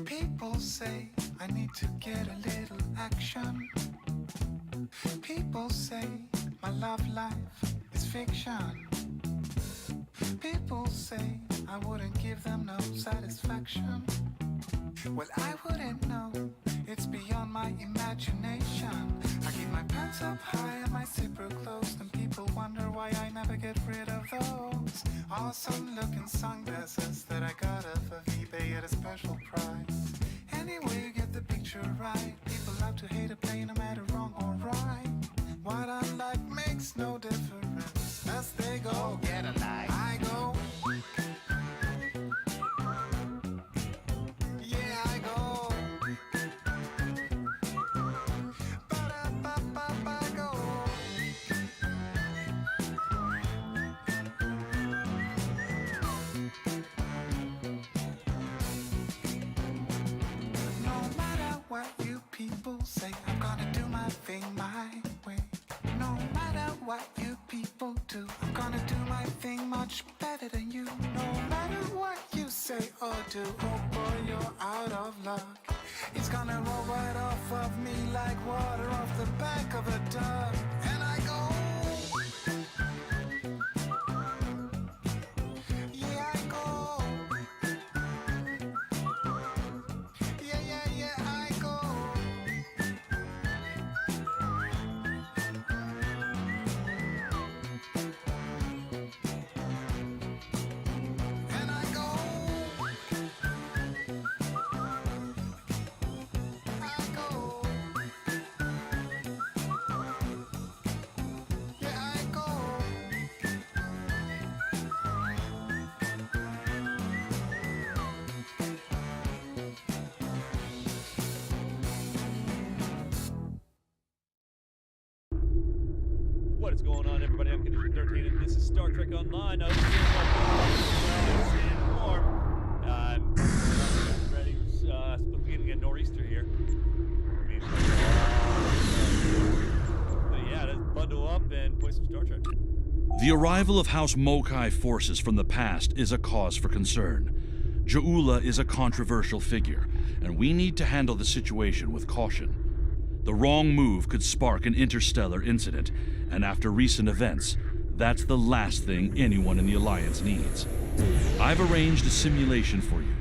People say I need to get a little action. People say my love life is fiction. People say I wouldn't give them no satisfaction. Well, I wouldn't know, it's beyond my imagination. I keep my pants up high and my zipper closed, and people wonder why I never get rid of those awesome looking sunglasses that I got off of eBay at a special price. Anyway, you get the picture right. People love to hate a play no matter wrong or right. What I like makes no difference as they go. Get a life. I go. Yeah, I go. Ba-da-ba-ba-ba, go. No matter what you people say, I'm gonna do my thing my way. No matter what you people do, I'm gonna do my thing much better than you. No matter what you say or do, oh boy, you're out of luck. It's gonna roll right off of me like water off the back of a duck. And I go, yeah, I go. Yeah, yeah, yeah, I go. And I go. I go. Yeah, I go. What is going on, everybody? I'm Condition 13, and this is Star Trek Online. I'm warm. I'm ready. Supposed to be getting a nor'easter here. I mean, but yeah, let's bundle up and play some Star Trek. The arrival of House Mokai forces from the past is a cause for concern. Ja'ula is a controversial figure, and we need to handle the situation with caution. The wrong move could spark an interstellar incident, and after recent events, that's the last thing anyone in the Alliance needs. I've arranged a simulation for you.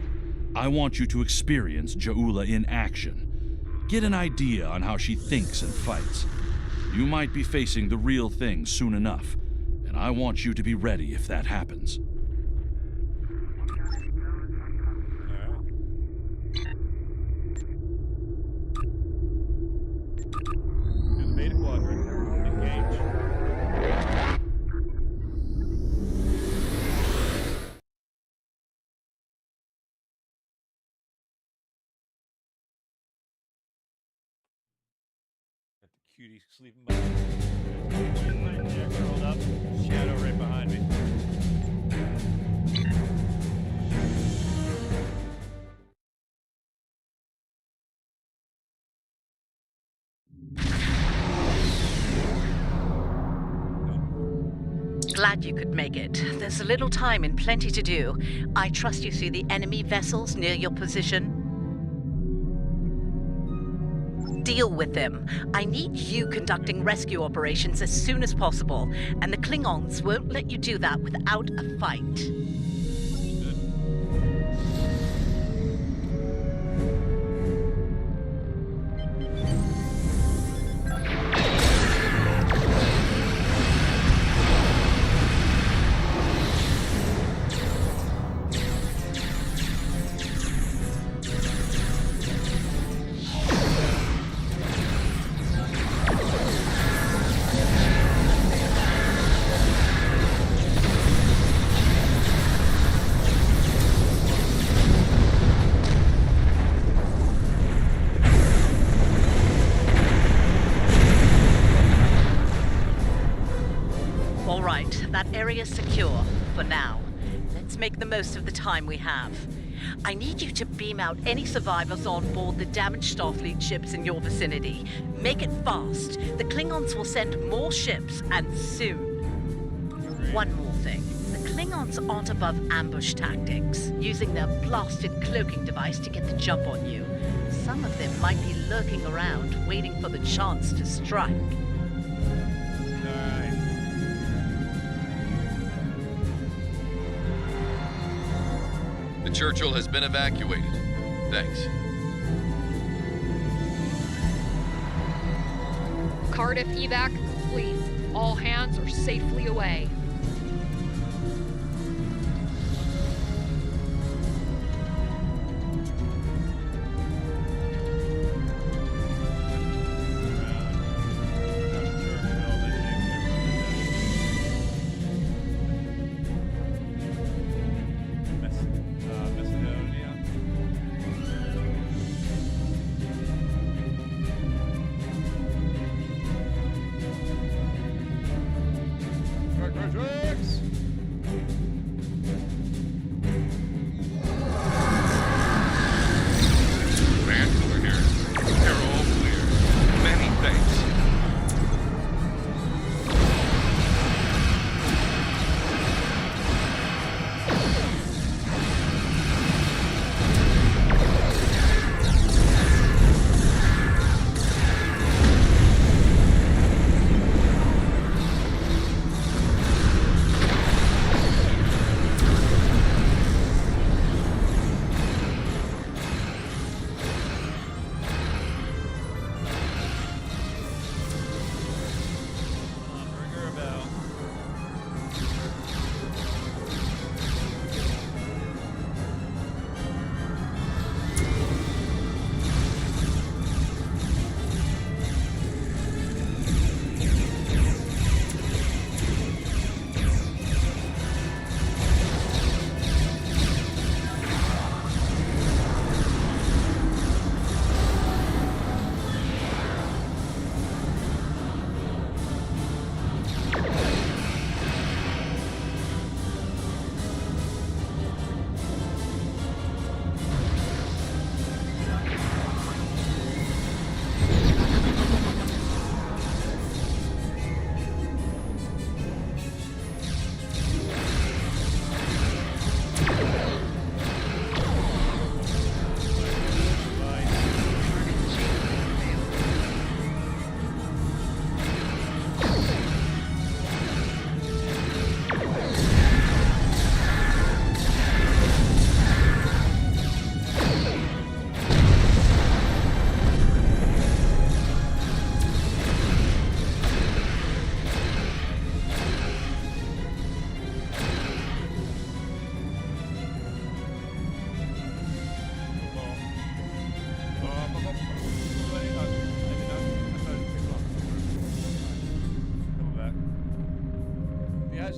I want you to experience Ja'ula in action. Get an idea on how she thinks and fights. You might be facing the real thing soon enough, and I want you to be ready if that happens. To the Beta Quadrant. Engage. Got the cutie sleeping by right there, curled up. Shadow right behind me. Glad you could make it. There's a little time and plenty to do. I trust you see the enemy vessels near your position. Deal with them. I need you conducting rescue operations as soon as possible, and the Klingons won't let you do that without a fight. That area's secure, for now. Let's make the most of the time we have. I need you to beam out any survivors on board the damaged Starfleet ships in your vicinity. Make it fast. The Klingons will send more ships, and soon. One more thing. The Klingons aren't above ambush tactics, using their blasted cloaking device to get the jump on you. Some of them might be lurking around, waiting for the chance to strike. Alright. The Churchill has been evacuated. Thanks. Cardiff evac complete. All hands are safely away.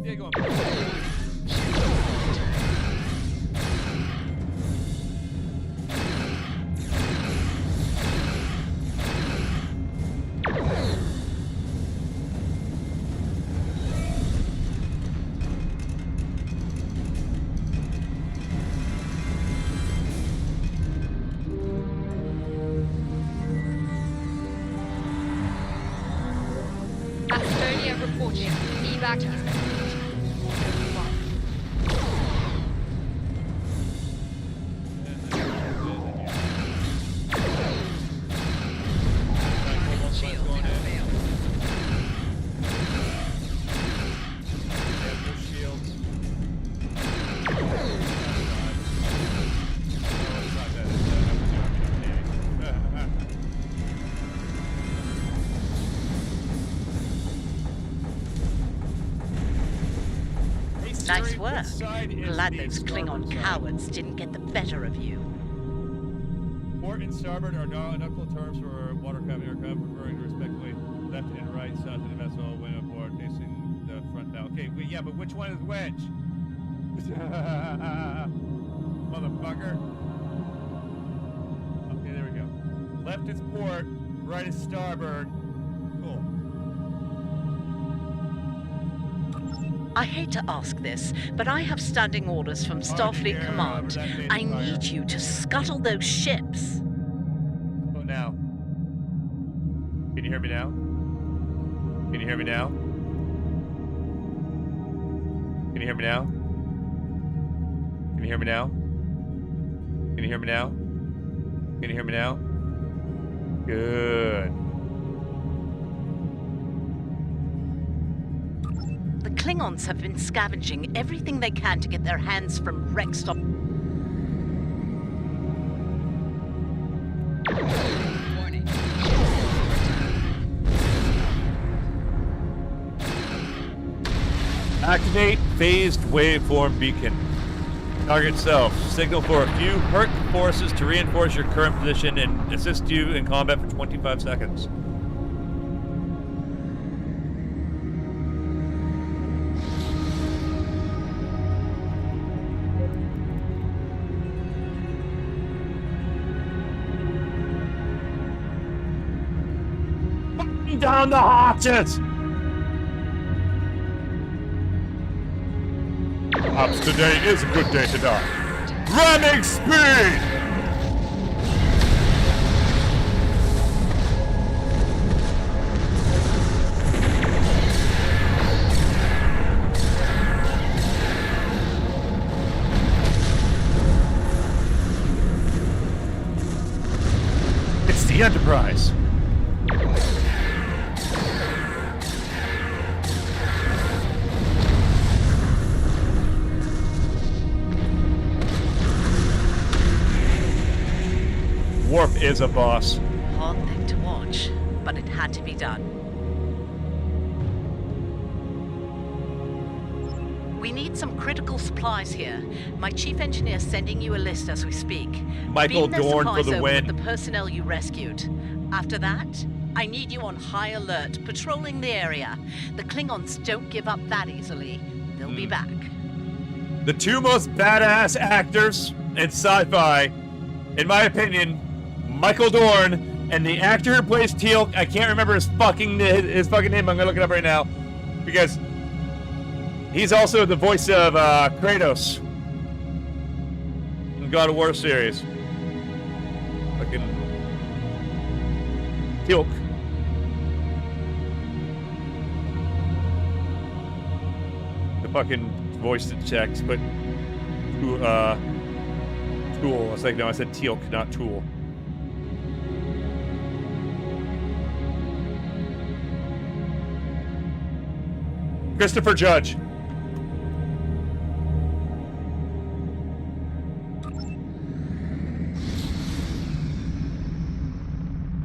Yeah, go on. Macedonia reporting. Evac is complete. Nice work. Glad those Klingon cowards didn't get the better of you. Port and starboard are nautical terms for watercraft and aircraft, referring to respectively left and right sides of the vessel when aboard, facing the front bow. Okay, yeah, but which one is which? Motherfucker. Okay, there we go. Left is port, right is starboard. Cool. I hate to ask this, but I have standing orders from Starfleet Command. I need you to scuttle those ships. Oh, now. Can you hear me now? Can you hear me now? Can you hear me now? Can you hear me now? Can you hear me now? Can you hear me now? Good. The Klingons have been scavenging everything they can to get their hands from wrecks of... Activate phased waveform beacon. Target self. Signal for a few Herc forces to reinforce your current position and assist you in combat for 25 seconds. Down the hatches! Perhaps today is a good day to die. Ramming speed! It's the Enterprise. Worf is a boss. Hard thing to watch, but it had to be done. We need some critical supplies here. My chief engineer's sending you a list as we speak. Michael Beam their Dorn for supplies the over win. with the personnel you rescued. After that, I need you on high alert, patrolling the area. The Klingons don't give up that easily. They'll be back. The two most badass actors in sci-fi, in my opinion, Michael Dorn and the actor who plays Teal'c. I can't remember his fucking name. I'm gonna look it up right now because he's also the voice of Kratos in God of War series. Fucking Teal'c. The fucking voice that checks, but Tool. I was like, no, I said Teal'c, not Tool. Christopher Judge.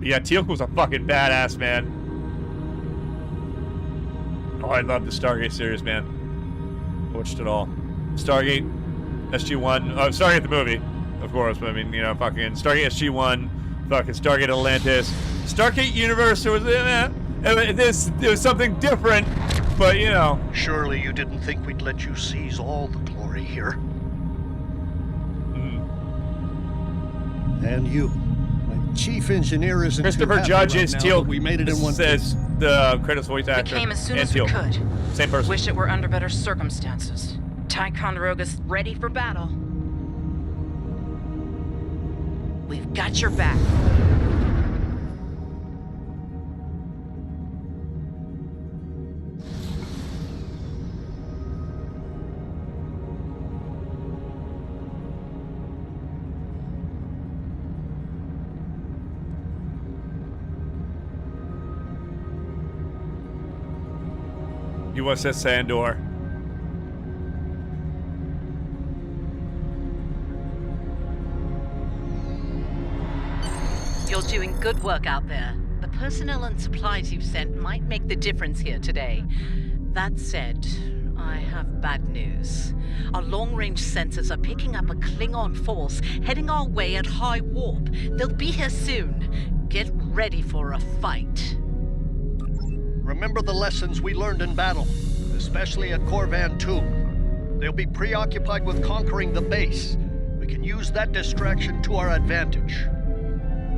Yeah, Teal'c was a fucking badass, man. Oh, I love the Stargate series, man. Watched it all. Stargate, SG-1. Oh, Stargate the movie, of course. But I mean, you know, fucking Stargate SG-1, fucking Stargate Atlantis, Stargate Universe. It was something different. But, you know. Surely you didn't think we'd let you seize all the glory here. And you. My chief engineer isn't Christopher Judge is Teal'c. We made it in one says piece. the Kratos voice actor. We came as soon and as we Teal'c. could. Same person. Wish it were under better circumstances. Ticonderoga's ready for battle. We've got your back. USS Sandor. You're doing good work out there. The personnel and supplies you've sent might make the difference here today. That said, I have bad news. Our long-range sensors are picking up a Klingon force heading our way at high warp. They'll be here soon. Get ready for a fight. Remember the lessons we learned in battle, especially at Corvan 2. They'll be preoccupied with conquering the base. We can use that distraction to our advantage.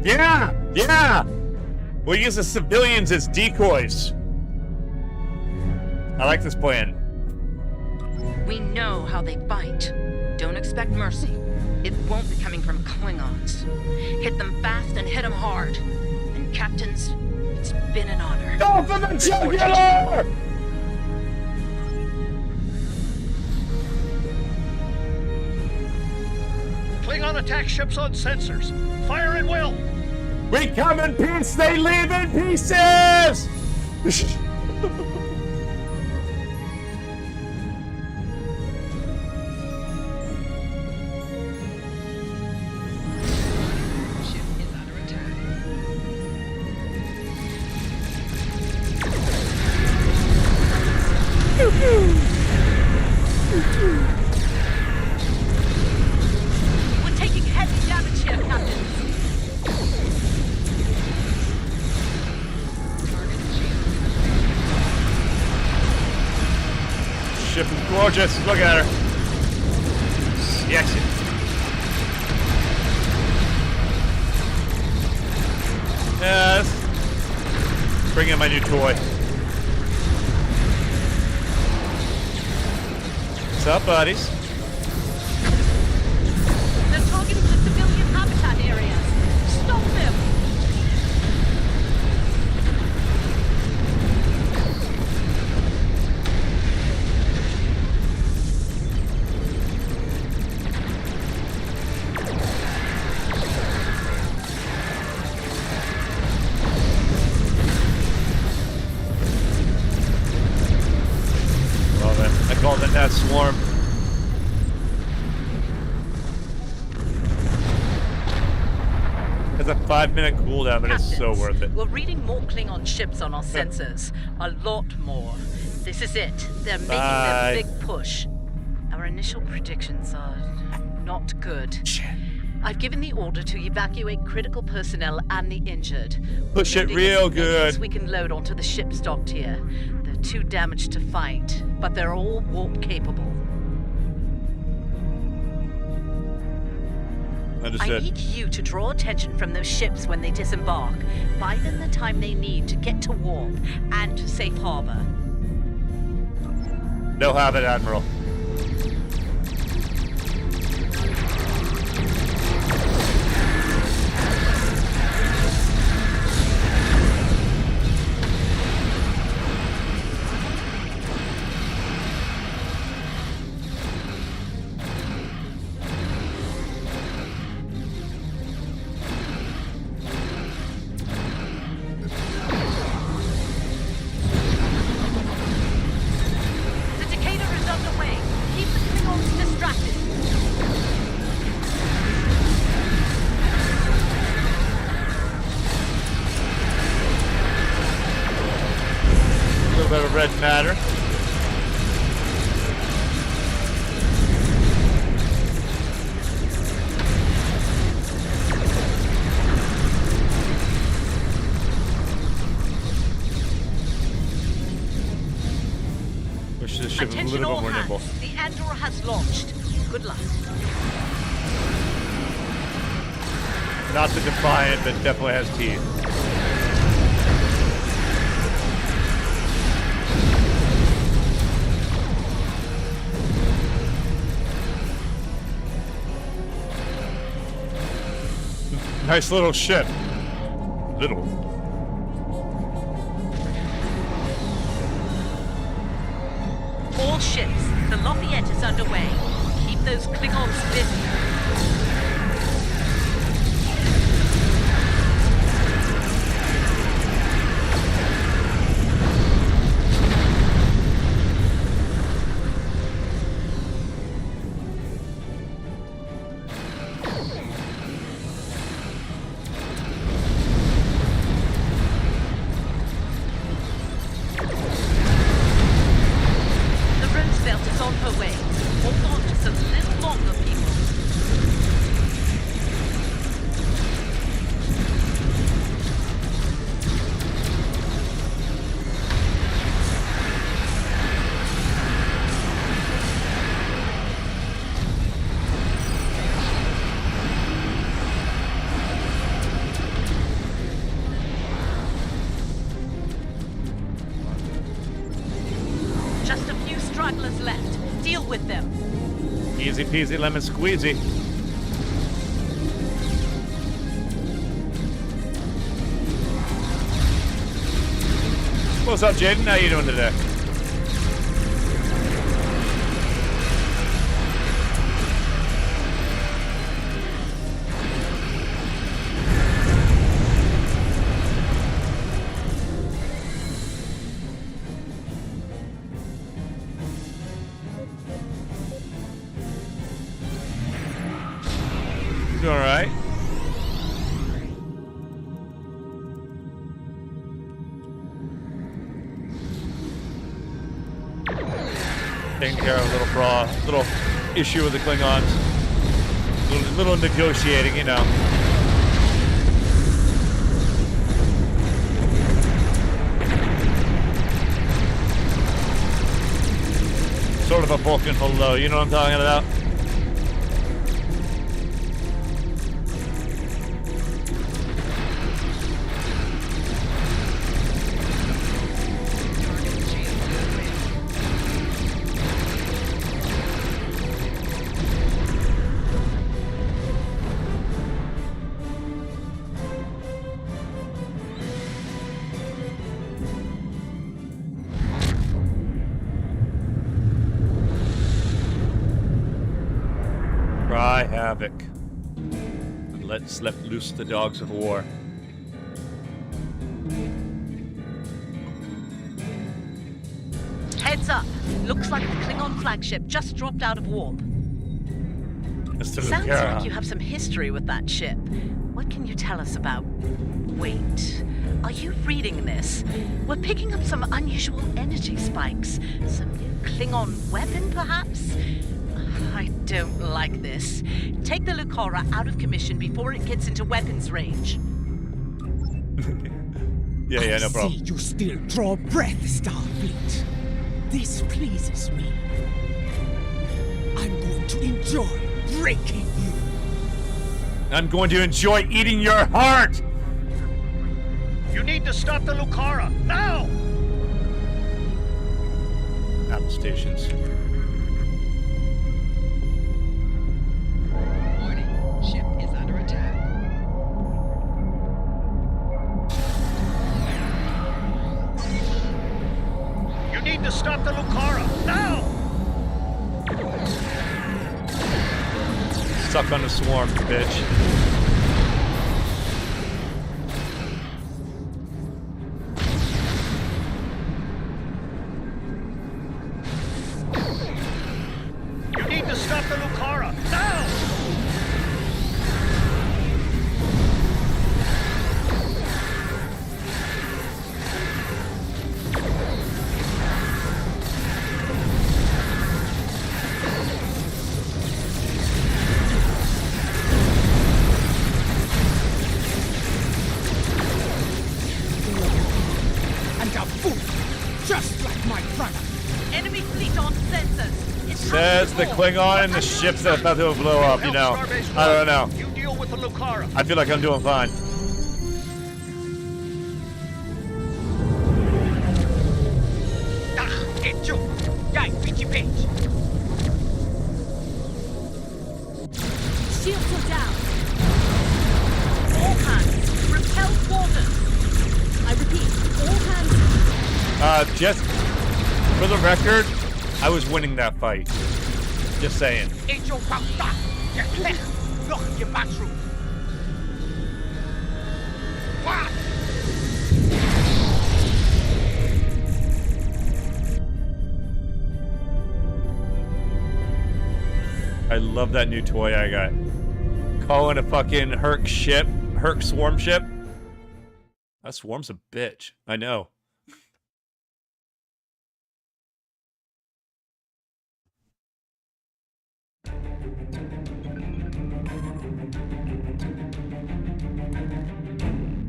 Yeah! Yeah! We'll use the civilians as decoys. I like this plan. We know how they fight. Don't expect mercy. It won't be coming from Klingons. Hit them fast and hit them hard. And captains, it's been an honor. Open the jugular! Klingon attack ships on sensors. Fire at will. We come in peace, they leave in pieces! Ship is under attack. We're taking heavy damage here, Captain. Ship is gorgeous. Look at her. Sexy. Yes. Bring in my new toy. What's up, buddies? They're targeting the civilian habitat areas. Stop them! Love it. I call it that swarm. It's a 5-minute cooldown, but it's so Captains, worth it. We're reading more Klingon ships on our sensors. A lot more. This is it. They're making Bye. their big push. Our initial predictions are not good. Shit. I've given the order to evacuate critical personnel and the injured. Push it Loading real as many as good. we can load onto the ships docked here. They're too damaged to fight, but they're all warp capable. I Understood. need you to draw attention from those ships when they disembark. Buy them the time they need to get to warp and to safe harbor. No habit, Admiral. The Decatur is underway. Keep the Klingons distracted. A little bit of red matter. Wish this ship was a Attention little all bit more nimble. hands. The Andor has launched. Good luck. Not the Defiant, but definitely has teeth. Nice little ship. Little. All ships. The Lafayette is underway. Keep those Klingons busy. The Roosevelt is on her way. Hold on just a little longer, people. Just a few stragglers left. deal with them. Easy peasy lemon squeezy. What's up, Jaden? How you doing today? You all right? Taking care of a little issue with the Klingons. Little negotiating, you know. Sort of a Vulcan hello, you know what I'm talking about? Cry havoc. And let's let loose the dogs of war. Heads up. Looks like the Klingon flagship just dropped out of warp. Mr. Sounds Lucara. like you have some history with that ship. What can you tell us about... Wait, are you reading this? We're picking up some unusual energy spikes. Some new Klingon weapon, perhaps? I don't like this. Take the Lucara out of commission before it gets into weapons range. Yeah, no problem. I see you still draw breath, Starfleet. This pleases me. I'm going to enjoy breaking you. I'm going to enjoy eating your heart! You need to stop the Lucara, now! Apple stations. Warning, ship is under attack. You need to stop the Lucara, now! Stuck on the swarm, bitch. You need to stop the Lucara, now! And a fool, just like my brother. Enemy fleet on sensors. It's Says the Klingon and the ship's about to blow up, you know. I don't know. You deal with the Lucara. I feel like I'm doing fine. Get you. Die, Vicky Page. Shields are down. All hands, repel warders. I repeat, all hands. Just for the record, I was winning that fight. Just saying. Angel Papa. Look, your bathroom. What? I love that new toy I got. Calling a fucking Herc swarm ship. That swarm's a bitch. I know.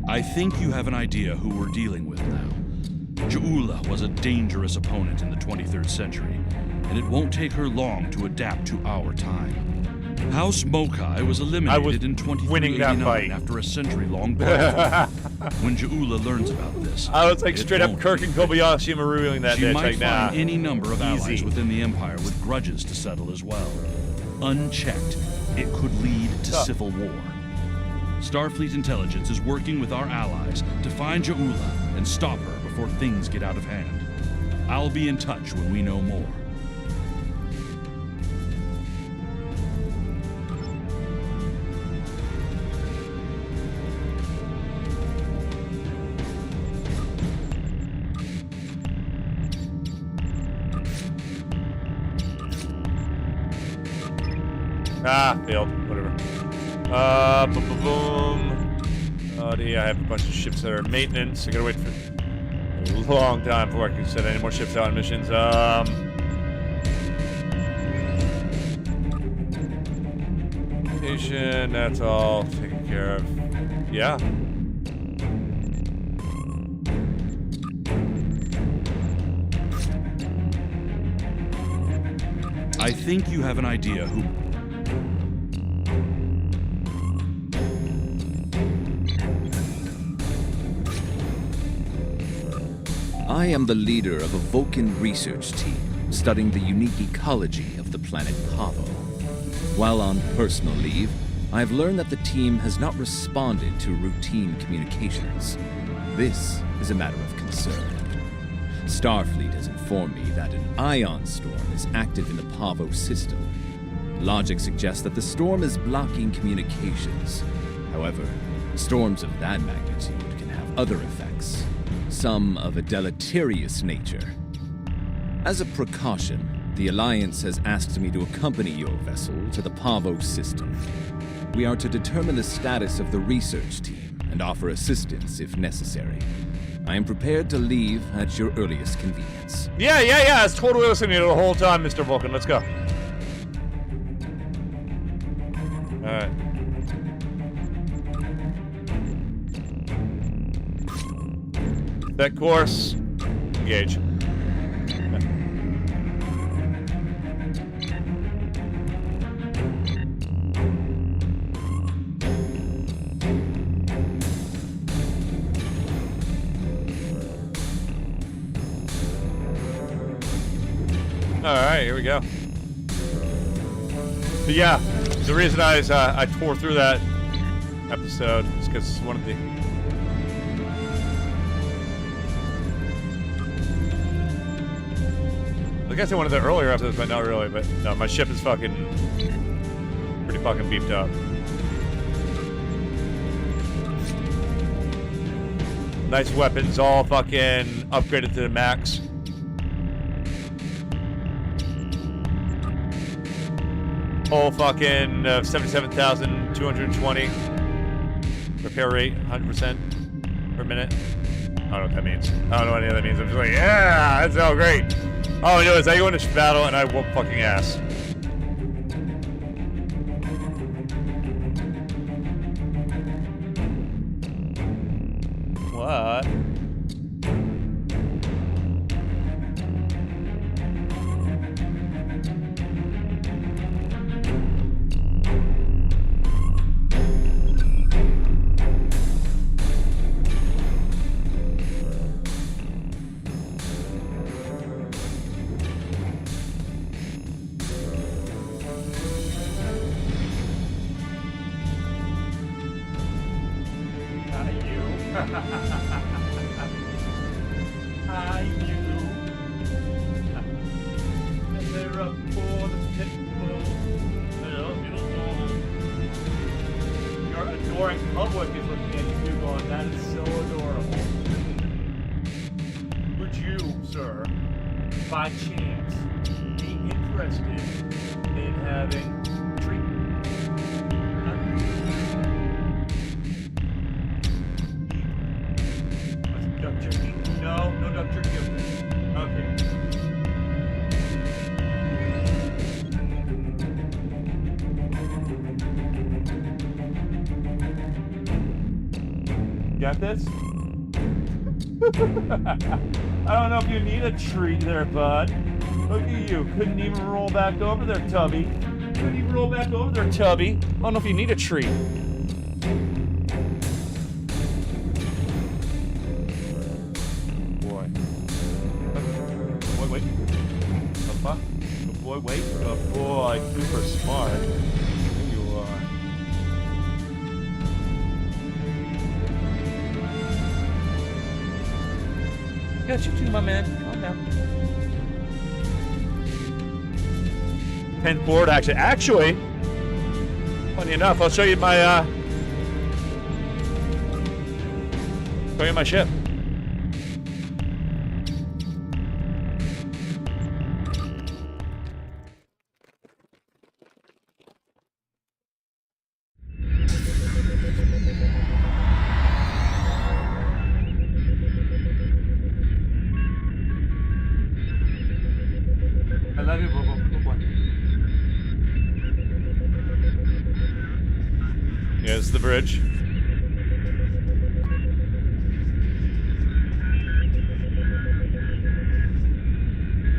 I think you have an idea who we're dealing with now. Ja'ula was a dangerous opponent in the 23rd century, and it won't take her long to adapt to our time. House Mokai was eliminated in 2389 after a century-long battle. When Ja'ula learns about this, I was like it straight up won't Kirk and Kobayashi Maruing that She bitch. might Like, nah. find any number of allies Easy. within the Empire with grudges to settle as well. Unchecked, it could lead to civil war. Starfleet intelligence is working with our allies to find Ja'ula and stop her before things get out of hand. I'll be in touch when we know more. Ah, failed. Whatever. Boom, boom, boom. Oh, yeah, I have a bunch of ships that are in maintenance. I gotta wait for a long time before I can send any more ships out on missions. Station, that's all taken care of. Yeah. I think you have an idea who... I am the leader of a Vulcan research team studying the unique ecology of the planet Pavo. While on personal leave, I have learned that the team has not responded to routine communications. This is a matter of concern. Starfleet has informed me that an ion storm is active in the Pavo system. Logic suggests that the storm is blocking communications. However, storms of that magnitude can have other effects, some of a deleterious nature. As a precaution, the Alliance has asked me to accompany your vessel to the Pavo system. We are to determine the status of the research team and offer assistance if necessary. I am prepared to leave at your earliest convenience. Yeah. I was totally listening to you the whole time, Mr. Vulcan. Let's go. Alright. Set course. Engage. Alright, here we go. But yeah, the reason I tore through that episode is because one of the... I guess I one of the earlier episodes, but not really. But no, my ship is fucking... pretty fucking beefed up. Nice weapons, all fucking upgraded to the max. Whole fucking 77,220 repair rate, 100% per minute. I don't know what that means. I don't know what any of that means. I'm just like, yeah, that's all great. All I know is I go into battle and I whoop fucking ass. What? Public is looking at you going, that is so adorable. Would you, sir, by chance, be interested in having treatment? Duck jerky? No duck jerky. Okay. Got this? I don't know if you need a treat there, bud. Look at you. Couldn't even roll back over there, Tubby. When you roll back over there, Tubby. I don't know if you need a treat. Boy. Boy, wait. The fuck? The boy, wait. The boy, super smart. There you are. Got you too, my man. Calm down. 10 forward action. Actually, funny enough, I'll show you my ship. I love you, Bobo. Good boy. Here's the bridge.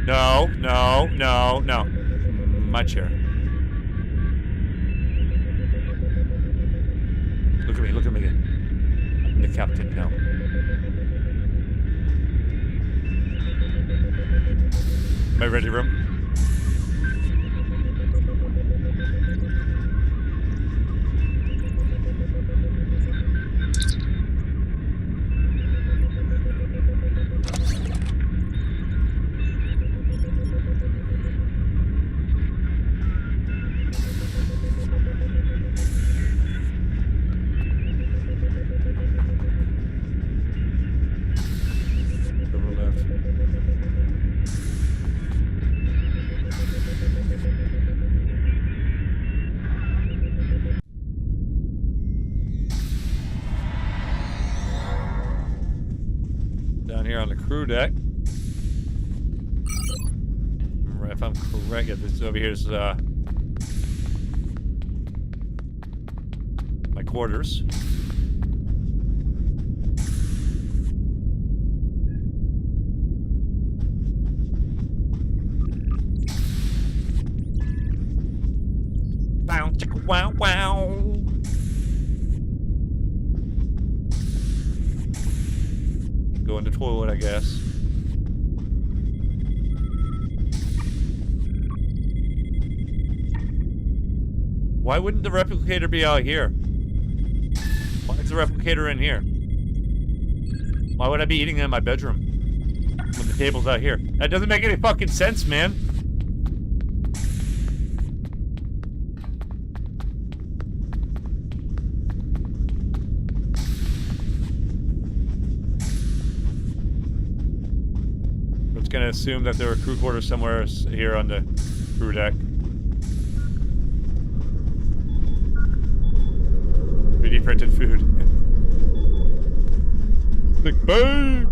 No, no, no, no. My chair. Look at me, look at me again. I'm the captain now. Am I ready, room? Down here on the crew deck. If I'm correct, yeah, this over here is my quarters. Wow, chicka, wow, wow. Go in the toilet, I guess. Why wouldn't the replicator be out here? Why is the replicator in here? Why would I be eating in my bedroom when the table's out here? That doesn't make any fucking sense, man. I'm just gonna assume that there are crew quarters somewhere here on the crew deck. 3D printed food. Sick bay!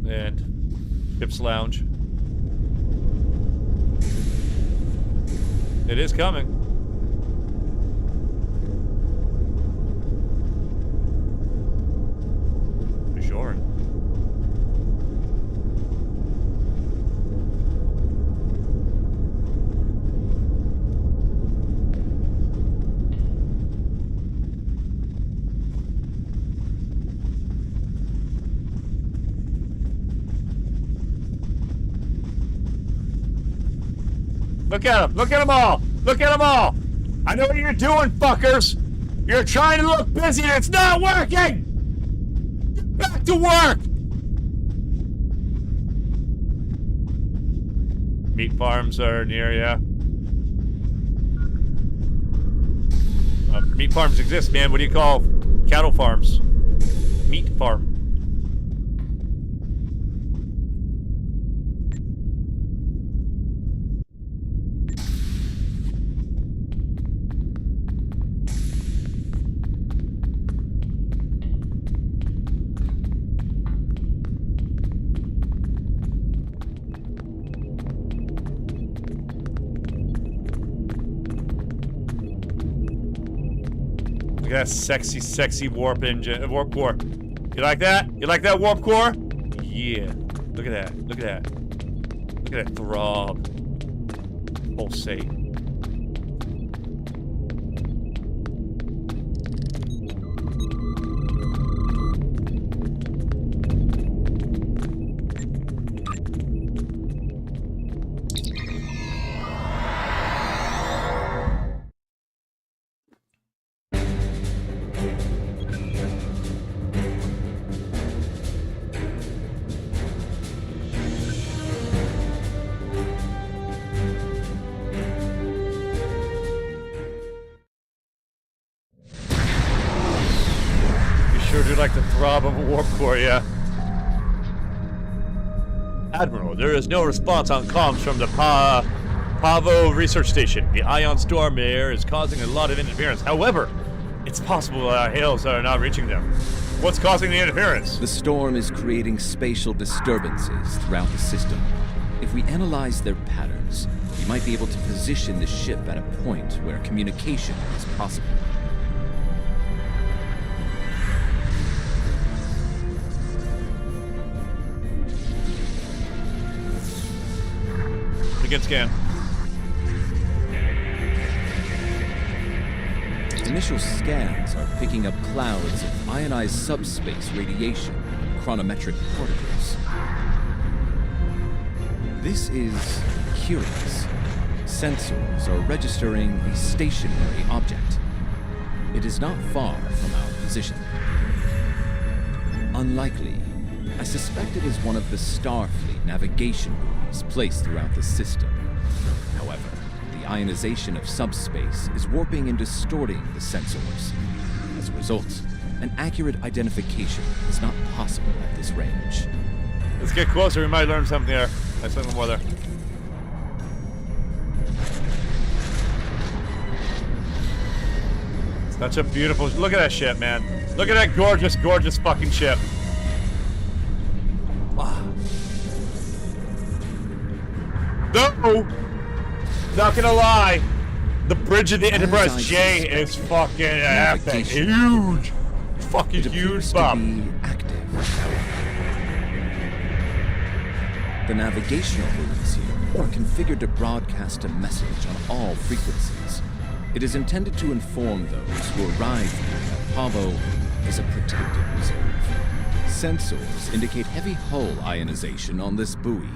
And ship's lounge. It is coming. Sure. Look at them! Look at them all! Look at them all! I know what you're doing, fuckers! You're trying to look busy and it's not working! Get back to work! Meat farms are near, yeah. Meat farms exist, man. What do you call cattle farms? Meat farm. Look at that sexy, sexy warp engine, warp core. You like that? You like that warp core? Yeah. Look at that. Look at that. Look at that throb. Pulsate. Like the throb of a warp core, yeah. Admiral, there is no response on comms from the Pavo research station. The ion storm there is causing a lot of interference. However, it's possible hails are not reaching them. What's causing the interference? The storm is creating spatial disturbances throughout the system. If we analyze their patterns, we might be able to position the ship at a point where communication is possible. Begin scan. Initial scans are picking up clouds of ionized subspace radiation and chronometric particles. This is curious. Sensors are registering a stationary object. It is not far from our position. Unlikely. I suspect it is one of the Starfleet navigation buoys placed throughout the system. However, the ionization of subspace is warping and distorting the sensors. As a result, an accurate identification is not possible at this range. Let's get closer, we might learn something there. There's something more there. Such a beautiful... Look at that ship, man. Look at that gorgeous, gorgeous fucking ship. Wow. No! Not gonna lie. The bridge of the Enterprise J is fucking epic. Huge. Fucking huge, Bob. The navigational buoys here are configured to broadcast a message on all frequencies. It is intended to inform those who arrive here that Pavo is a protected reserve. Sensors indicate heavy hull ionization on this buoy.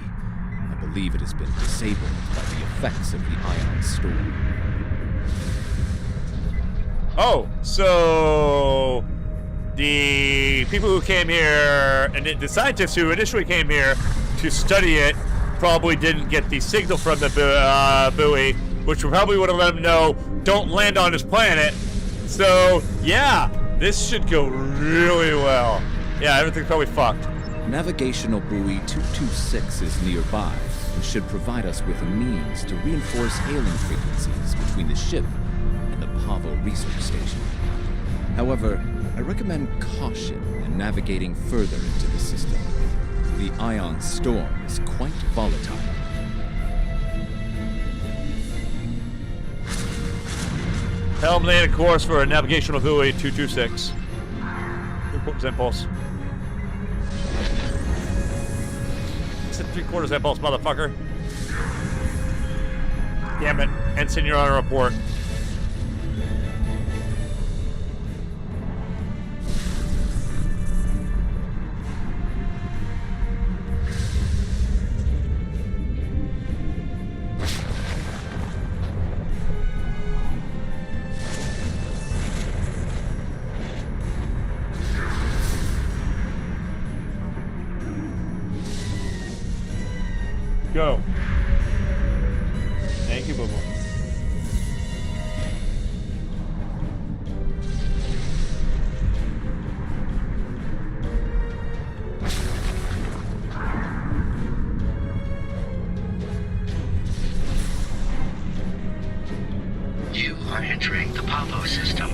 I believe it has been disabled by the effects of the ion storm. Oh, so the people who came here, and the scientists who initially came here to study it, probably didn't get the signal from the buoy, which probably would have let them know, don't land on this planet. So, yeah, this should go really well. Yeah, everything's probably fucked. Navigational buoy 226 is nearby and should provide us with a means to reinforce hailing frequencies between the ship and the Pavo research station. However, I recommend caution in navigating further into the system. The ion storm is quite volatile. Helm land a course for a navigational buoy 226. 3/4 impulse. I said 3/4 impulse, motherfucker. Damn it. Ensign, you're on a report. Go. Thank you, Boo-Boo. You are entering the Pavo system.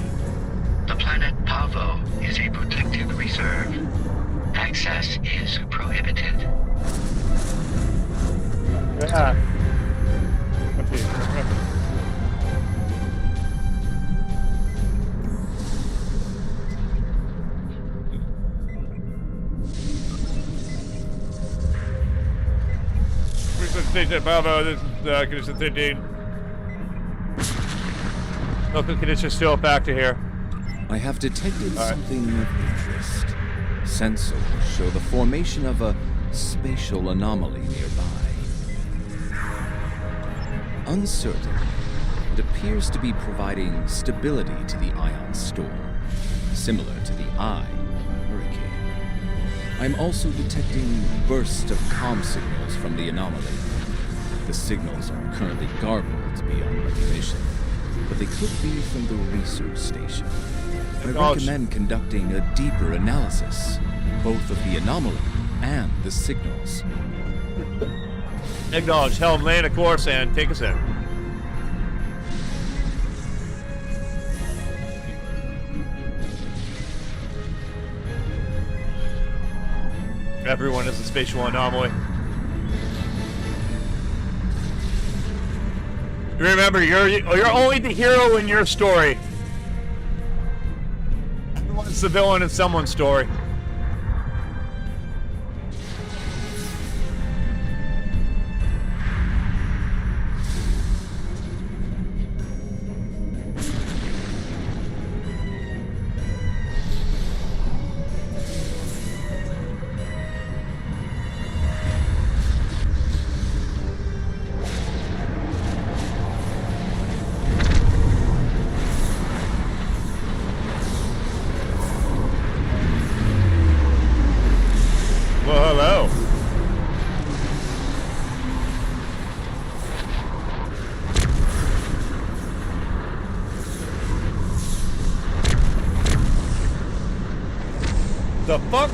The planet Pavo is a protected reserve. Access is prohibited. Yeah. Okay. Station Bravo. This is condition 13. Local condition still a factor here. I have detected something of interest. Sensors show the formation of a spatial anomaly nearby. Uncertain, it appears to be providing stability to the ion storm, similar to the eye hurricane. I'm also detecting bursts of comm signals from the anomaly. The signals are currently garbled beyond recognition, but they could be from the research station. I recommend conducting a deeper analysis, both of the anomaly and the signals. Acknowledge. Helm, land a course, and take us in. Everyone is a spatial anomaly. Remember, you're only the hero in your story. Everyone's the villain in someone's story. The fuck?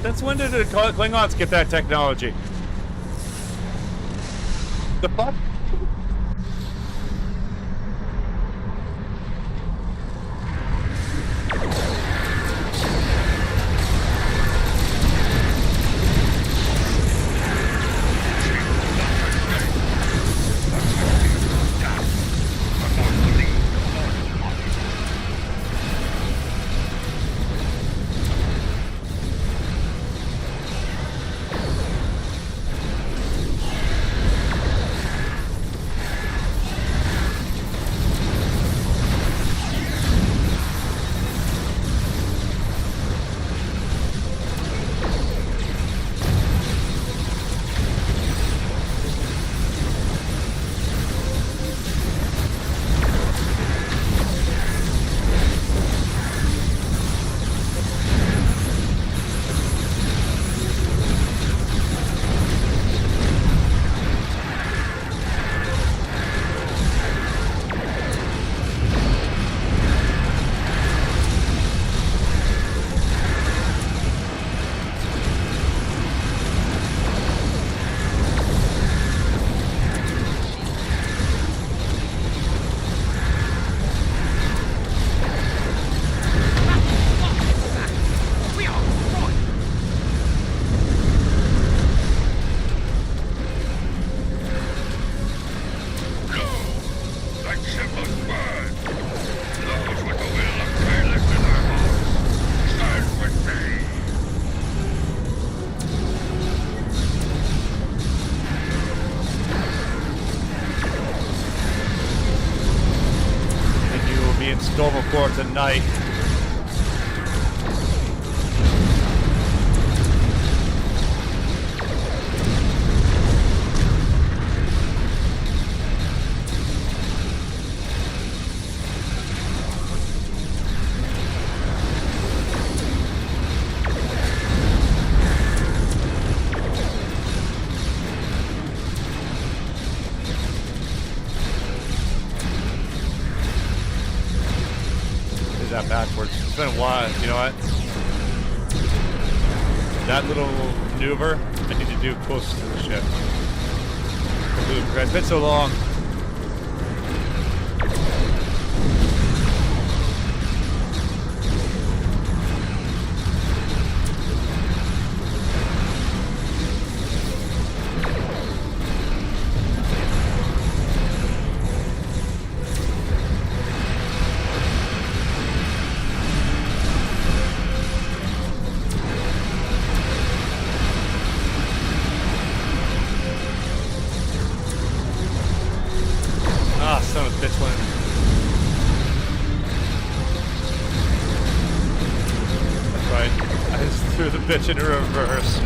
Since when did the Klingons get that technology? The fuck? Normal course at night. That backwards. It's been a while. You know what? That little maneuver I need to do close to the ship. It's been so long. Just threw the bitch in reverse.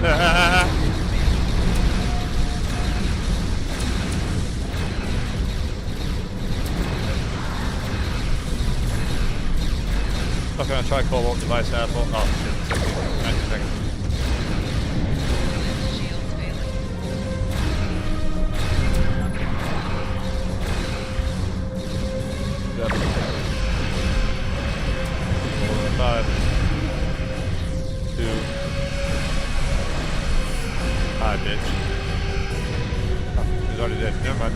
I'm gonna try Cobalt device asshole. Oh shit, 19 seconds. Shields failing. 5, 2. Hi, bitch. Oh, he's already dead. Never mind.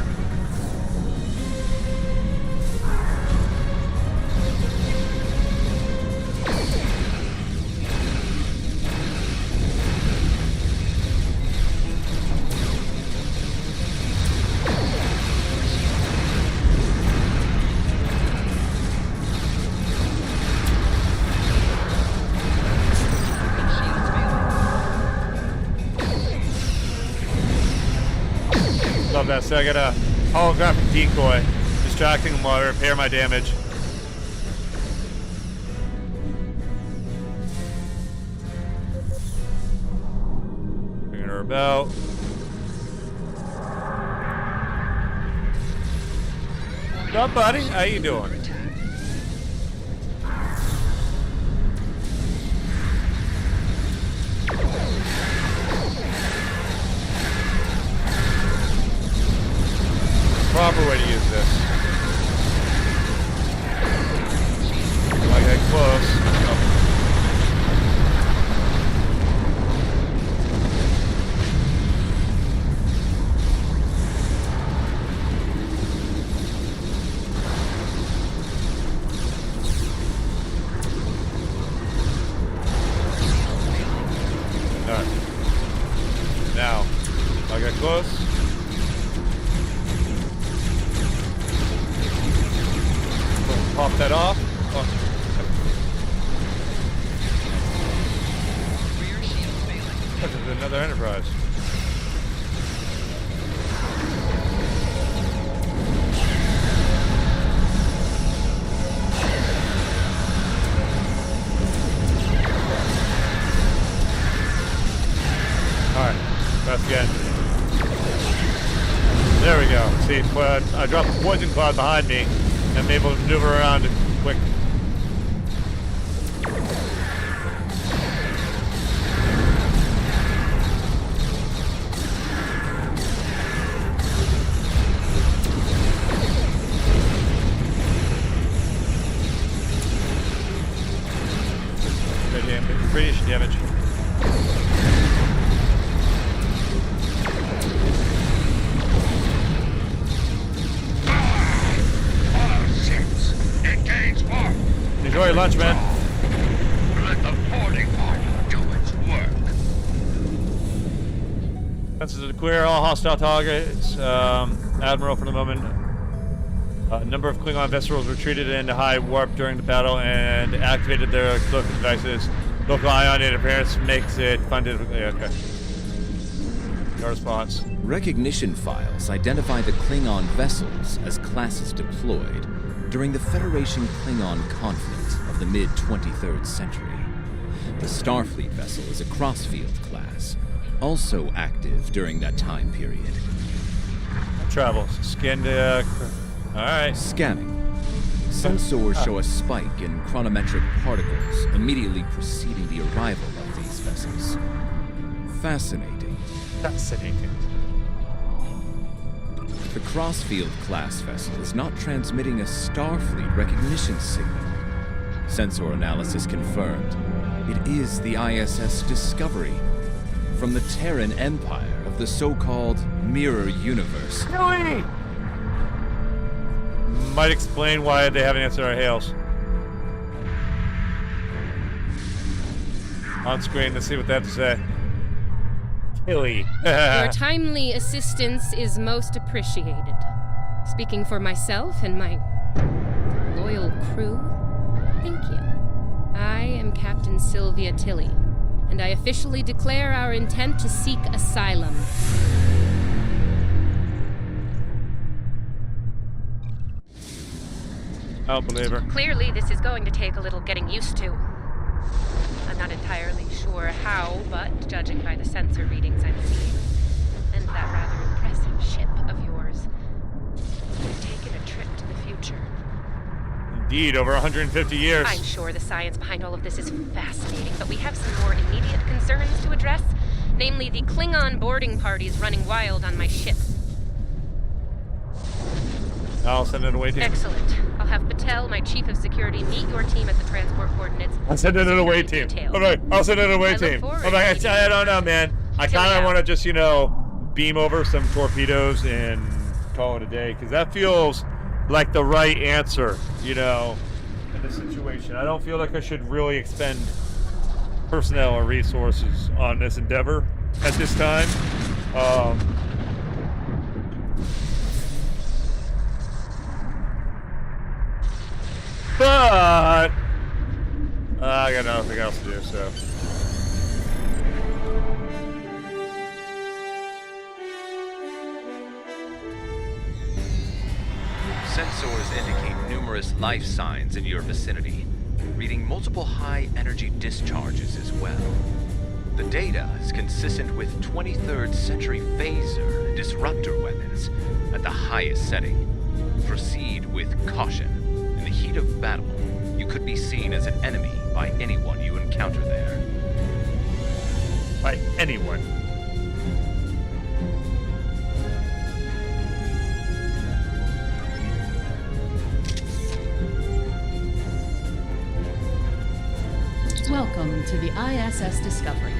Love that. So I got a holographic decoy, distracting him while I repair my damage. Bringing her about. What's up, buddy? How you doing? Proper way to use this. If I get close. Oh. Alright. Now, if I get close. Pop that off. Oh. Rear shields failing. Look, there's another Enterprise. Alright, that's again. There we go. See, I dropped the poison cloud behind me. I'm able to maneuver around quick. Radiation damage. Enjoy your lunch, man. Let the boarding party do its work. Fences are clear. All hostile targets. Admiral for the moment. A number of Klingon vessels retreated into high warp during the battle and activated their cloaking devices. Local ion interference makes it funded. Okay. No response. Recognition files identify the Klingon vessels as classes deployed during the Federation Klingon conflict of the mid-23rd century. The Starfleet vessel is a Crossfield class, also active during that time period. Travels. Scanned. Alright. Scanning. Sensors show a spike in chronometric particles immediately preceding the arrival of these vessels. Fascinating. Fascinating. The Crossfield class vessel is not transmitting a Starfleet recognition signal. Sensor analysis confirmed. It is the ISS Discovery from the Terran Empire of the so-called Mirror Universe. Really? Might explain why they haven't answered our hails. On screen, let's see what they have to say. Hilly. Your timely assistance is most appreciated. Speaking for myself and my loyal crew, thank you. I am Captain Sylvia Tilly, and I officially declare our intent to seek asylum. I don't believe her. Clearly, this is going to take a little getting used to. I'm Not entirely sure how, but judging by the sensor readings I'm seeing, and that rather impressive ship of yours, you've taken a trip to the future. Indeed, over 150 years. I'm sure the science behind all of this is fascinating, but we have some more immediate concerns to address, namely the Klingon boarding parties running wild on my ship. I'll send it away team. Excellent. I'll have Patel, my chief of security, meet your team at the transport coordinates. I'll send it away team. Alright, I'll send it away team. Alright, I don't know, man. I kind of want to just, you know, beam over some torpedoes and call it a day, because that feels like the right answer, you know, in this situation. I don't feel like I should really expend personnel or resources on this endeavor at this time. But I got nothing else to do, so. Sensors indicate numerous life signs in your vicinity, reading multiple high-energy discharges as well. The data is consistent with 23rd century phaser and disruptor weapons at the highest setting. Proceed with caution. In the heat of battle, you could be seen as an enemy by anyone you encounter there. By anyone? Welcome to the ISS Discovery.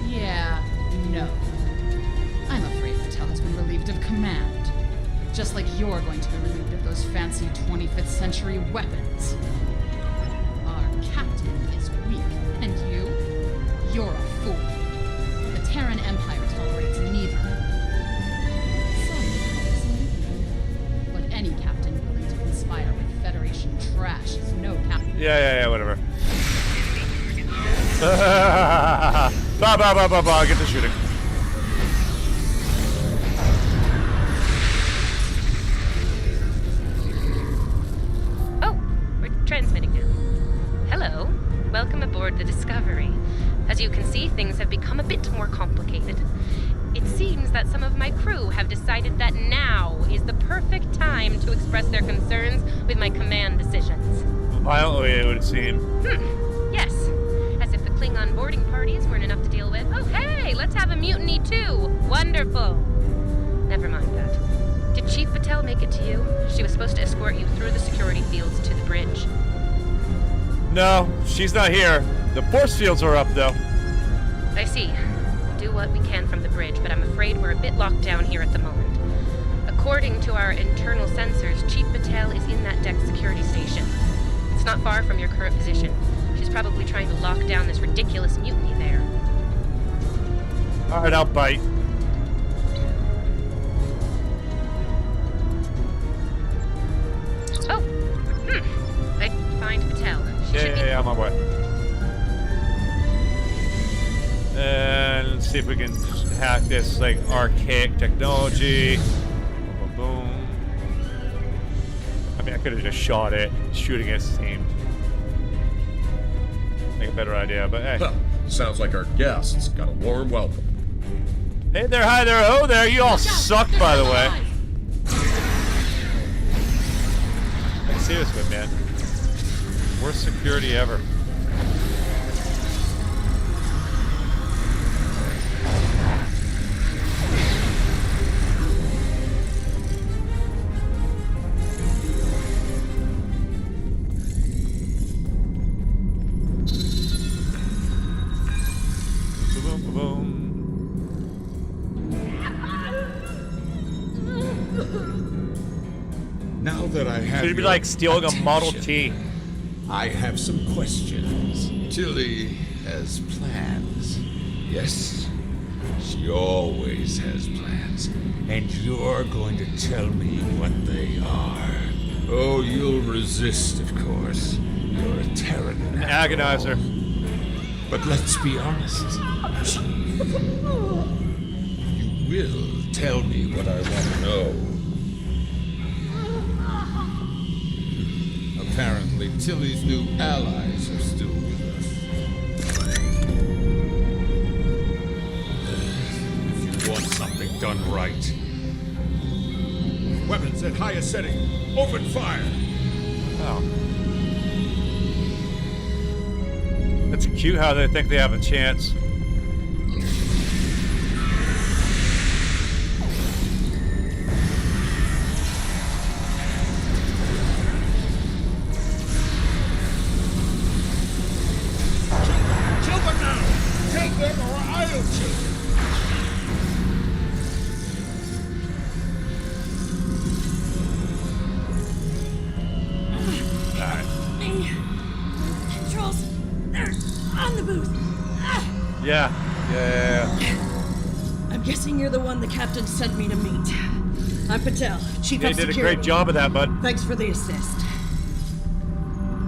Yeah, no. I'm afraid Patel has been relieved of command. Just like you're going to be relieved of those fancy 25th century weapons. Our captain is weak, and you're a fool. The Terran Empire tolerates neither. But any captain willing to conspire with Federation trash is no captain. Yeah, whatever. Get to shooting. Transmitting now. Hello. Welcome aboard the Discovery. As you can see, things have become a bit more complicated. It seems that some of my crew have decided that now is the perfect time to express their concerns with my command decisions. Violently, it would seem. Yes. As if the Klingon boarding parties weren't enough to deal with. Oh, hey, let's have a mutiny too. Wonderful. Never mind that. Did Chief Patel make it to you? She was supposed to escort you through the security fields to the bridge. No, she's not here. The force fields are up, though. I see. We'll do what we can from the bridge, but I'm afraid we're a bit locked down here at the moment. According to our internal sensors, Chief Patel is in that deck security station. It's not far from your current position. She's probably trying to lock down this ridiculous mutiny there. Alright, I'll bite. Oh! I find Patel. Yeah, I'm on my way. And let's see if we can just hack this, like, archaic technology. Boom, boom, boom. I mean, I could have just shot it. Shooting it seemed like a better idea, but hey. Huh. Sounds like our guests got a warm welcome. Hey there, hi there, oh there, you all suck, by the way. Like, seriously, man. Worst security ever. Now that I have, so you'd be like stealing a Model T. I have some questions. Tilly has plans. Yes, she always has plans. And you're going to tell me what they are. Oh, you'll resist, of course. You're a Terran. An agonizer. But let's be honest, Chief. You will tell me what I want to know. Apparently, Tilly's new allies are still with us. done right. Weapons at highest setting. Open fire. Oh. It's cute how they think they have a chance. Kill them now! Take them or I'll kill them! Controls, they're on the booth. Yeah. I'm guessing you're the one the captain sent me to meet. I'm Patel, Chief They of did Security. a great job of that, bud. Thanks for the assist.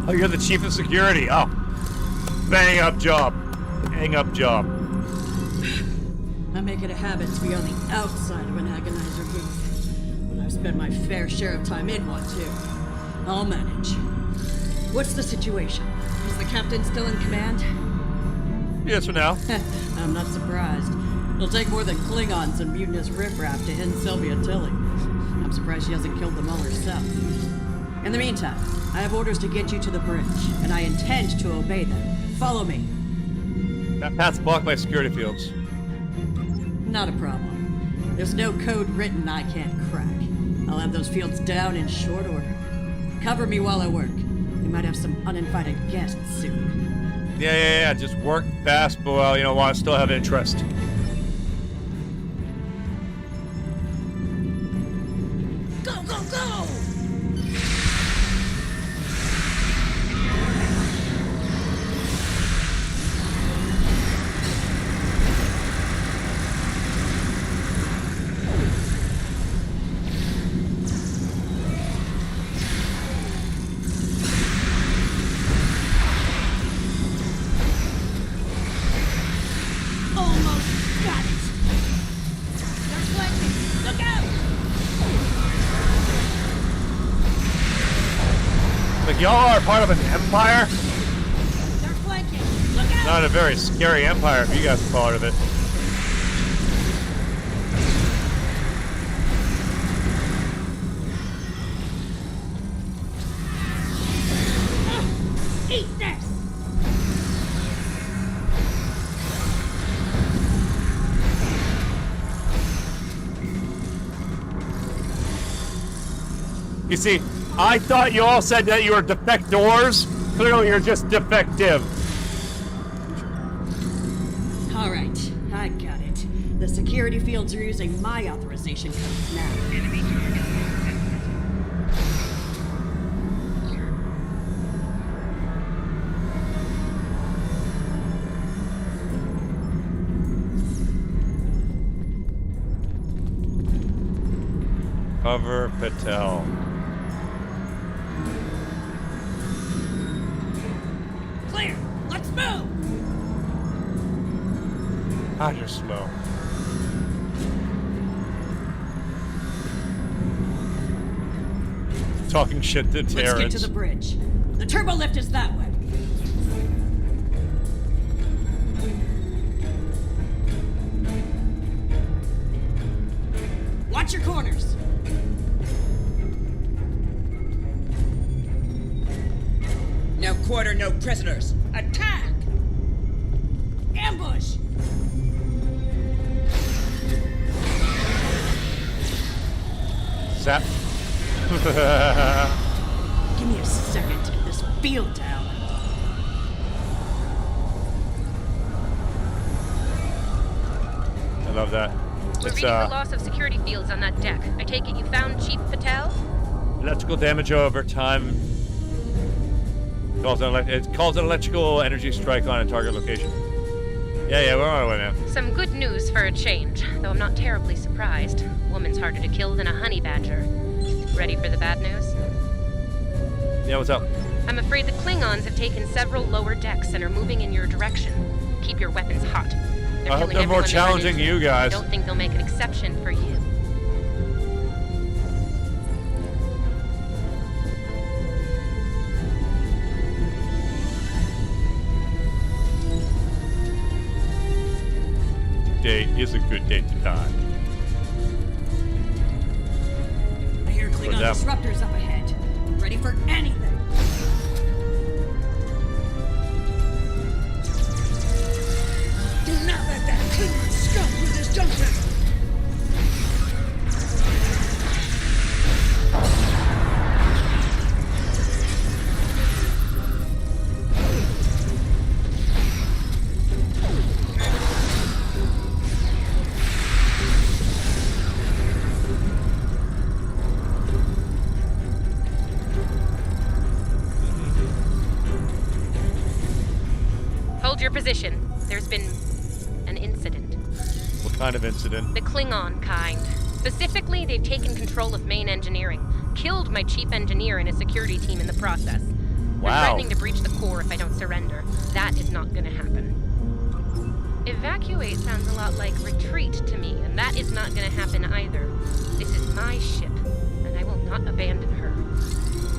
Oh, you're the chief of security. Oh. Bang up job. Hang up job. I make it a habit to be on the outside of an agonizer booth. But I've spent my fair share of time in one, too. I'll manage. What's the situation? Is the captain still in command? Yes, for now. I'm not surprised. It'll take more than Klingons and mutinous riffraff to end Sylvia Tilly. I'm surprised she hasn't killed them all herself. In the meantime, I have orders to get you to the bridge, and I intend to obey them. Follow me. That path's blocked by security fields. Not a problem. There's no code written I can't crack. I'll have those fields down in short order. Cover me while I work. We might have some uninvited guests soon. Yeah. Just work fast, but well, you know, while I still have interest. Go, go, go! Almost got it. They're flanking. Look out! Like, y'all are part of an empire? They're flanking. Look out! Not a very scary empire if you guys are part of it. Eat this! You see, I thought you all said that you were defectors. Clearly, you're just defective. All right, I got it. The security fields are using my authorization codes now. Cover Patel. Clear! Let's move! Ah, you're slow. Talking shit to Let's Terrence. get to the bridge. The turbo lift is that way. Watch your corners. No quarter, no prisoners. Attack! Ambush! Zap. Give me a second to get this field down. I love that. We're It's reading the loss of security fields on that deck. I take it you found Chief Patel? electrical damage over time. It calls an electrical energy strike on a target location. Yeah, we're on our way, man. Some good news for a change, though I'm not terribly surprised. Woman's harder to kill than a honey badger. Ready for the bad news? Yeah, what's up? I'm afraid the Klingons have taken several lower decks and are moving in your direction. Keep your weapons hot. They're I hope killing they're more everyone they run challenging into. you guys. I don't think they'll make an exception for you. Today is a good day to die. for Klingon them. disruptors up ahead. Ready for anything. Do not let that Klingon scum through this junction! Hold your position. There's been an incident. What kind of incident? The Klingon kind. Specifically, they've taken control of main engineering, killed my chief engineer and his security team in the process. They're Wow. threatening to breach the core if I don't surrender. That is not gonna happen. Evacuate sounds a lot like retreat to me, and that is not gonna happen either. This is my ship, and I will not abandon her.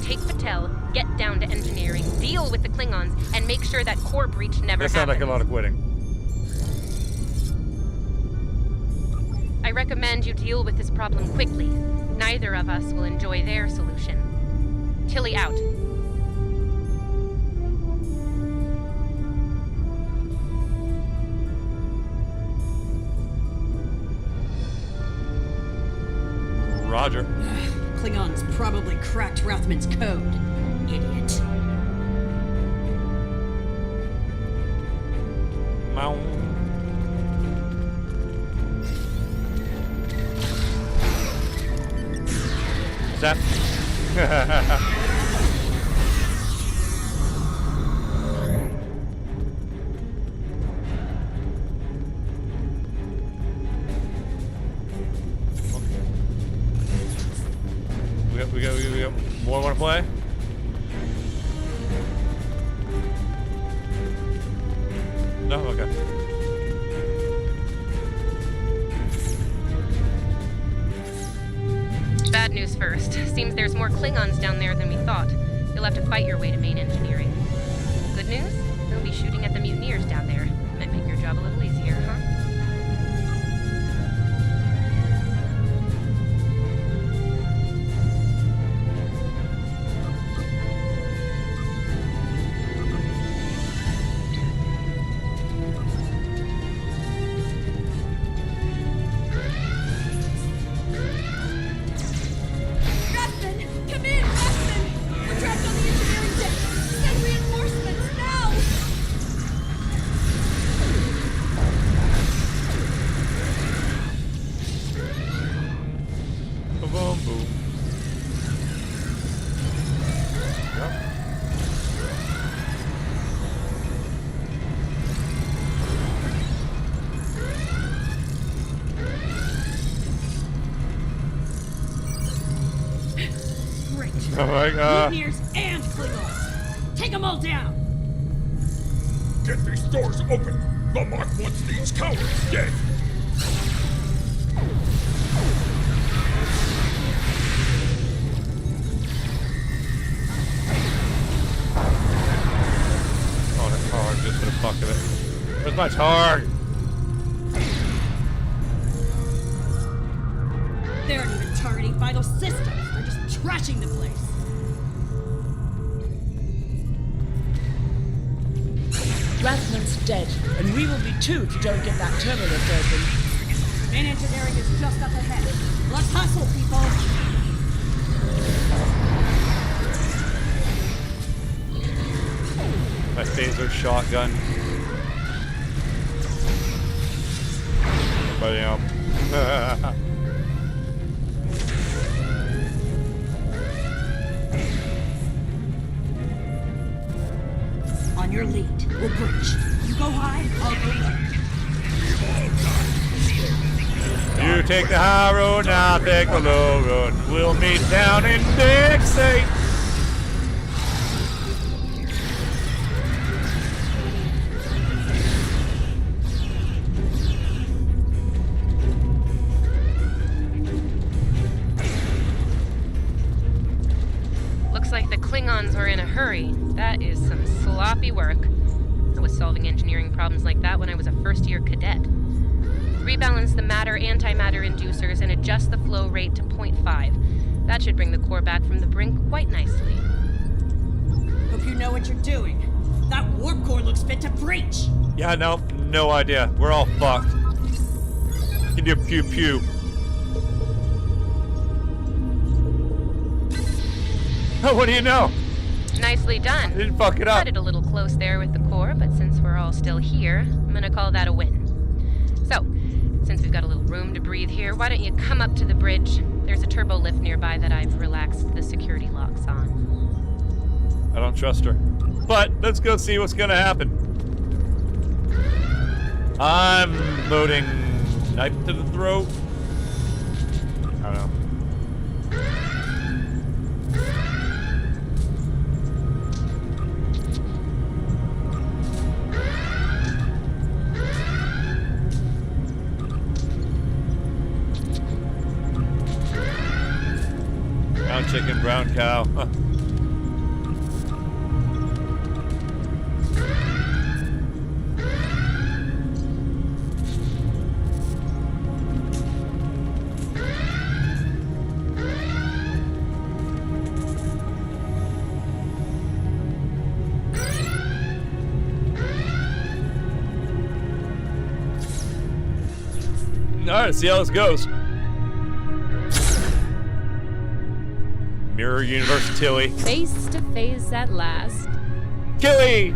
Take Patel, get down to engineering, deal with the Klingons, and make sure that core breach never That happens. sounds like a lot of quitting. I recommend you deal with this problem quickly. Neither of us will enjoy their solution. Tilly out. Roger. Klingons probably cracked Rathman's code. Idiot. Meow. What's that? We got more wanna play? No? Okay. Bad news first. Seems there's more Klingons down there than we thought. You'll have to fight your way to main engineering. Good news? They'll be shooting at the mutineers down there. Might make your job a little easier, huh? Rathman! Come in, Rathman! We're trapped on the engineering deck! Send reinforcements, now! Boom, boom, boom. Yep. Great. Oh my God. Mutineers and Klingons! Take them all down! Get these doors open! The Mark wants these cowards dead! Oh, the Targ, just for the fuck of it. Where's my Targ? They aren't even targeting vital systems. They're just trashing the place. Rathman's dead, and we will be too if you don't get that turbo lift open. Main engineering is just up ahead. Let's hustle, people! My phaser shotgun. But yeah. On your lead, we'll bridge. You go high, I'll go low. You take the high road, I'll take the low road. We'll meet down in Dixie. Looks like the Klingons were in a hurry. That is some sloppy work. I was solving engineering problems like that when I was a first-year cadet. Rebalance the matter-antimatter inducers and adjust the flow rate to 0.5. That should bring the core back from the brink quite nicely. Hope you know what you're doing. That warp core looks fit to breach. Yeah, no idea. We're all fucked. You can do pew pew. Oh, what do you know? Nicely done. Didn't fuck it up. Cut it a little close there with the core, but since we're all still here, I'm gonna call that a win. So, since we've got a little room to breathe here, why don't you come up to the bridge? There's a turbo lift nearby that I've relaxed the security locks on. I don't trust her. But let's go see what's gonna happen. I'm loading knife to the throat. I don't know. Brown chicken, brown cow. Huh. Alright, see how this goes. Mirror Universe Tilly. Face to face at last. Tilly!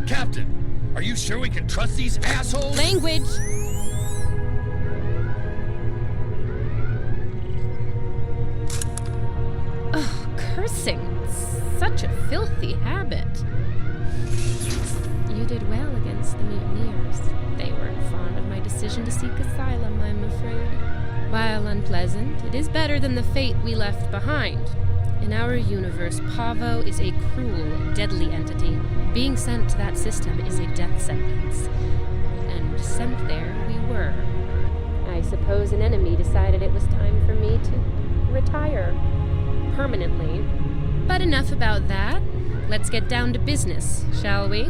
Captain, are you sure we can trust these assholes? Language! Oh, cursing. Such a filthy habit. You did well against the mutineers. They weren't fond of my decision to seek asylum, I'm afraid. While unpleasant, it is better than the fate we left behind. In our universe, Pavo is a cruel, deadly entity. Being sent to that system is a death sentence. And sent there we were. I suppose an enemy decided it was time for me to retire. Permanently. But enough about that. Let's get down to business, shall we?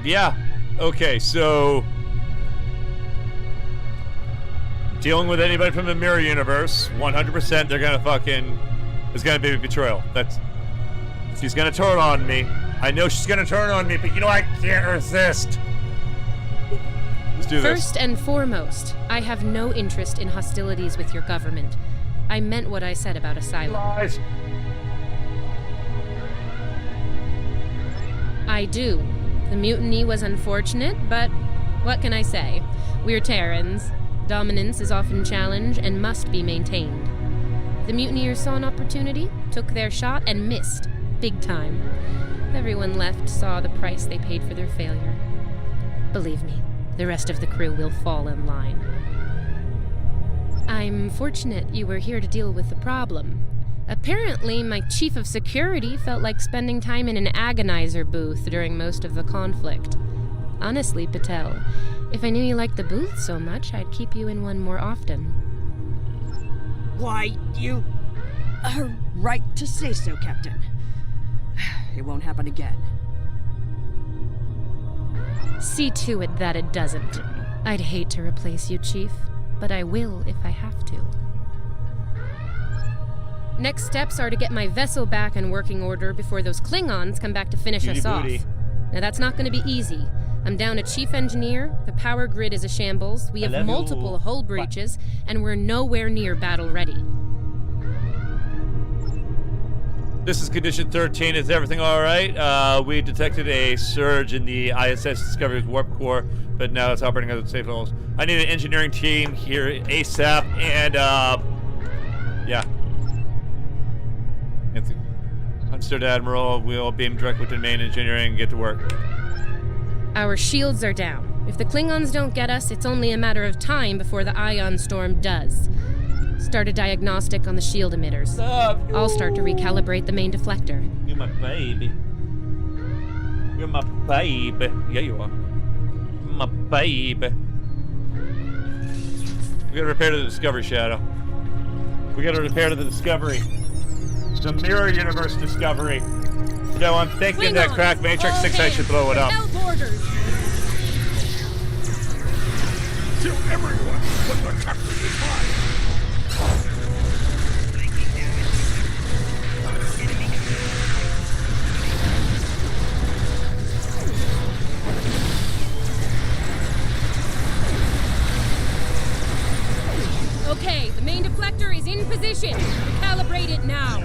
Yeah. Okay, so dealing with anybody from the mirror universe, 100% they're gonna fucking, it's gonna be a betrayal. She's gonna turn on me. I know she's gonna turn on me, but you know I can't resist. Let's do this. First and foremost, I have no interest in hostilities with your government. I meant what I said about asylum. Lies. I do. The mutiny was unfortunate, but what can I say? We're Terrans. Dominance is often challenged and must be maintained. The mutineers saw an opportunity, took their shot, and missed. Big time. Everyone left saw the price they paid for their failure. Believe me, the rest of the crew will fall in line. I'm fortunate you were here to deal with the problem. Apparently, my chief of security felt like spending time in an agonizer booth during most of the conflict. Honestly, Patel, if I knew you liked the booth so much, I'd keep you in one more often. Why, you are right to say so, Captain. It won't happen again. See to it that it doesn't. I'd hate to replace you, Chief, but I will if I have to. Next steps are to get my vessel back in working order before those Klingons come back to finish us off. Now that's not going to be easy. I'm down a chief engineer, the power grid is a shambles, we have multiple hull breaches, and we're nowhere near battle ready. This is Condition 13. Is everything alright? We detected a surge in the ISS Discovery's warp core, but now it's operating at safe levels. I need an engineering team here ASAP, and, yeah. Understood, Admiral. We'll beam directly to main engineering and get to work. Our shields are down. If the Klingons don't get us, it's only a matter of time before the ion storm does. Start a diagnostic on the shield emitters. I'll start to recalibrate the main deflector. You're my baby. You're my baby. Yeah, you are. My baby. We gotta repair to the Discovery, Shadow. We gotta repair to the Discovery. The Mirror Universe Discovery. No, I'm thinking that cracked Matrix 6 I should blow it up. Kill everyone, but the captain is mine! Okay, the main deflector is in position. Calibrate it now.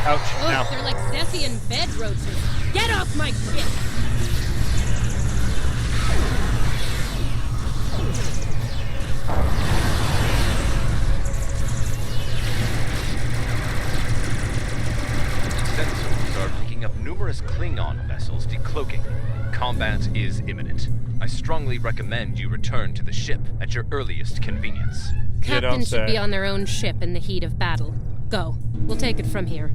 Ouch. Ugh, Now. they're like Zethian bed roaches. Get off my ship! Sensors are picking up numerous Klingon vessels decloaking. Combat is imminent. I strongly recommend you return to the ship at your earliest convenience. Captains should be on their own ship in the heat of battle. Go. We'll take it from here.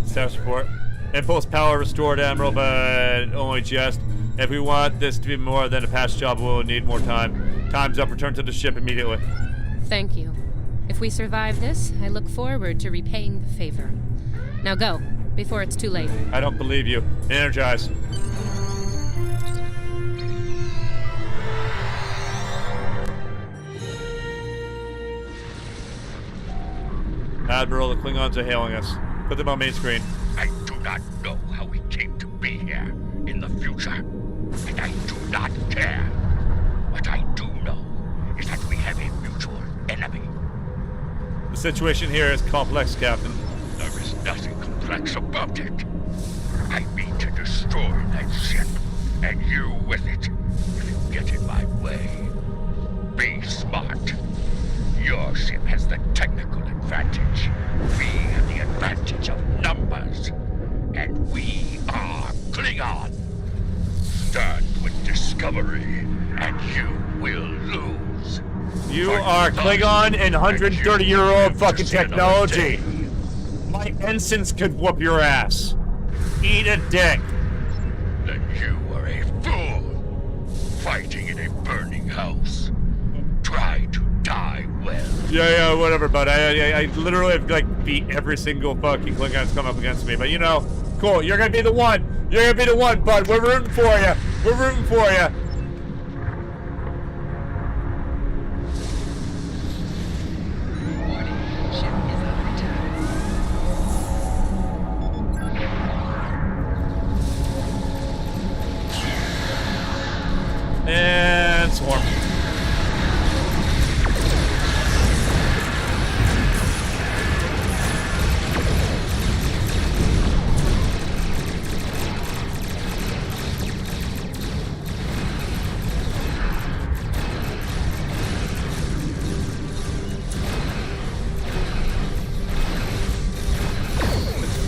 Staff support. Impulse power restored, Admiral, but only just. If we want this to be more than a past job, we'll need more time. Time's up. Return to the ship immediately. Thank you. If we survive this, I look forward to repaying the favor. Now go, before it's too late. I don't believe you. Energize. Admiral, the Klingons are hailing us. Put them on main screen. I do not know how we came to be here in the future, and I do not care. What I do know is that we have a mutual enemy. The situation here is complex, Captain. There is nothing complex about it. I mean to destroy that ship, and you with it, if you get in my way. Be smart. Your ship has the technical advantage. We have the advantage of numbers. And we are Klingon. Start with discovery, and you will lose. You are Klingon and 130-year-old fucking technology. My ensigns could whoop your ass. Eat a dick. Then you are a fool. Fighting in a burning house. Try to die well. Yeah, whatever, bud. I literally have, like, beat every single fucking Klingon that's come up against me. But, you know, cool. You're gonna be the one. You're gonna be the one, bud. We're rooting for you. We're rooting for you. And swarm.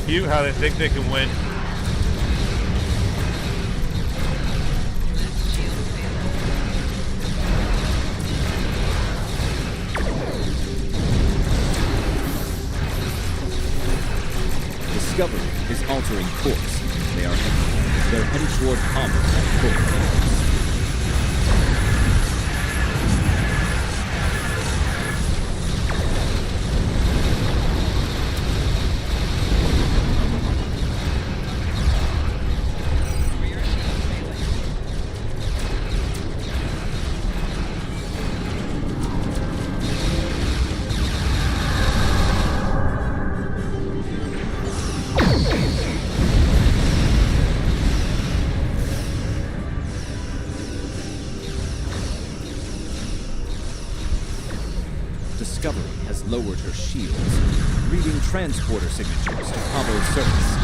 Cute how they think they can win. Discovery is altering course. They're headed toward combat at full force. Discovery has lowered her shields, reading transporter signatures to Pavo's surface.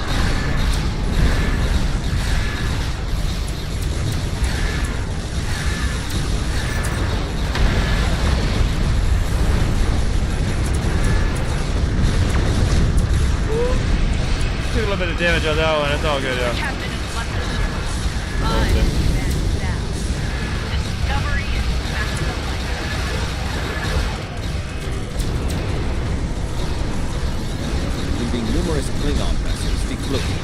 Took a little bit of damage on that one. It's all good, yeah. Captain is left the ship. 5 minutes down. Discovery is back to the light. Leaving numerous Klingon vessels decloaking.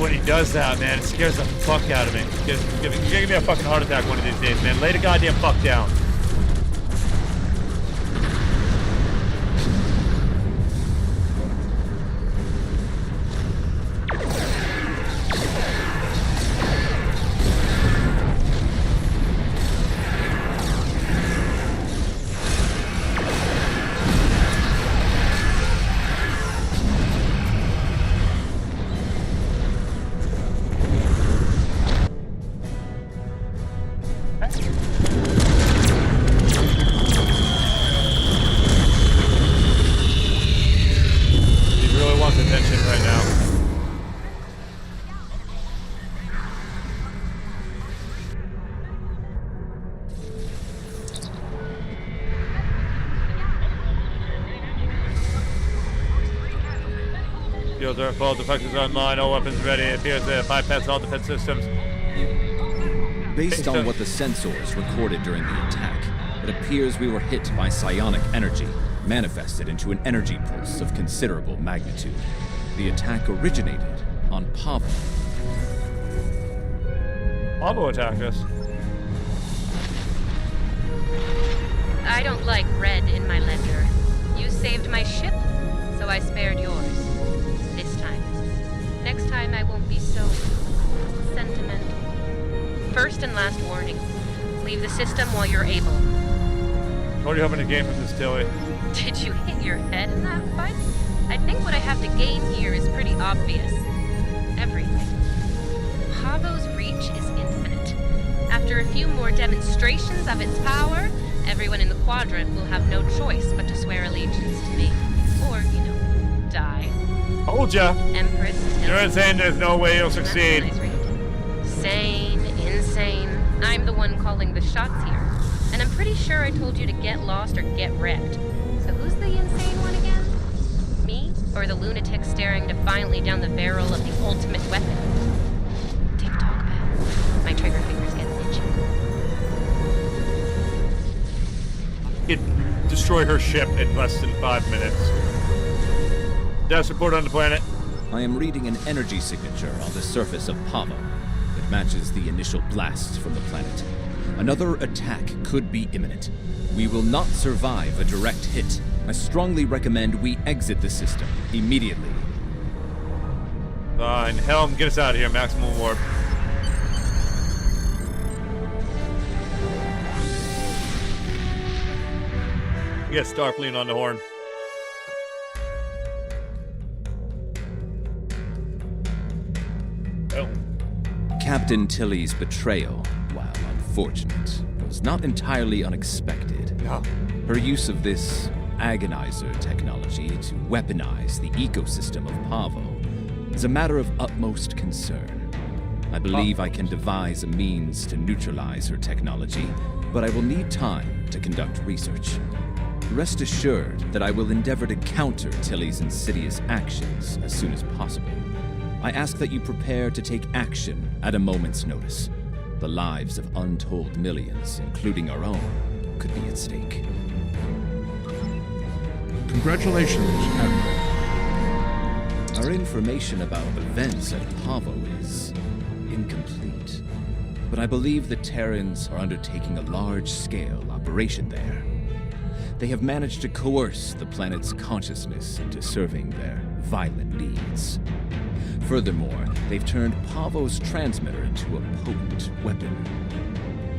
when he does that, man. It scares the fuck out of me. You're gonna give me a fucking heart attack one of these days, man. Lay the goddamn fuck down. Shields are full, deflectors are online, all weapons ready. It appears to bypass all defense systems. Based on what the sensors recorded during the attack, it appears we were hit by psionic energy, manifested into an energy pulse of considerable magnitude. The attack originated on Pavo. Pavo attacked us. I don't like red in my ledger. You saved my ship, so I spared yours. This time. Next time I won't be so sentimental. First and last warning. Leave the system while you're able. What are you hoping to gain from this, Tilly? Did you hit your head in that fight? I think what I have to gain here is pretty obvious. Everything. Pavo's reach is infinite. After a few more demonstrations of its power, everyone in the quadrant will have no choice but to swear allegiance to me. Or, die. Told ya! Empress. You're insane, there's no way you'll succeed. Sane, insane. I'm the one calling the shots here. And I'm pretty sure I told you to get lost or get wrecked. So who's the insane one again? Me? Or the lunatic staring defiantly down the barrel of the ultimate weapon? Tick-tock, man. My trigger finger's getting itchy. It'd destroy her ship in less than 5 minutes. Dash report on the planet. I am reading an energy signature on the surface of Pavo. It matches the initial blast from the planet. Another attack could be imminent. We will not survive a direct hit. I strongly recommend we exit the system immediately. Fine. Helm, get us out of here. Maximum warp. Get Starfleet on the horn. Oh. Captain Tilly's betrayal, while unfortunate, was not entirely unexpected. No. Her use of this agonizer technology to weaponize the ecosystem of Pavo is a matter of utmost concern. I believe I can devise a means to neutralize her technology, but I will need time to conduct research. Rest assured that I will endeavor to counter Tilly's insidious actions as soon as possible. I ask that you prepare to take action at a moment's notice. The lives of untold millions, including our own, could be at stake. Congratulations, Admiral. Our information about events at Pavo is incomplete, but I believe the Terrans are undertaking a large-scale operation there. They have managed to coerce the planet's consciousness into serving their violent needs. Furthermore, they've turned Pavo's transmitter into a potent weapon.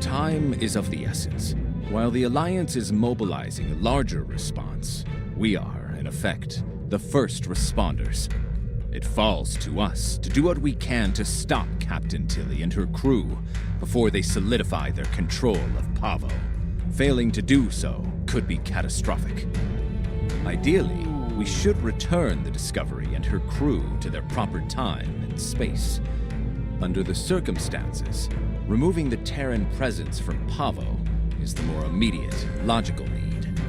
Time is of the essence. While the Alliance is mobilizing a larger response, we are, in effect, the first responders. It falls to us to do what we can to stop Captain Tilly and her crew before they solidify their control of Pavo. Failing to do so could be catastrophic. Ideally, we should return the Discovery and her crew to their proper time and space. Under the circumstances, removing the Terran presence from Pavo is the more immediate, logical need.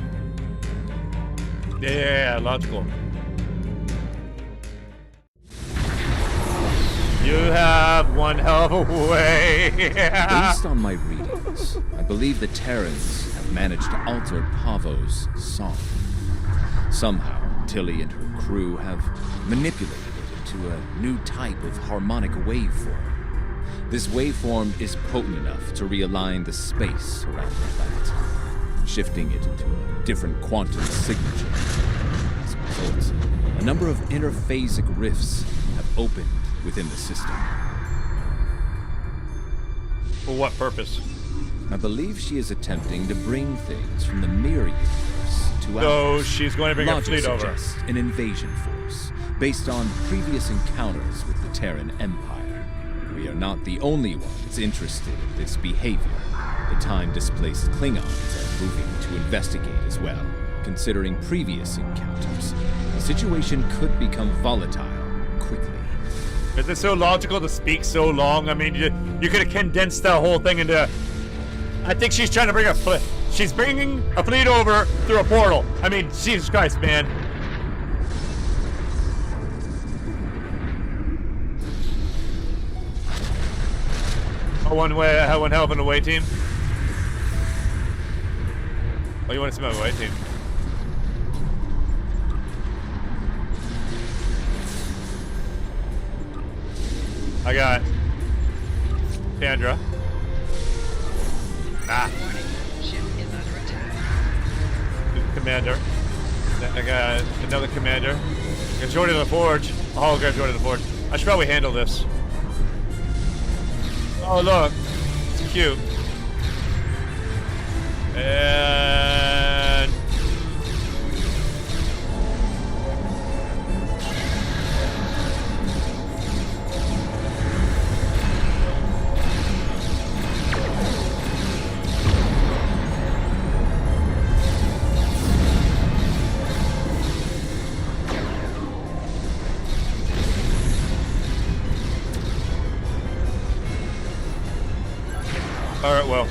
Yeah, logical. You have one hell of a way. Based on my readings, I believe the Terrans have managed to alter Pavo's song. Somehow, Tilly and her crew have manipulated it to a new type of harmonic waveform. This waveform is potent enough to realign the space around the planet, shifting it into a different quantum signature. As a result, a number of interphasic rifts have opened within the system. For what purpose? I believe she is attempting to bring things from the mirror universe to ours. So she's going to bring her Logic fleet over. suggests an invasion force based on previous encounters with the Terran Empire. We are not the only ones interested in this behavior. The time-displaced Klingons are moving to investigate as well. Considering previous encounters, the situation could become volatile quickly. Is it so logical to speak so long? I mean, you could have condensed that whole thing into... I think she's trying to bring a fleet. She's bringing a fleet over through a portal. I mean, Jesus Christ, man. One hell of an away team. Oh, you want to see my away team? I got Sandra. Commander. I got another commander. I got Jordan the Forge. Oh, I got Jordan the Forge. I should probably handle this. Oh, look. It's cute. And... Alright, well.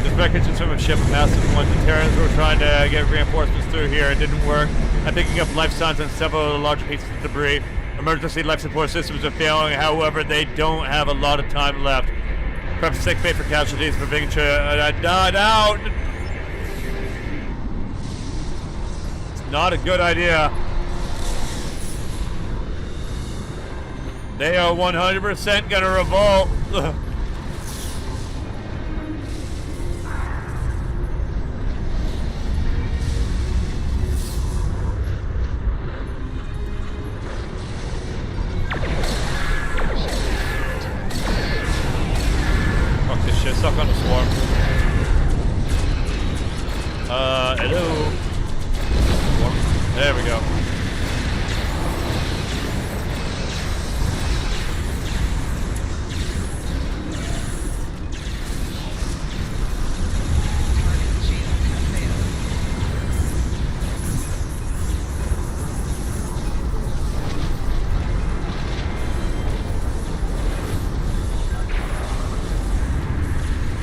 This wreckage is from a ship, a massive one. The Terrans were trying to get reinforcements through here. It didn't work. I'm picking up life signs on several of the larger pieces of debris. Emergency life support systems are failing, however, they don't have a lot of time left. Prep sick bay for casualties, moving out. It's not a good idea. They are 100% gonna revolt. Ugh. Stuck on the swarm. Hello. Swarm. There we go.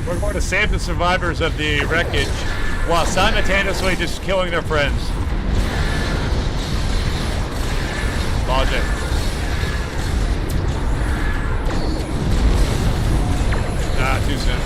We're going to save the survivors of the wreckage while simultaneously just killing their friends. Logic. Ah, too soon.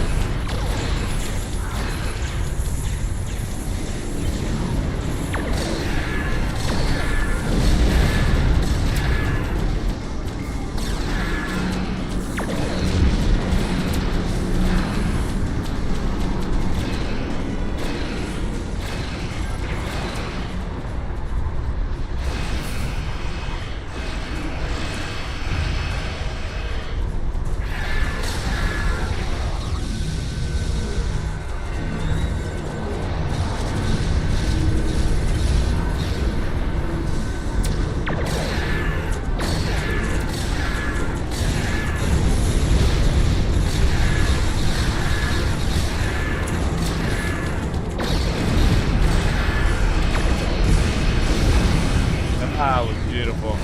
That was beautiful.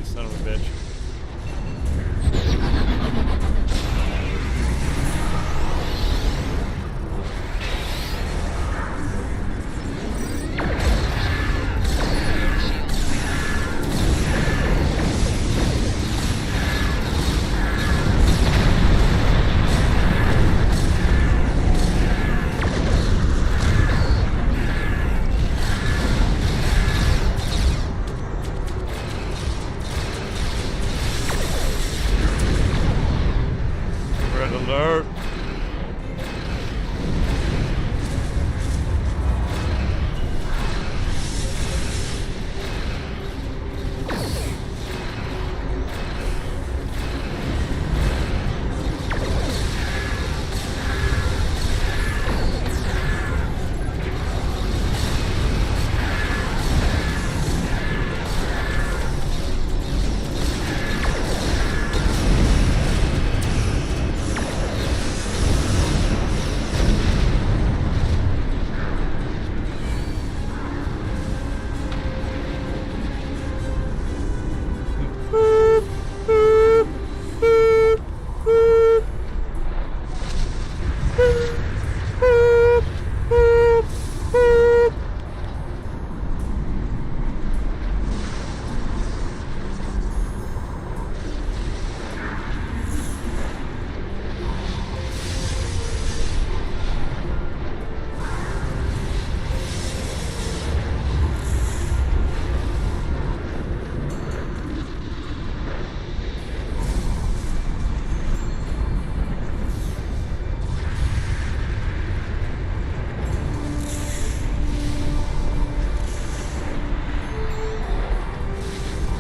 You son of a bitch. Red alert.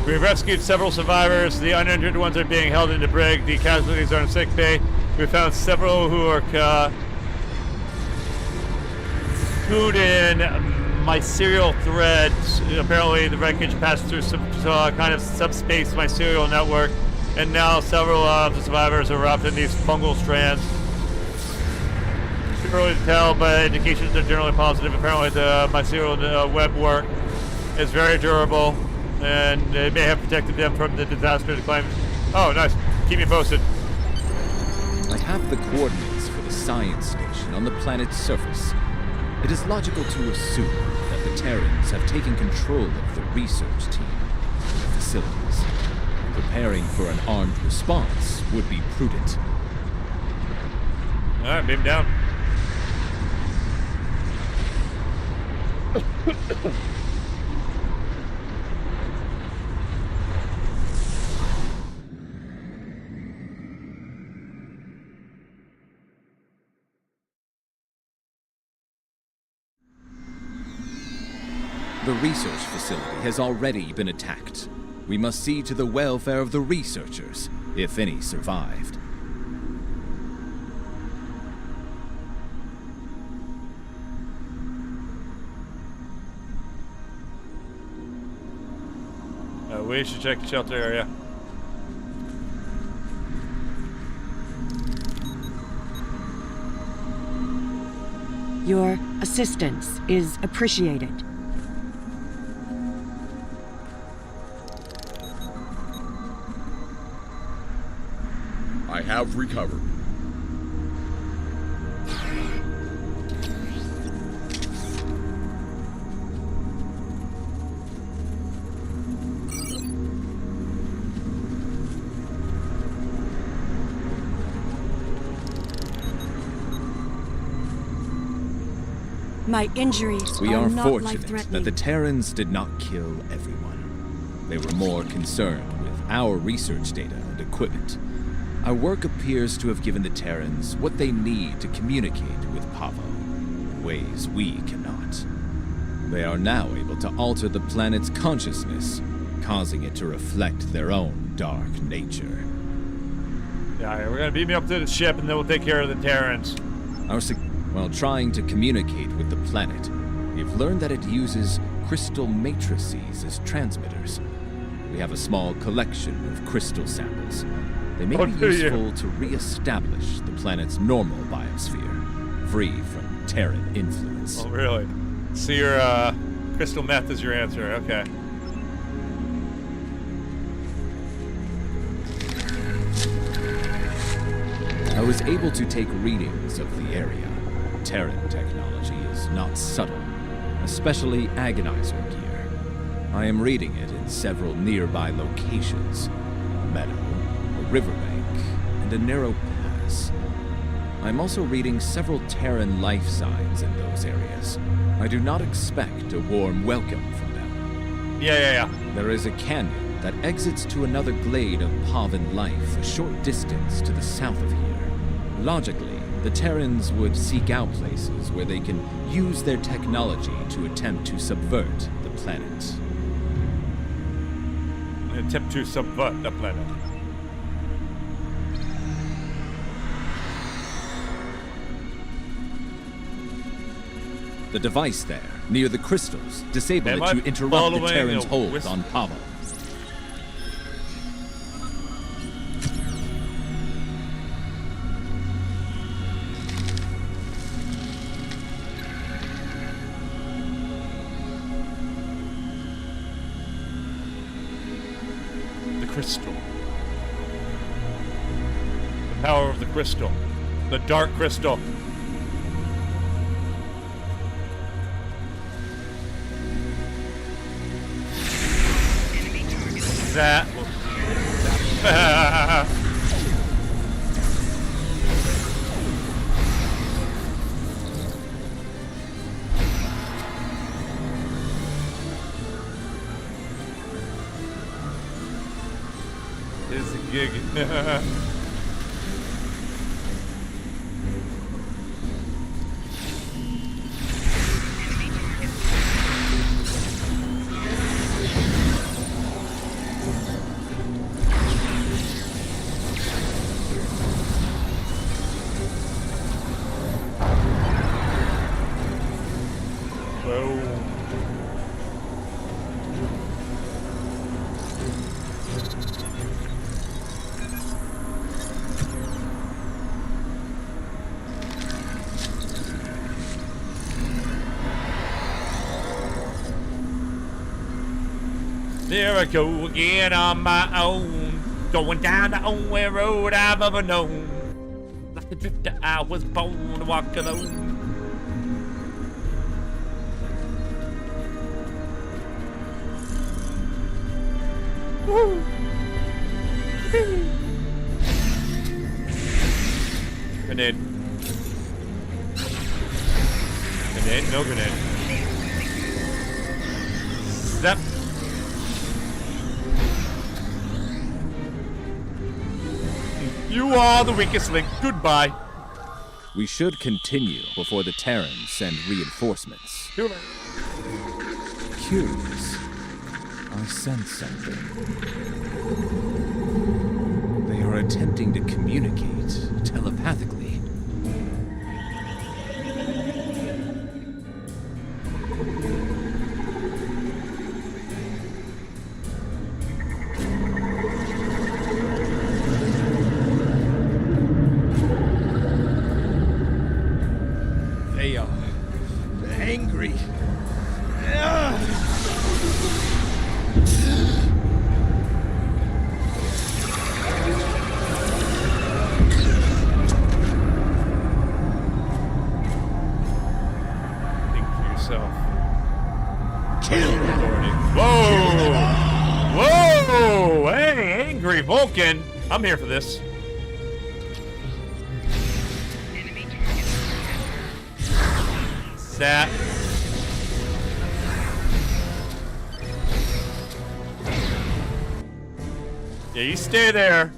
We've rescued several survivors. The uninjured ones are being held in the brig. The casualties are in sick bay. We found several who are cocooned in mycelial threads. Apparently, the wreckage passed through some kind of subspace mycelial network, and now several of the survivors are wrapped in these fungal strands. Too early to tell, but indications are generally positive. Apparently, the mycelial web work is very durable, and it may have protected them from the disaster to climate. Oh, nice. Keep me posted. I have the coordinates for the science station on the planet's surface. It is logical to assume that the Terrans have taken control of the research team and the facilities. Preparing for an armed response would be prudent. All right, beam down. The research facility has already been attacked. We must see to the welfare of the researchers, if any survived. We should check the shelter area. Your assistance is appreciated. I have recovered. My injuries We are are not fortunate life-threatening. that the Terrans did not kill everyone. They were more concerned with our research data and equipment. Our work appears to have given the Terrans what they need to communicate with Pavo in ways we cannot. They are now able to alter the planet's consciousness, causing it to reflect their own dark nature. Yeah, we're gonna beam me up to the ship, and then we'll take care of the Terrans. While trying to communicate with the planet, we've learned that it uses crystal matrices as transmitters. We have a small collection of crystal samples. They may be useful to re-establish the planet's normal biosphere, free from Terran influence. Oh, really? So your crystal meth is your answer, okay. I was able to take readings of the area. Terran technology is not subtle, especially agonizer gear. I am reading it in several nearby locations: a meadow, a riverbank, and a narrow pass. I'm also reading several Terran life signs in those areas. I do not expect a warm welcome from them. Yeah. There is a canyon that exits to another glade of Pavan life a short distance to the south of here. Logically, the Terrans would seek out places where they can use their technology to attempt to subvert the planet. Attempt to subvert the planet. The device there, near the crystals, disable Am it I to interrupt the following Terran's a hold whisper? on Pavo. The crystal. The power of the crystal. The dark crystal. That. Is a gig. There I go again on my own, going down the only road I've ever known. Like a drifter, I was born to walk alone. Woo. Grenade. Grenade, no grenade. Step. You are the weakest link. Goodbye. We should continue before the Terrans send reinforcements. Curious. I sense something. They are attempting to communicate telepathically. They are angry. Think for yourself. Whoa! Whoa! Hey, angry Vulcan! I'm here for this. That. Yeah, you stay there.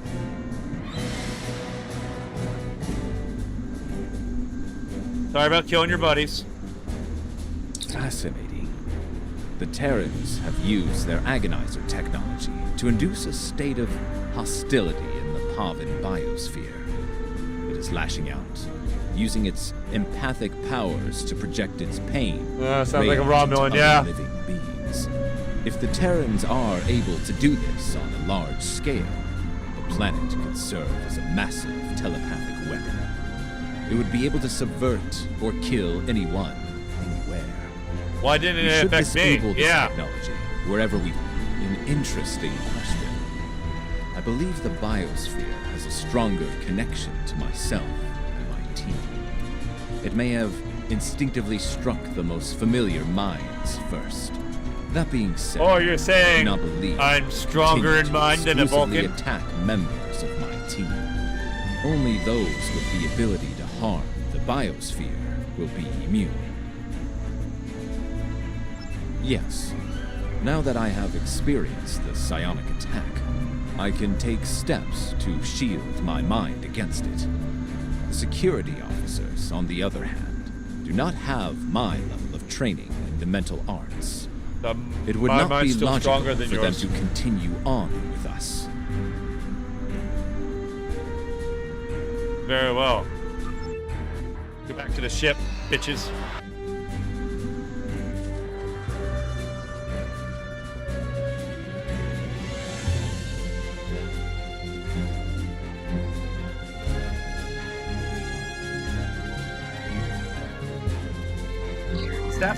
Sorry about killing your buddies. Fascinating. The Terrans have used their agonizer technology to induce a state of hostility in the Pavan biosphere. It is lashing out, using its empathic powers to project its pain. Sounds like a rage Romulan, into yeah. other living beings. If the Terrans are able to do this on a large scale, the planet could serve as a massive telepathic weapon. It would be able to subvert or kill anyone, anywhere. Why didn't We it should affect me? disable this Yeah. technology wherever we. An interesting question. I believe the biosphere has a stronger connection to myself and my team. It may have instinctively struck the most familiar minds first. That being said, Oh, you're saying I do not believe I'm stronger in mind than a exclusively Vulcan? attack members of my team. Only those with the ability to harm the biosphere will be immune. Yes, now that I have experienced the psionic attack, I can take steps to shield my mind against it. The security officers, on the other hand, do not have my level of training in the mental arts. It would my not be mind's still logical stronger than for yours. them to continue on with us. Very well. Go back to the ship, bitches. Staff.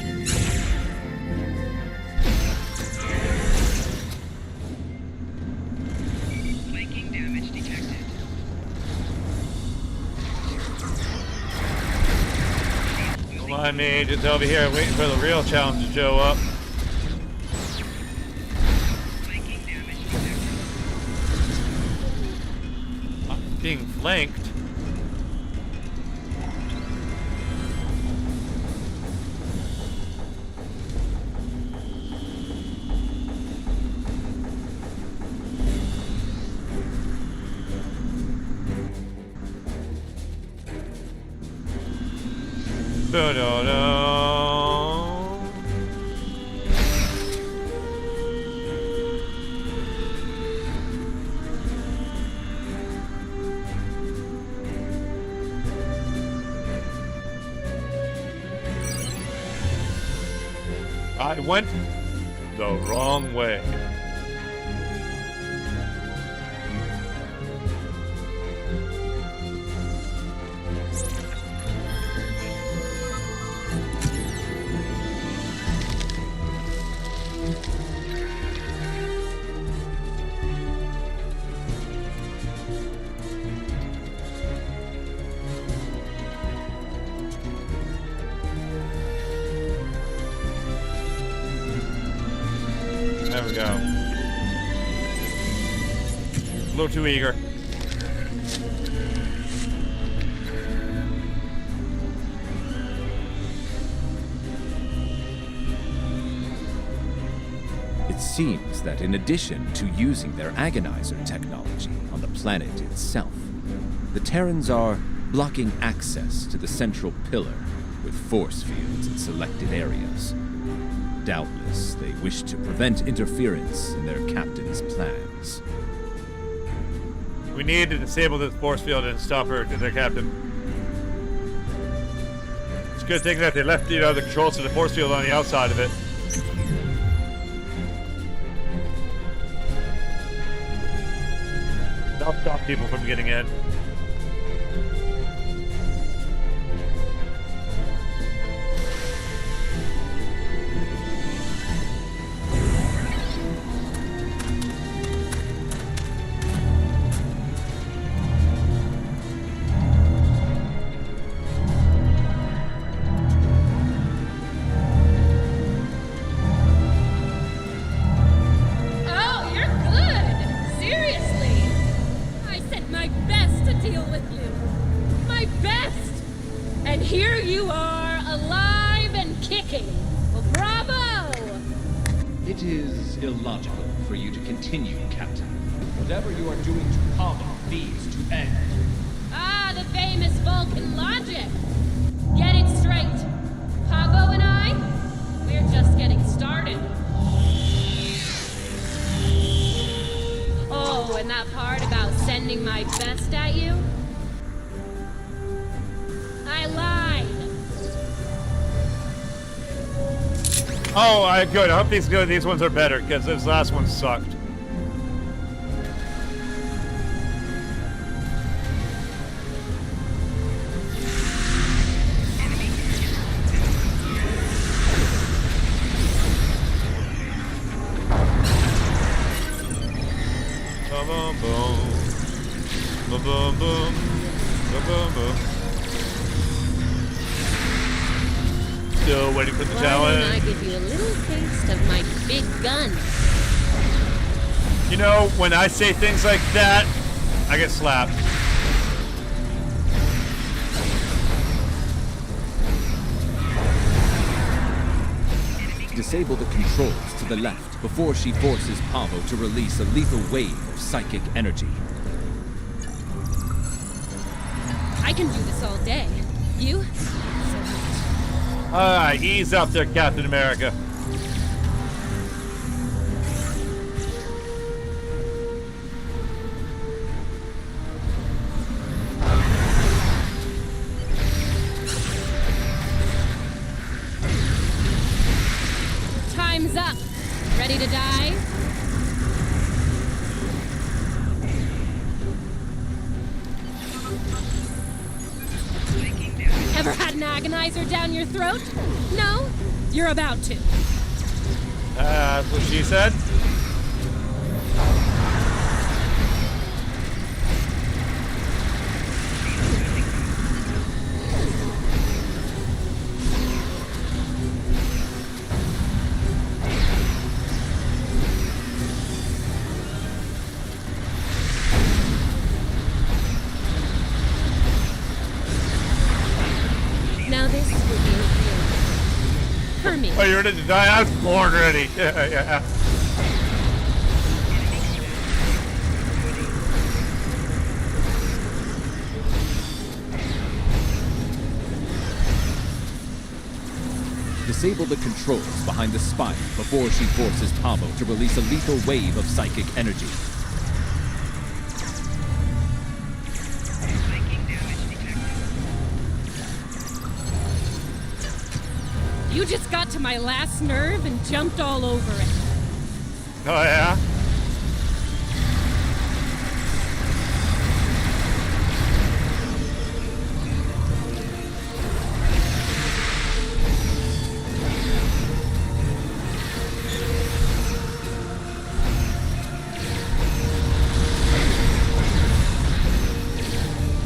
Flanking damage detected. Come on, me, just over here waiting for the real challenge to show up. Flanking damage detected. I'm being flanked. No. I went the wrong way. There we go. A little too eager. It seems that in addition to using their agonizer technology on the planet itself, the Terrans are blocking access to the central pillar with force fields in selected areas. Doubtless, they wish to prevent interference in their captain's plans. We need to disable this force field and stop her to their captain. It's a good thing that they left, the controls to the force field on the outside of it. That'll stop people from getting in. Oh, you're good! Seriously! I sent my best to deal with you. My best! And here you are, alive and kicking. Well, bravo! It is illogical for you to continue, Captain. Whatever you are doing to Pavo needs to end. Ah, the famous Vulcan logic. Get it straight. Pavo and I, we're just getting started. Oh, and that part about sending my best at you? I lied. Oh, good. I hope these ones are better, because this last one sucked. Boom, boom. boom, boom, boom. Boom, boom, boom. Still waiting for the Why challenge. don't I give you a little taste of my big gun? You know, when I say things like that, I get slapped. Disable the controls to the left before she forces Pavo to release a lethal wave of psychic energy. I can do this all day. You? Alright, ease up there, Captain America. Time's up. Ready to die? Ever had an agonizer down your throat? No? You're about to. That's what she said. Now this will be a real for me. Oh, you're ready to die? I was born ready. Yeah. Disable the controls behind the spire before she forces Pavo to release a lethal wave of psychic energy. You just got to my last nerve and jumped all over it. Oh, yeah?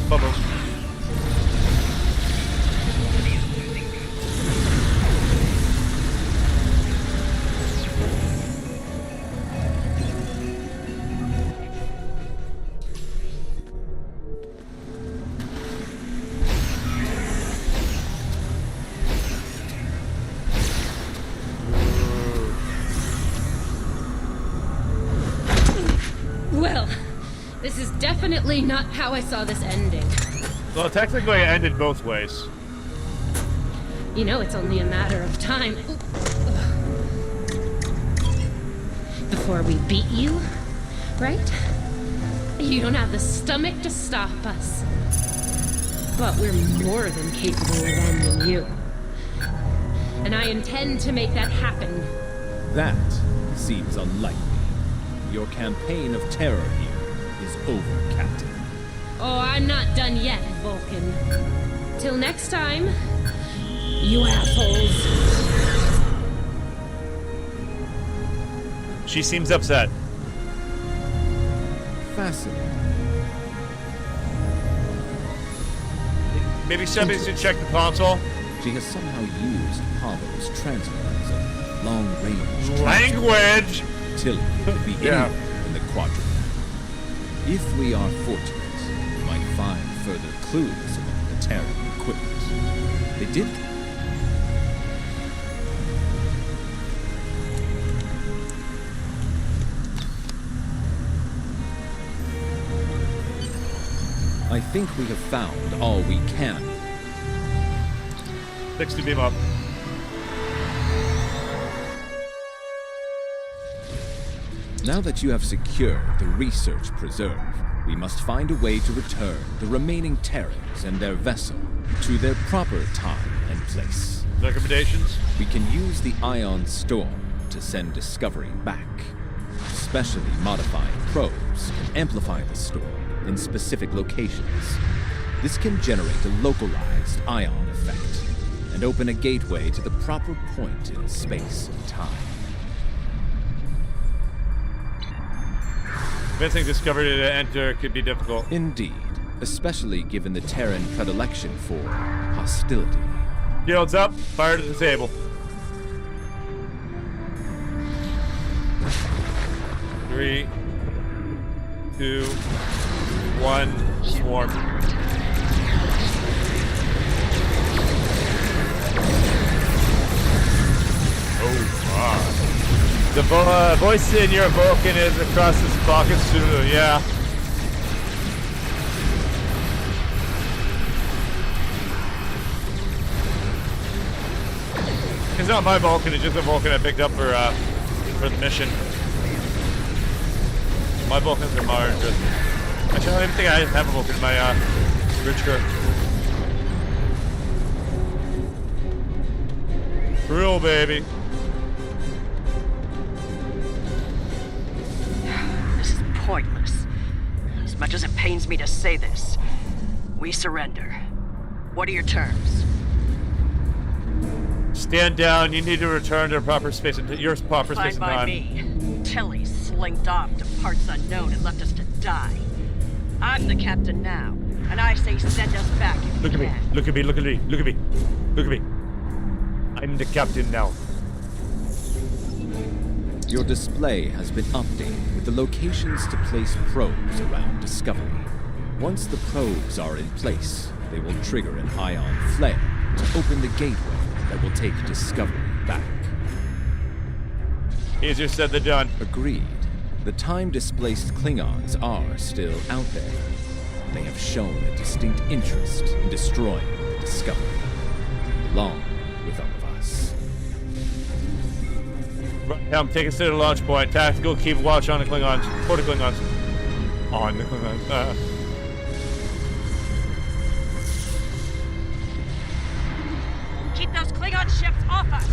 Bubbles. Well, this is definitely not how I saw this ending. Well, technically it ended both ways. You know it's only a matter of time before we beat you, right? You don't have the stomach to stop us. But we're more than capable of ending you. And I intend to make that happen. That seems unlikely. Your campaign of terror here is over, Captain. Oh, I'm not done yet, Vulcan. Till next time, you assholes. She seems upset. Fascinating. Maybe somebody should check the console. She has somehow used Pavo's transmitters of long-range Language! Tilly could be Yeah. anywhere in the quadrant. If we are fortunate, we might find further clues among the Terran equipment. They did. I think we have found all we can. 60 beam up. Now that you have secured the research preserve, we must find a way to return the remaining Terrans and their vessel to their proper time and place. Recommendations? We can use the Ion Storm to send Discovery back. Specially modified probes can amplify the storm in specific locations. This can generate a localized ion effect and open a gateway to the proper point in space and time. Convincing Discovery to enter could be difficult. Indeed, especially given the Terran predilection for hostility. Shields up, fire to the table. 3, 2, 1, swarm. Oh, wow. The voice in your Vulcan is across this pocket studio, yeah. It's not my Vulcan, it's just a Vulcan I picked up for the mission. My Vulcans are Mars. Actually, I don't even think I have a Vulcan in my bridge car. Real baby. This is pointless. As much as it pains me to say this, we surrender. What are your terms? Stand down. You need to return to proper space and your proper space and Fine by time. me. Tilly slinked off to parts unknown and left us to die. I'm the captain now, and I say send us back if you Look at me. can. Look at me. Look at me. Look at me. Look at me. I'm the captain now. Your display has been updated with the locations to place probes around Discovery. Once the probes are in place, they will trigger an ion flare to open the gateway that will take Discovery back. Easier said than done. Agreed. The time-displaced Klingons are still out there. They have shown a distinct interest in destroying the Discovery, along with all of us. Right, Helm, take us to the launch point. Tactical, keep watch on the Klingons. For the Klingons. On the Klingons. Keep those Klingon ships off us!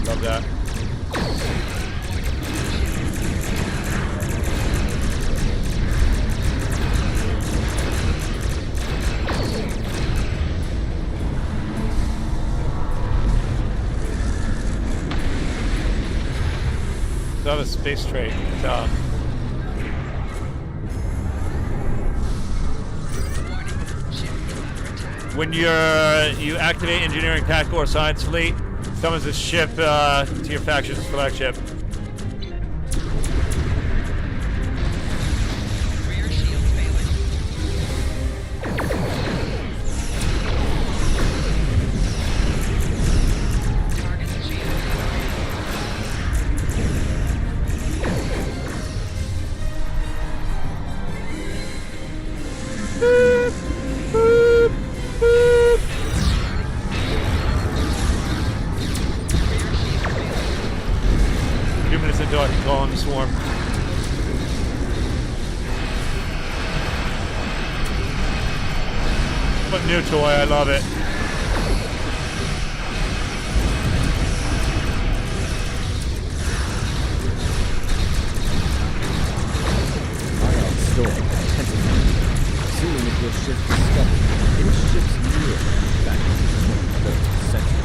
Love that. That was space trade. When you activate engineering, tactical, or science fleet, summons a ship to your faction's flagship. So I can call on the swarm. What a new toy, I love it. Ion storm intensified. Soon it will shift Discovery in ships near back to the 23rd century.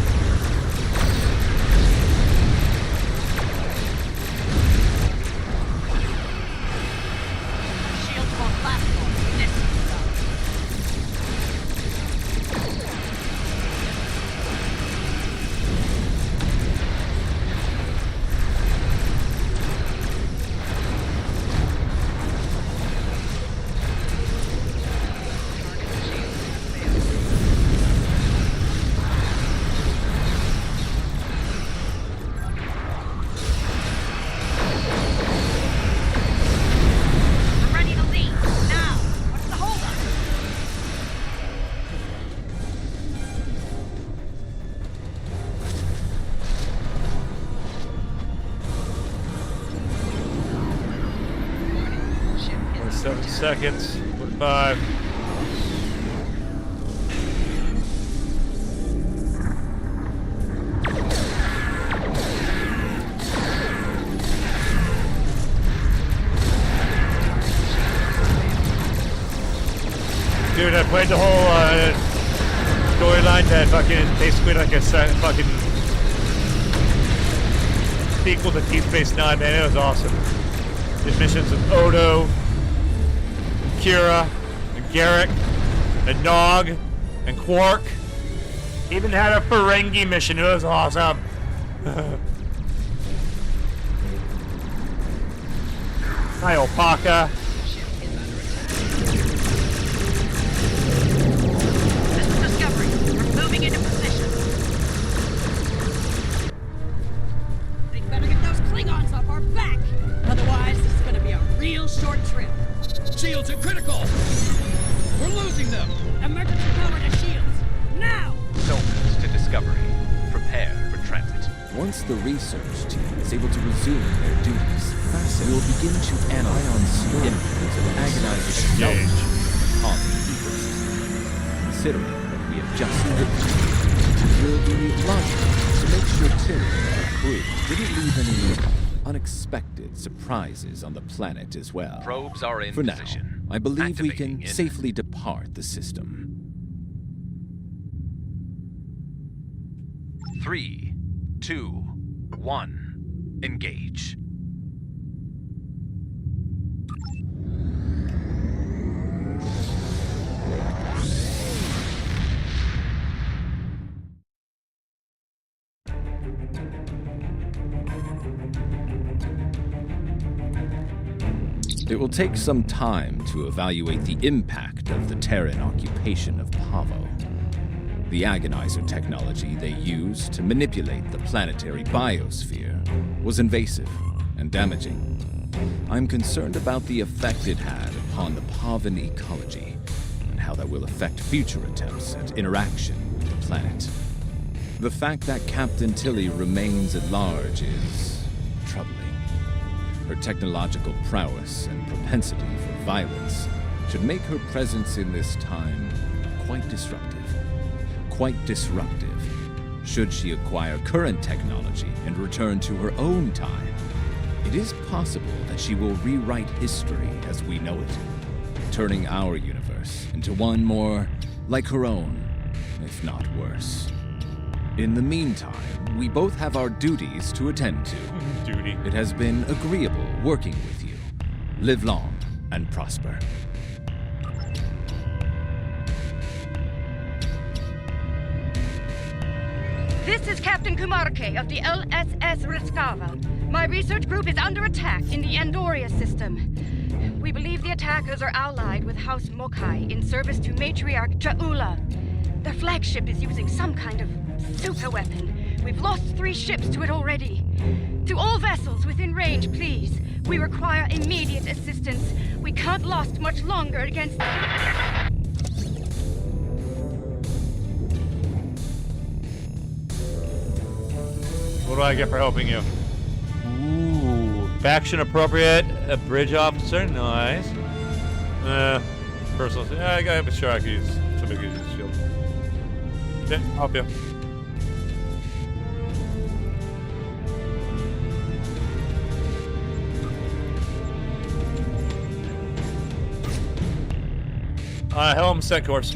Seconds. 5. designed that fucking basically like a fucking sequel to Deep Space Nine, man. It was awesome. Did missions with Odo, Kira, and Garrick, and Nog, and Quark. Even had a Ferengi mission. It was awesome. Hi, Alpaca. This is Discovery. We're moving into position. We better get those Klingons off our back. Otherwise, this is going to be a real short trip. Shields are critical! We're losing them! Emergency power to shields. Now! Soldiers to Discovery. Prepare for transit. Once the research team is able to resume their duties, we will begin to analyze the impact of agonizing technology on the ecosystem. Considering what we have just witnessed, it will be logical to make sure Tilly and her crew didn't leave any unexpected surprises on the planet as well. Probes are in For now, position. I believe we Activating can in- safely depart the system. 3, 2, 1. Engage. It will take some time to evaluate the impact of the Terran occupation of Pavo. The agonizer technology they used to manipulate the planetary biosphere was invasive and damaging. I'm concerned about the effect it had upon the Pavan ecology and how that will affect future attempts at interaction with the planet. The fact that Captain Tilly remains at large is troubling. Her technological prowess and propensity for violence should make her presence in this time quite disruptive. Quite disruptive, should she acquire current technology and return to her own time. It is possible that she will rewrite history as we know it, turning our universe into one more like her own, if not worse. In the meantime, we both have our duties to attend to. Duty. It has been agreeable working with you. Live long and prosper. This is Captain Kumarke of the LSS Riskava. My research group is under attack in the Andoria system. We believe the attackers are allied with House Mokai in service to Matriarch Jaula. Their flagship is using some kind of super weapon. We've lost 3 ships to it already. To all vessels within range, please. We require immediate assistance. We can't last much longer against... What do I get for helping you? Ooh, faction appropriate, a bridge officer, nice. Personal, yeah, I got sure I could use somebody could use this shield. Yeah, I'll help you. Helm set course.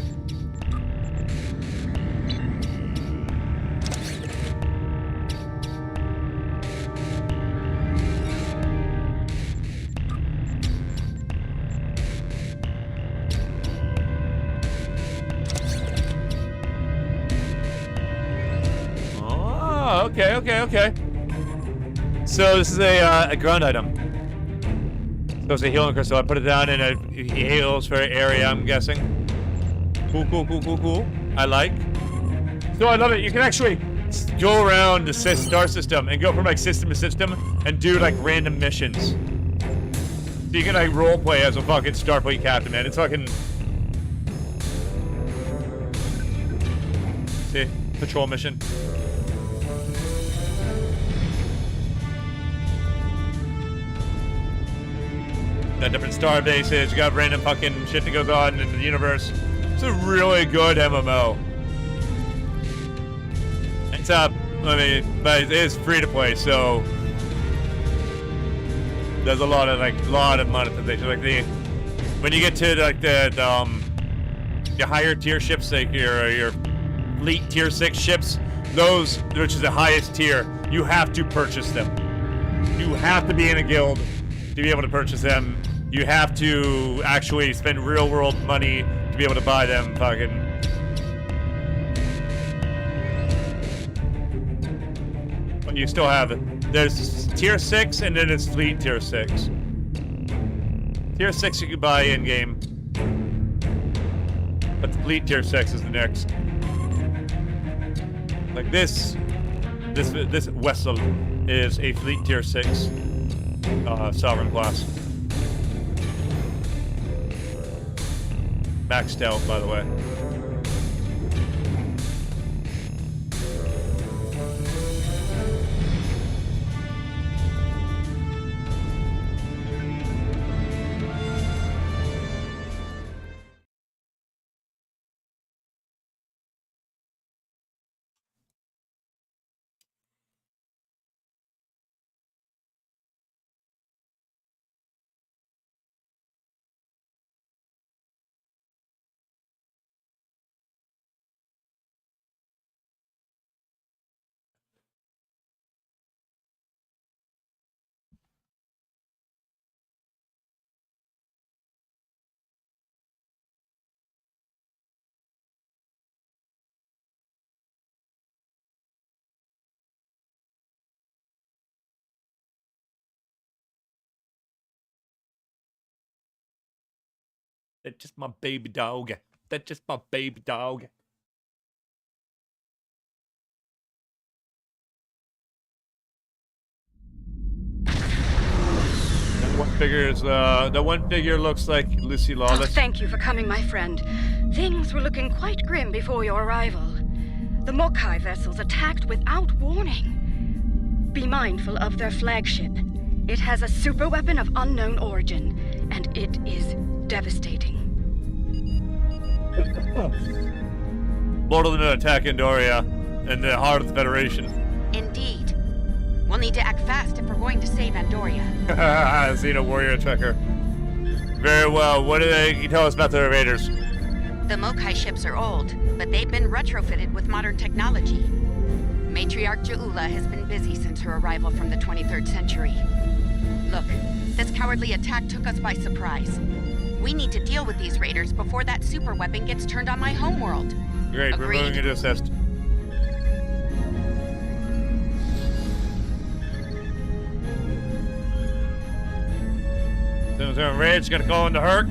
Okay. So this is a ground item. So it's a healing crystal. I put it down and it heals for an area, I'm guessing. Cool. I like. So I love it. You can actually go around the star system and go from like system to system and do like random missions. So you can like role play as a fucking Starfleet captain, man. It's fucking... See? Patrol mission. Got different star bases, you got random fucking shit that goes on in the universe. It's a really good MMO. It's up, but it is free to play, so there's a lot of monetization. Like when you get to like your higher tier ships, like your Fleet Tier 6 ships, those, which is the highest tier, you have to purchase them. You have to be in a guild to be able to purchase them. You have to actually spend real world money to be able to buy them. Fucking. But you still have, there's Tier 6 and then it's Fleet Tier 6. Tier 6 you can buy in-game. But the Fleet Tier 6 is the next. Like this vessel is a Fleet Tier 6 Sovereign class. Maxed out, by the way. That's just my baby dog. That's just my baby dog. The one figure looks like Lucy Lawless. Oh, thank you for coming, my friend. Things were looking quite grim before your arrival. The Mokai vessels attacked without warning. Be mindful of their flagship. It has a super weapon of unknown origin, and it is devastating. More than an attack Andoria in the heart of the Federation. Indeed. We'll need to act fast if we're going to save Andoria. Xeno Warrior Trekker. Very well. What do you tell us about the raiders? The Mokai ships are old, but they've been retrofitted with modern technology. Matriarch Ja'ula has been busy since her arrival from the 23rd century. Look, this cowardly attack took us by surprise. We need to deal with these raiders before that super weapon gets turned on my homeworld. Great, Agreed. we're moving into assist. Raid's gonna go into hurt.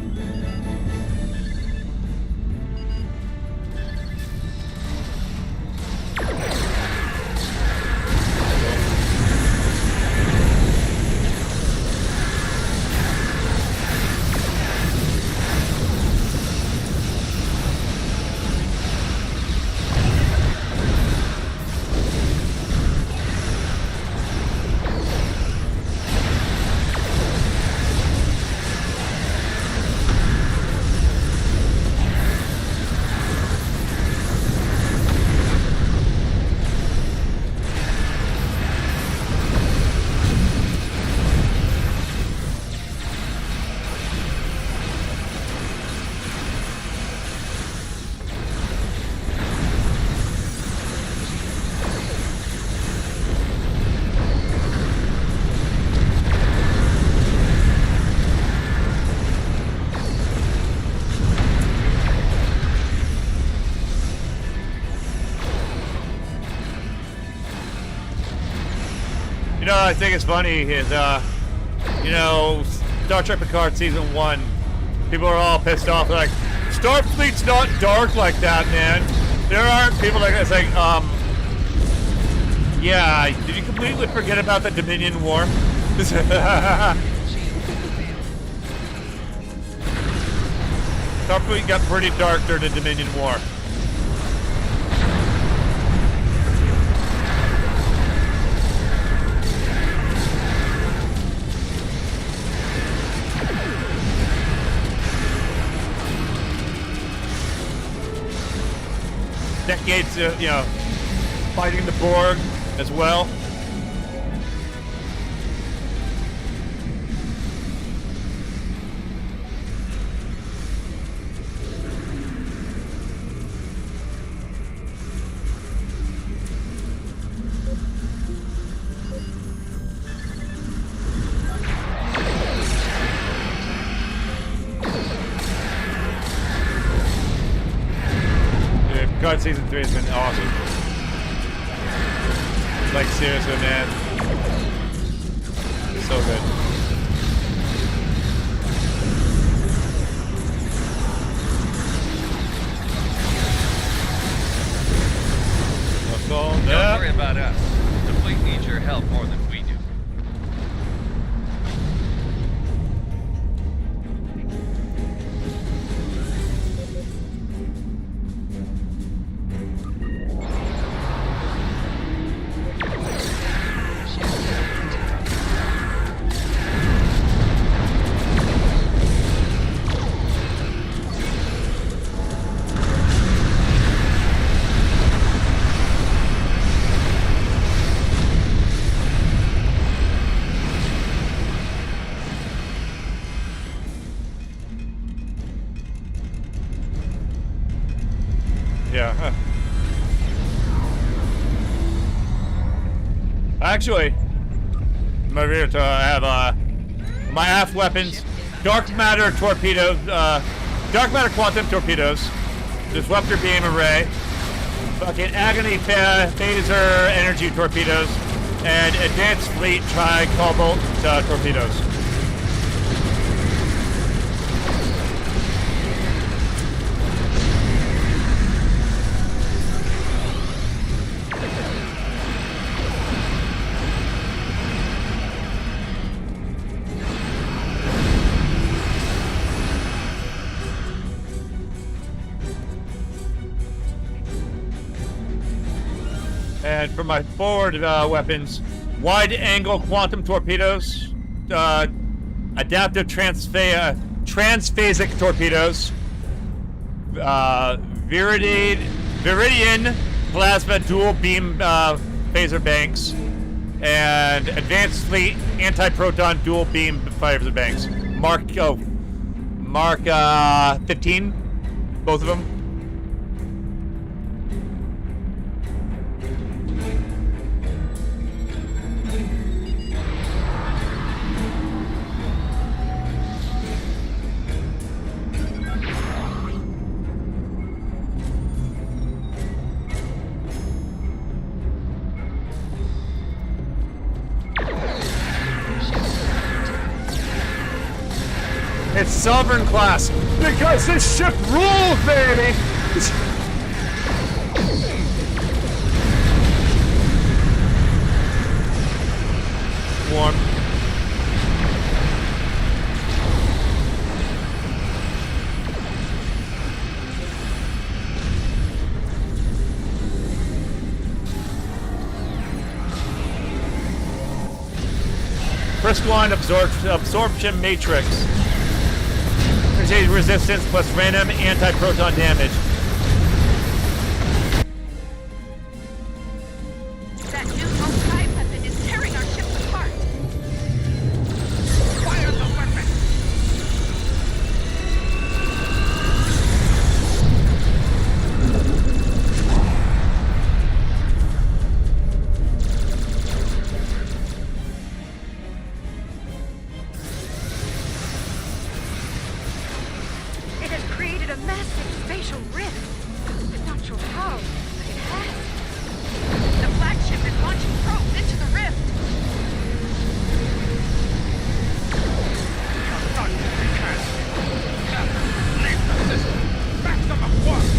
You know, I think it's funny is, you know, Star Trek Picard Season 1, people are all pissed off. They're like, Starfleet's not dark like that, man. There aren't people like that. It's like, yeah, did you completely forget about the Dominion War? Starfleet got pretty dark during the Dominion War. Decades, you know, fighting the Borg as well. Far Season 3 has been awesome. Like, seriously, man. It's so good. Don't worry about us. The fleet needs your help more than we do. Yeah. Actually, I'm over here to have my aft weapons, dark matter torpedoes, dark matter quantum torpedoes, disruptor beam array, fucking agony phaser energy torpedoes, and advanced fleet tri-cobalt torpedoes. And for my forward weapons, wide-angle quantum torpedoes, adaptive transphasic torpedoes, Viridian plasma dual beam phaser banks, and advanced fleet anti-proton dual beam phaser banks. Mark 15, both of them. It's Sovereign class because this ship rules, baby. Warm. Crystalline absorption matrix. Resistance plus random anti-proton damage. That new Mokai weapon is tearing our ships apart. Fire the weapon. It has created a massive spatial rift. I'm not sure how, but it has. The flagship is launching probes into the rift. Leave the system. Back them at once.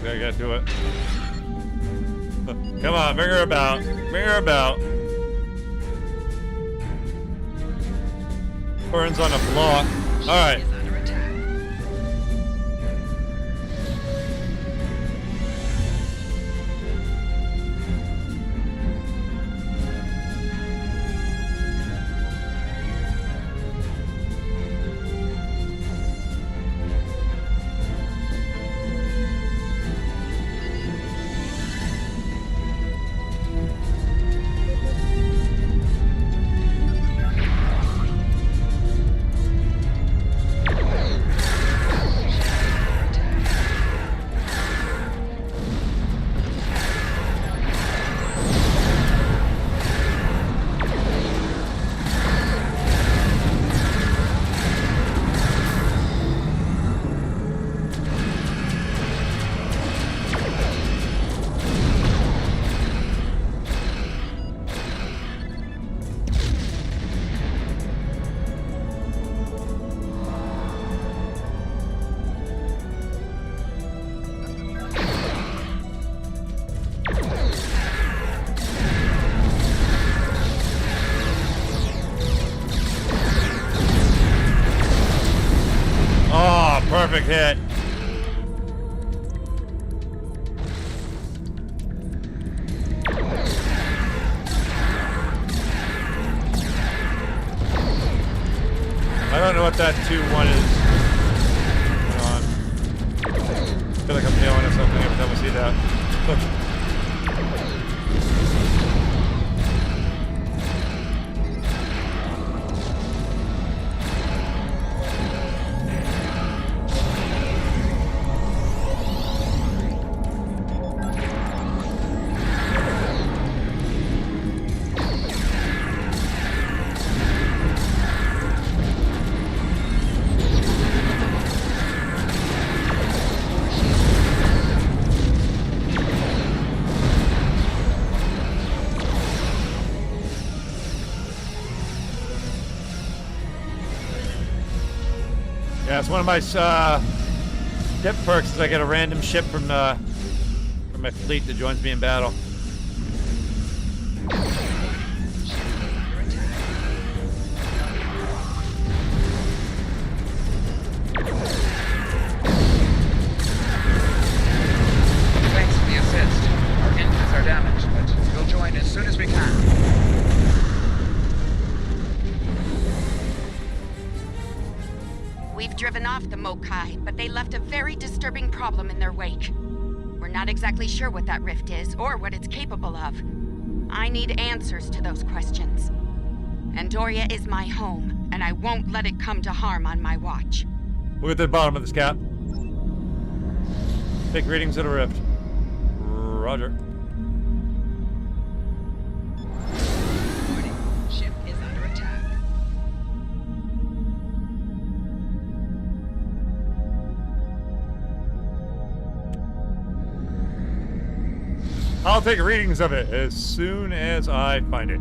Gotta get to it. Come on, bring her about. Bring her about. Burns on a block. Alright. perfect hit. I don't know what that 2-1 is. Hold on. I feel like I'm failing or something every time I see that. Look. Yeah, it's one of my ship perks is I get a random ship from my fleet that joins me in battle. Thanks for the assist. Our engines are damaged, but we'll join as soon as we can. We've driven off the Mokai, but they left a very disturbing problem in their wake. We're not exactly sure what that rift is, or what it's capable of. I need answers to those questions. Andoria is my home, and I won't let it come to harm on my watch. We'll get to the bottom of this, Cap. Take readings of the rift. Roger. Ship is under attack. I'll take readings of it as soon as I find it.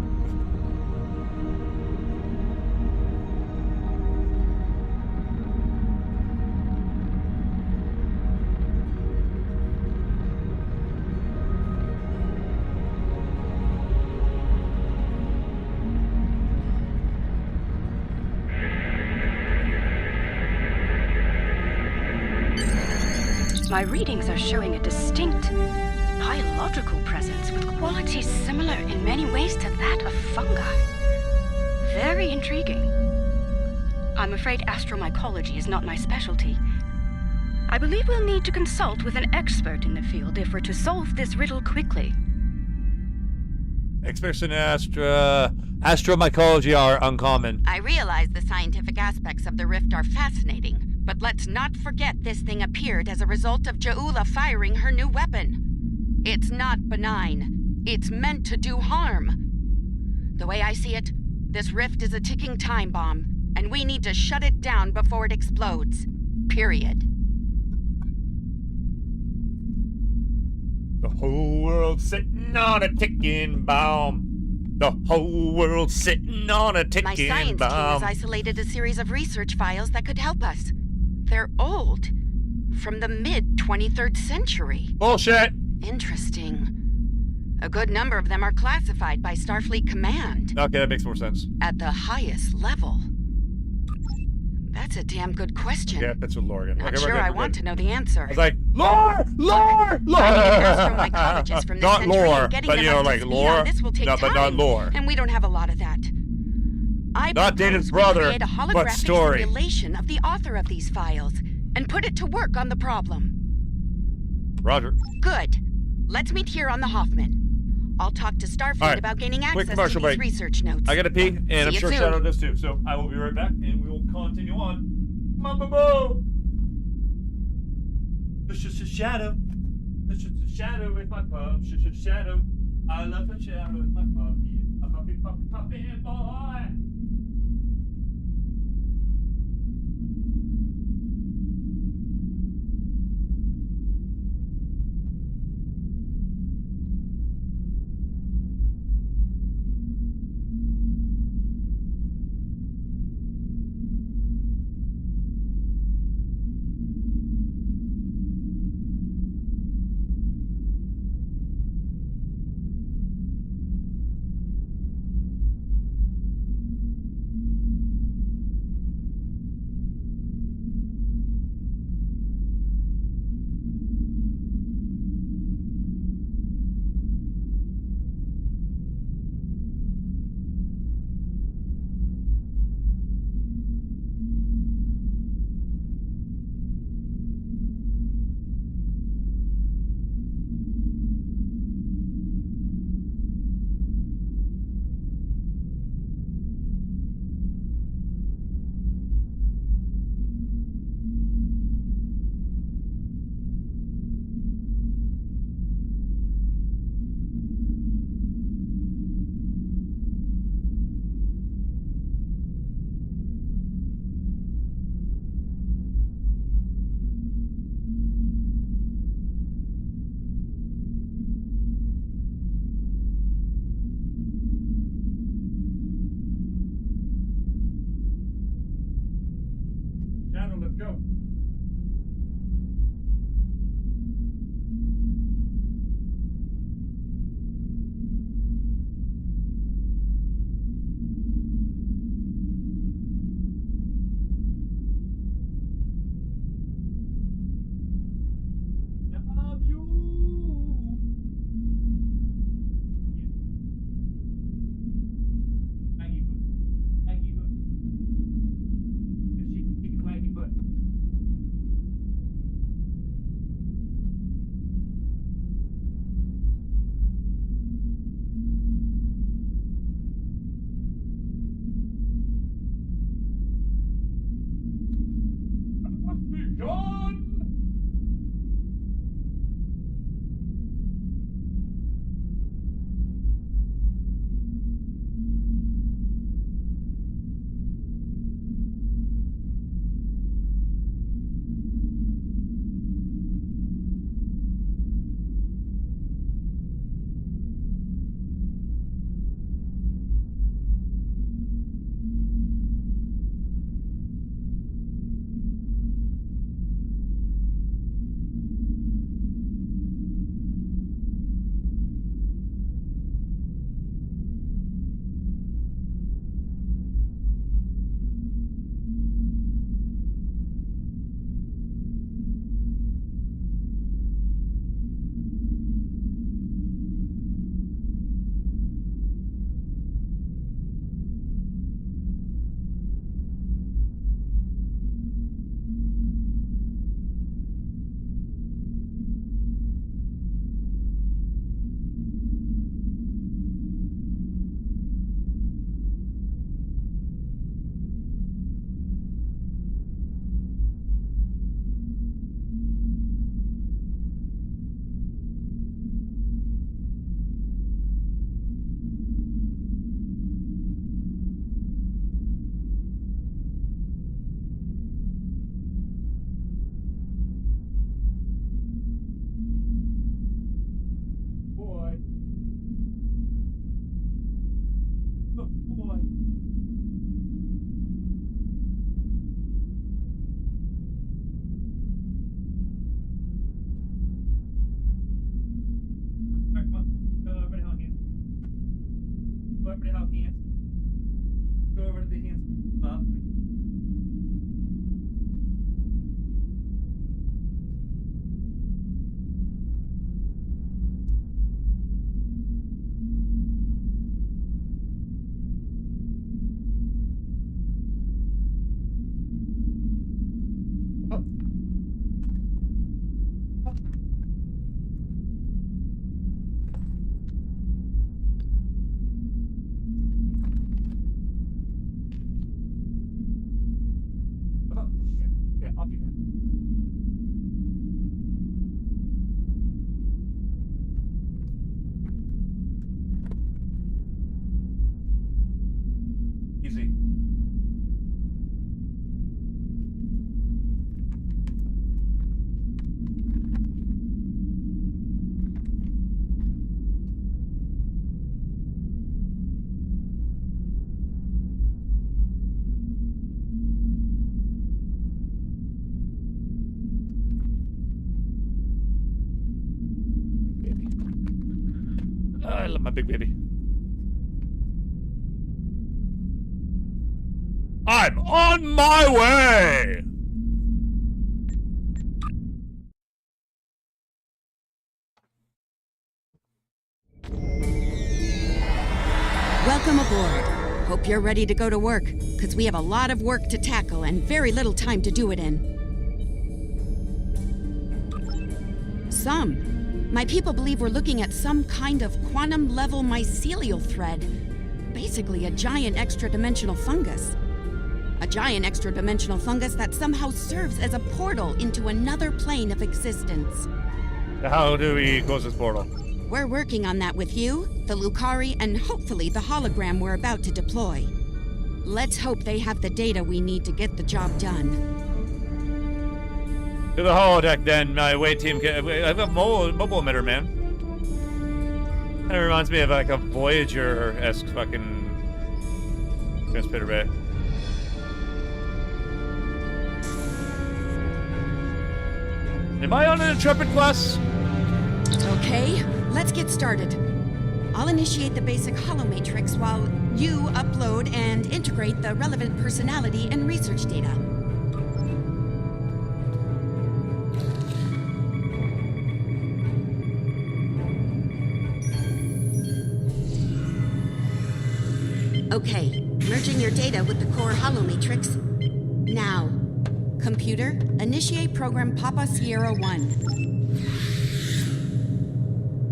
My readings are showing a distinct biological presence with qualities similar in many ways to that of fungi. Very intriguing. I'm afraid astromycology is not my specialty. I believe we'll need to consult with an expert in the field if we're to solve this riddle quickly. Experts in astromycology are uncommon. I realize the scientific aspects of the rift are fascinating, but let's not forget this thing appeared as a result of Ja'ula firing her new weapon. It's not benign. It's meant to do harm. The way I see it, this rift is a ticking time bomb, and we need to shut it down before it explodes. Period. The whole world's sitting on a ticking bomb. The whole world's sitting on a ticking My science bomb. team has isolated a series of research files that could help us. They're old. From the mid-23rd century. Bullshit! Interesting. A good number of them are classified by Starfleet Command. Okay, that makes more sense. At the highest level. That's a damn good question. Yeah, that's with Lore again. Not Okay, sure we're good, I we're want good. to know the answer. I was like, lore! Lore! Lore! I need an astromycologist from this Not century, lore, and getting but them you know, up to like speed lore. on this will take No, time, but not lore. and we don't have a lot of that. I Not Data's propose we brother, create a but holographic story. simulation of the author of these files, and put it to work on the problem. Roger. Good. Let's meet here on the Hoffman. I'll talk to Starfleet All right, about gaining quick access to commercial these break. research notes. I gotta pee, and I'm See you sure soon. Shadow does too. So I will be right back, and we will continue on. Mama Boo! It's just a shadow. It's just a shadow with my pup. It's just a shadow. I love a shadow with my puppy. A puppy, puppy, puppy boy. Let's go. Easy. I love my big baby. I'm on my way! Welcome aboard. Hope you're ready to go to work, because we have a lot of work to tackle and very little time to do it in. My people believe we're looking at some kind of quantum-level mycelial thread. Basically a giant extra-dimensional fungus. A giant extra-dimensional fungus that somehow serves as a portal into another plane of existence. How do we close this portal? We're working on that with you, the Lucari, and hopefully the hologram we're about to deploy. Let's hope they have the data we need to get the job done. To the holodeck, then. My way team. I have a mobile emitter, man. Kind of reminds me of like a Voyager-esque fucking transmitter bay. Am I on an Intrepid class? Okay, let's get started. I'll initiate the basic holomatrix while you upload and integrate the relevant personality and research data. Okay, merging your data with the core holomatrix. Now, computer, initiate program Papa Sierra 1.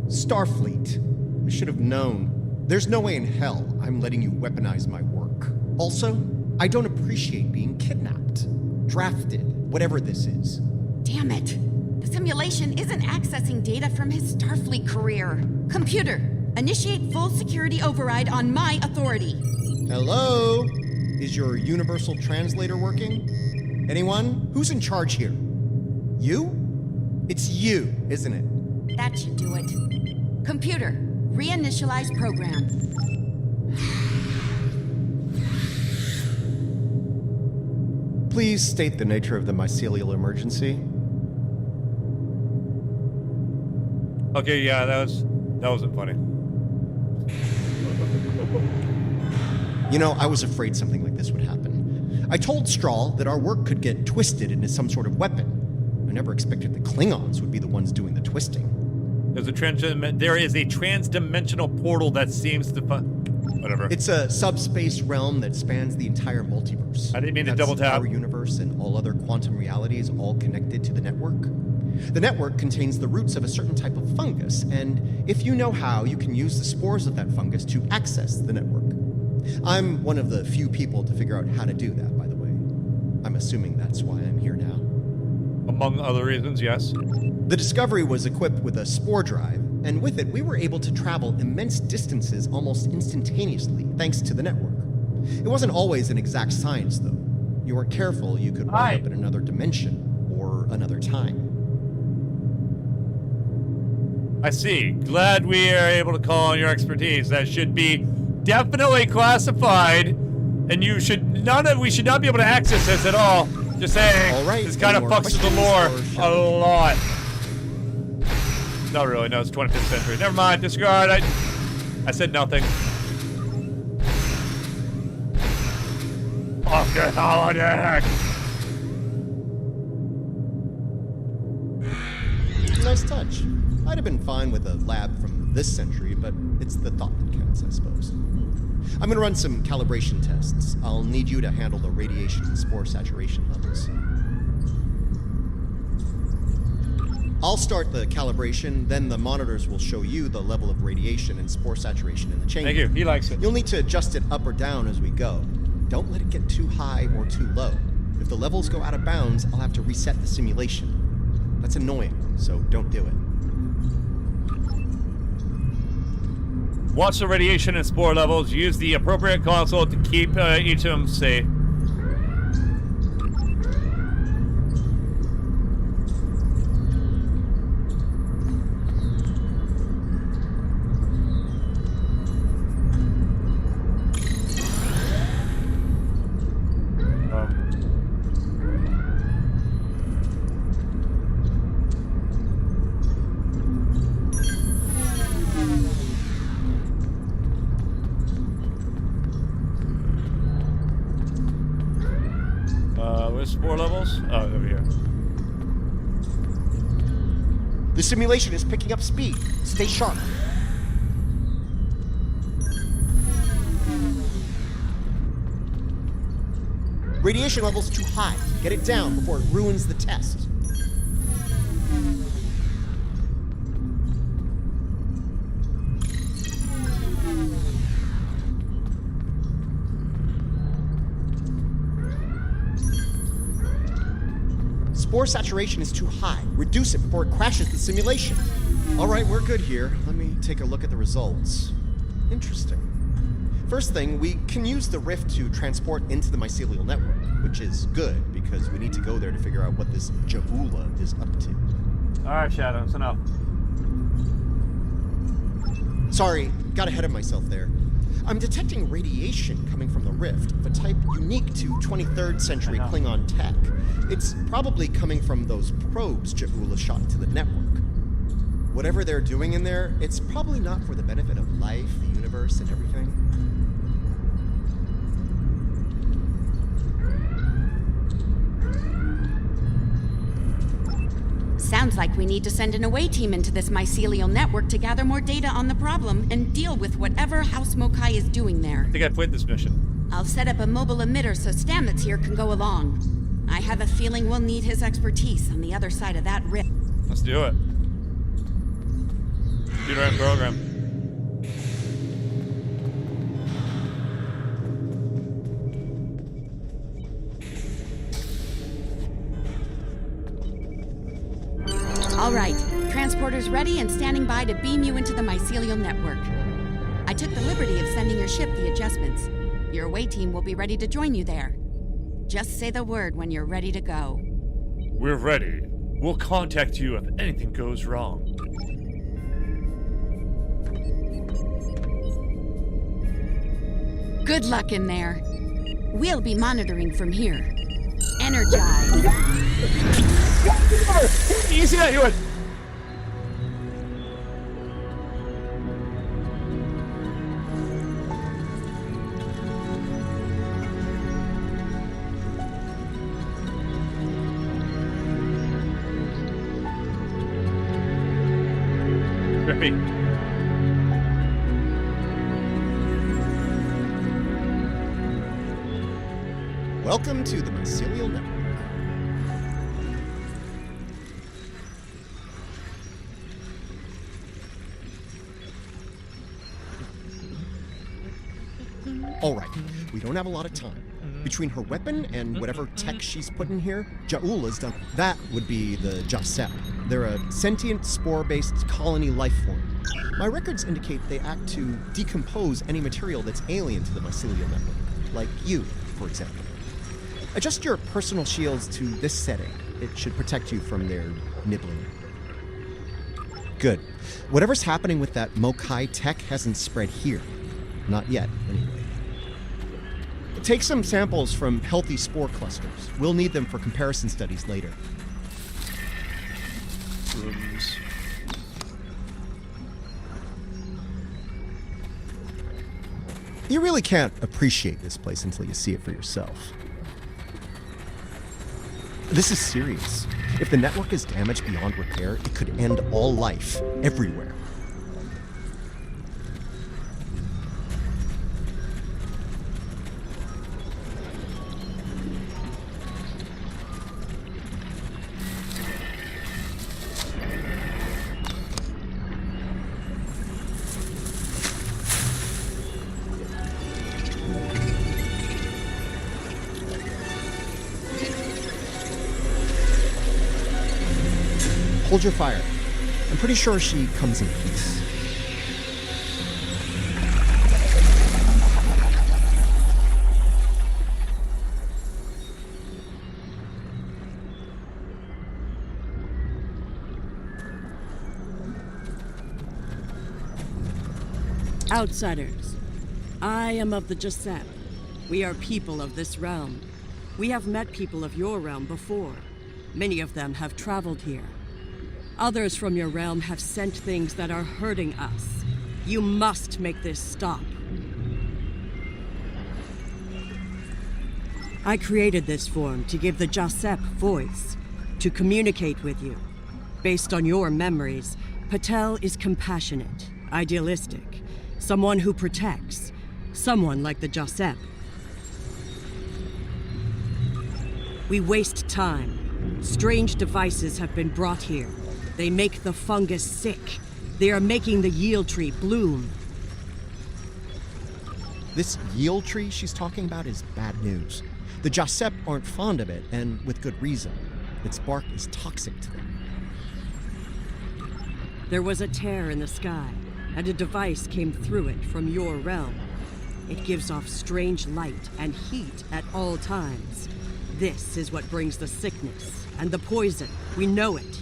Starfleet. I should have known. There's no way in hell I'm letting you weaponize my work. Also, I don't appreciate being kidnapped, drafted, whatever this is. Damn it. The simulation isn't accessing data from his Starfleet career. Computer, initiate full security override on my authority. Hello? Is your universal translator working? Anyone? Who's in charge here? You? It's you, isn't it? That should do it. Computer, reinitialize program. Please state the nature of the mycelial emergency. Okay, yeah, that wasn't funny. You know, I was afraid something like this would happen. I told Strahl that our work could get twisted into some sort of weapon. I never expected the Klingons would be the ones doing the twisting. There is a trans-dimensional portal that seems to whatever. It's a subspace realm that spans the entire multiverse. I didn't mean to double tap. Our universe and all other quantum realities all connected to the network. The network contains the roots of a certain type of fungus, and if you know how, you can use the spores of that fungus to access the network. I'm one of the few people to figure out how to do that, by the way. I'm assuming that's why I'm here now. Among other reasons, yes. The Discovery was equipped with a spore drive, and with it, we were able to travel immense distances almost instantaneously, thanks to the network. It wasn't always an exact science, though. You weren't careful, you could wind up in another dimension, or another time. I see. Glad we are able to call on your expertise. That should be definitely classified, and we should not be able to access this at all. Just saying. All right, this kind of fucks with the lore a lot. Not really. No, it's 25th century. Never mind. Disregard. I said nothing. Fucking holodeck. Nice touch. I'd have been fine with a lab from this century, but it's the thought that counts, I suppose. I'm gonna run some calibration tests. I'll need you to handle the radiation and spore saturation levels. I'll start the calibration, then the monitors will show you the level of radiation and spore saturation in the chamber. Thank you. He likes it. You'll need to adjust it up or down as we go. Don't let it get too high or too low. If the levels go out of bounds, I'll have to reset the simulation. That's annoying, so don't do it. Watch the radiation and spore levels. Use the appropriate console to keep each of them safe. Spore levels? Oh, over here. The simulation is picking up speed. Stay sharp. Radiation level's too high. Get it down before it ruins the test. Spore saturation is too high. Reduce it before it crashes the simulation. All right, we're good here. Let me take a look at the results. Interesting. First thing, we can use the rift to transport into the mycelial network, which is good because we need to go there to figure out what this Jahula is up to. All right, Shadow, it's enough. Sorry, got ahead of myself there. I'm detecting radiation coming from the rift of a type unique to 23rd century Klingon tech. It's probably coming from those probes Ja'ula shot into the network. Whatever they're doing in there, it's probably not for the benefit of life, the universe, and everything. Sounds like we need to send an away team into this mycelial network to gather more data on the problem and deal with whatever House Mokai is doing there. I think I played this mission. I'll set up a mobile emitter so Stamets here can go along. I have a feeling we'll need his expertise on the other side of that rift. Let's do it. Computer and program. All right, transporter's ready and standing by to beam you into the mycelial network. I took the liberty of sending your ship the adjustments. Your away team will be ready to join you there. Just say the word when you're ready to go. We're ready. We'll contact you if anything goes wrong. Good luck in there. We'll be monitoring from here. Energize. Easy now, Ewan. Repeat. Welcome to the Mycelial Network. All right, we don't have a lot of time. Between her weapon and whatever tech she's put in here, Ja'ula's done. That would be the Jasep. They're a sentient, spore-based colony life form. My records indicate they act to decompose any material that's alien to the mycelial network, like you, for example. Adjust your personal shields to this setting. It should protect you from their nibbling. Good. Whatever's happening with that Mokai tech hasn't spread here. Not yet, anyway. Take some samples from healthy spore clusters. We'll need them for comparison studies later. Rooms. You really can't appreciate this place until you see it for yourself. This is serious. If the network is damaged beyond repair, it could end all life, everywhere. Hold your fire. I'm pretty sure she comes in peace. Outsiders, I am of the Jasep. We are people of this realm. We have met people of your realm before. Many of them have traveled here. Others from your realm have sent things that are hurting us. You must make this stop. I created this form to give the Jasep voice, to communicate with you. Based on your memories, Patel is compassionate, idealistic, someone who protects, someone like the Jasep. We waste time. Strange devices have been brought here. They make the fungus sick. They are making the yield tree bloom. This yield tree she's talking about is bad news. The Jasep aren't fond of it, and with good reason. Its bark is toxic to them. There was a tear in the sky, and a device came through it from your realm. It gives off strange light and heat at all times. This is what brings the sickness and the poison. We know it.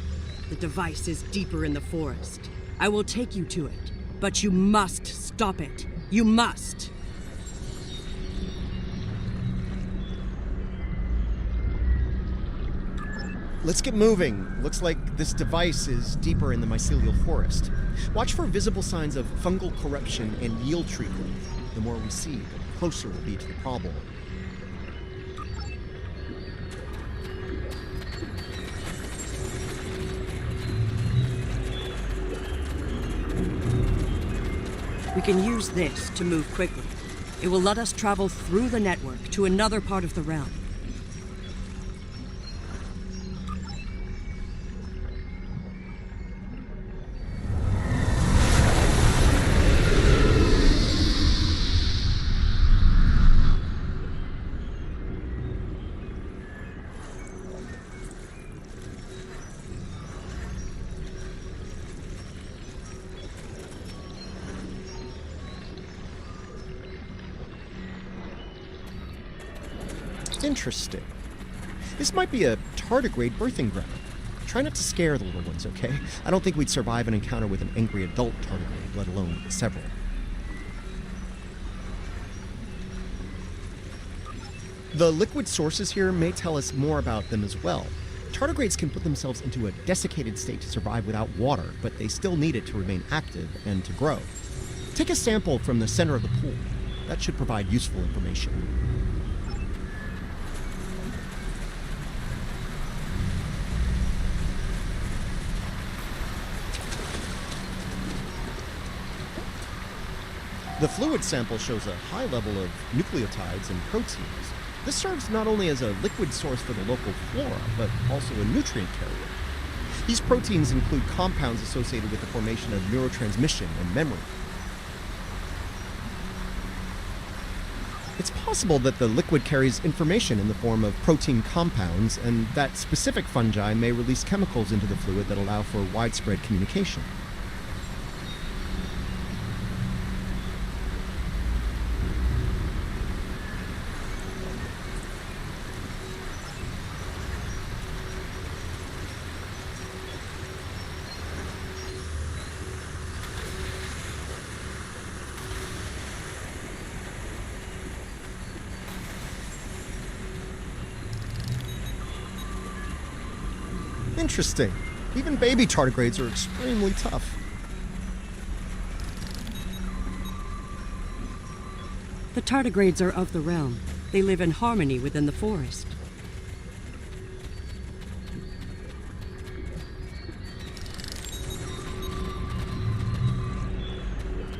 The device is deeper in the forest. I will take you to it, but you must stop it. You must. Let's get moving. Looks like this device is deeper in the mycelial forest. Watch for visible signs of fungal corruption and yield tree growth. The more we see, the closer we'll be to the problem. We can use this to move quickly. It will let us travel through the network to another part of the realm. Interesting. This might be a tardigrade birthing ground. Try not to scare the little ones, okay? I don't think we'd survive an encounter with an angry adult tardigrade, let alone several. The liquid sources here may tell us more about them as well. Tardigrades can put themselves into a desiccated state to survive without water, but they still need it to remain active and to grow. Take a sample from the center of the pool. That should provide useful information. The fluid sample shows a high level of nucleotides and proteins. This serves not only as a liquid source for the local flora, but also a nutrient carrier. These proteins include compounds associated with the formation of neurotransmission and memory. It's possible that the liquid carries information in the form of protein compounds, and that specific fungi may release chemicals into the fluid that allow for widespread communication. Interesting. Even baby tardigrades are extremely tough. The tardigrades are of the realm. They live in harmony within the forest.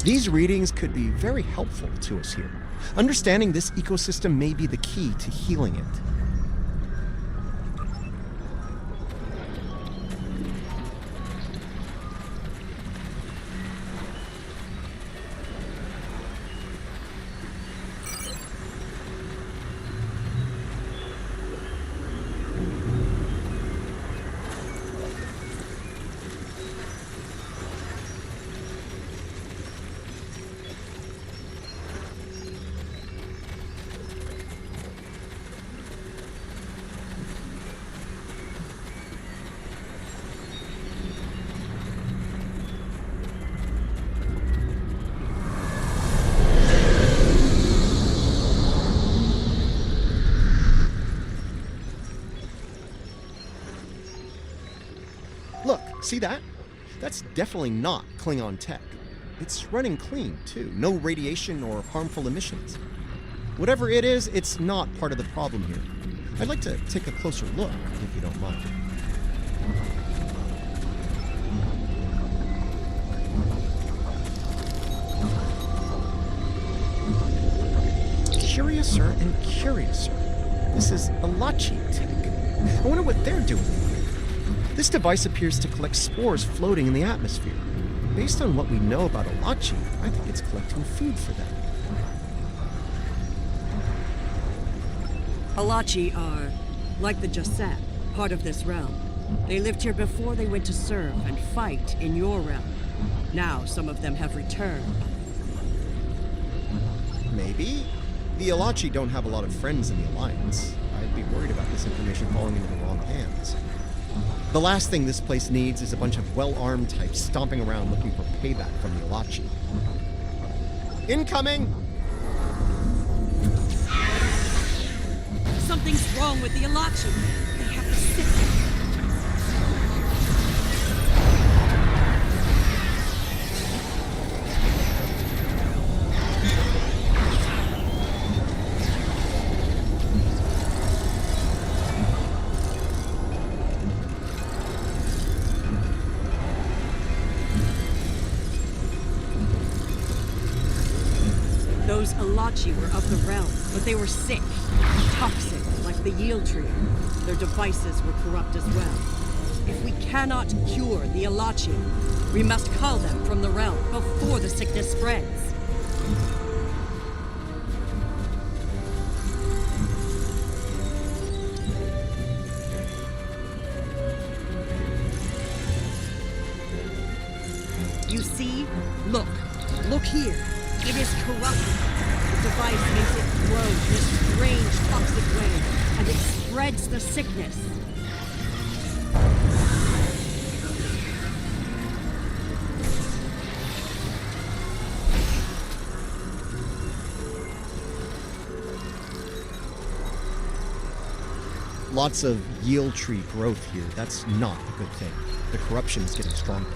These readings could be very helpful to us here. Understanding this ecosystem may be the key to healing it. See that? That's definitely not Klingon tech. It's running clean, too. No radiation or harmful emissions. Whatever it is, it's not part of the problem here. I'd like to take a closer look, if you don't mind. Curiouser and curiouser. This is Alachi tech. I wonder what they're doing. This device appears to collect spores floating in the atmosphere. Based on what we know about Alachi, I think it's collecting food for them. Alachi are, like the Jasad, part of this realm. They lived here before they went to serve and fight in your realm. Now some of them have returned. Maybe. The Alachi don't have a lot of friends in the Alliance. I'd be worried about this information falling into the wrong hands. The last thing this place needs is a bunch of well-armed types stomping around looking for payback from the Alachi. Incoming! Something's wrong with the Alachi. They have the sickness. Those Alachi were of the realm, but they were sick, toxic, like the yield tree. Their devices were corrupt as well. If we cannot cure the Alachi, we must cull them from the realm before the sickness spreads. You see? Look. Look here. It is corrupted. The device makes it grow in a strange, toxic way, and it spreads the sickness. Lots of yield tree growth here. That's not a good thing. The corruption is getting stronger.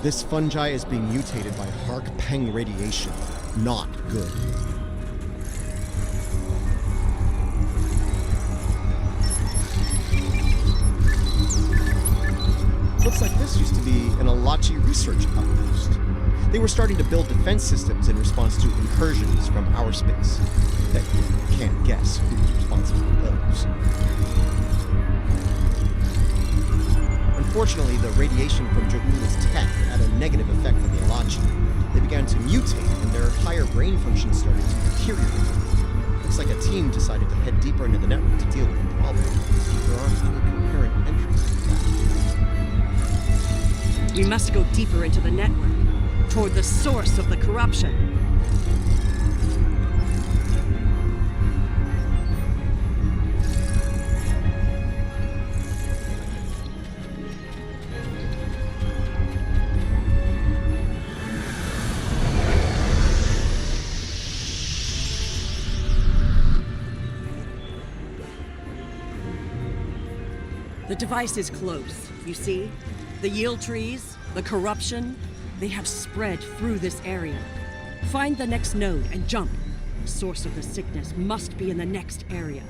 This fungi is being mutated by Hark-Peng radiation. Not good. Looks like this used to be an Alachi research outpost. They were starting to build defense systems in response to incursions from our space. Heck, you can't guess who's responsible for those. Unfortunately, the radiation from Ja'ula's tech had a negative effect on the Alachi. They began to mutate, and their higher brain function started to deteriorate. Looks like a team decided to head deeper into the network to deal with the problem. There aren't any coherent entries to that. We must go deeper into the network, toward the source of the corruption. The device is close, you see? The yield trees, the corruption, they have spread through this area. Find the next node and jump. The source of the sickness must be in the next area.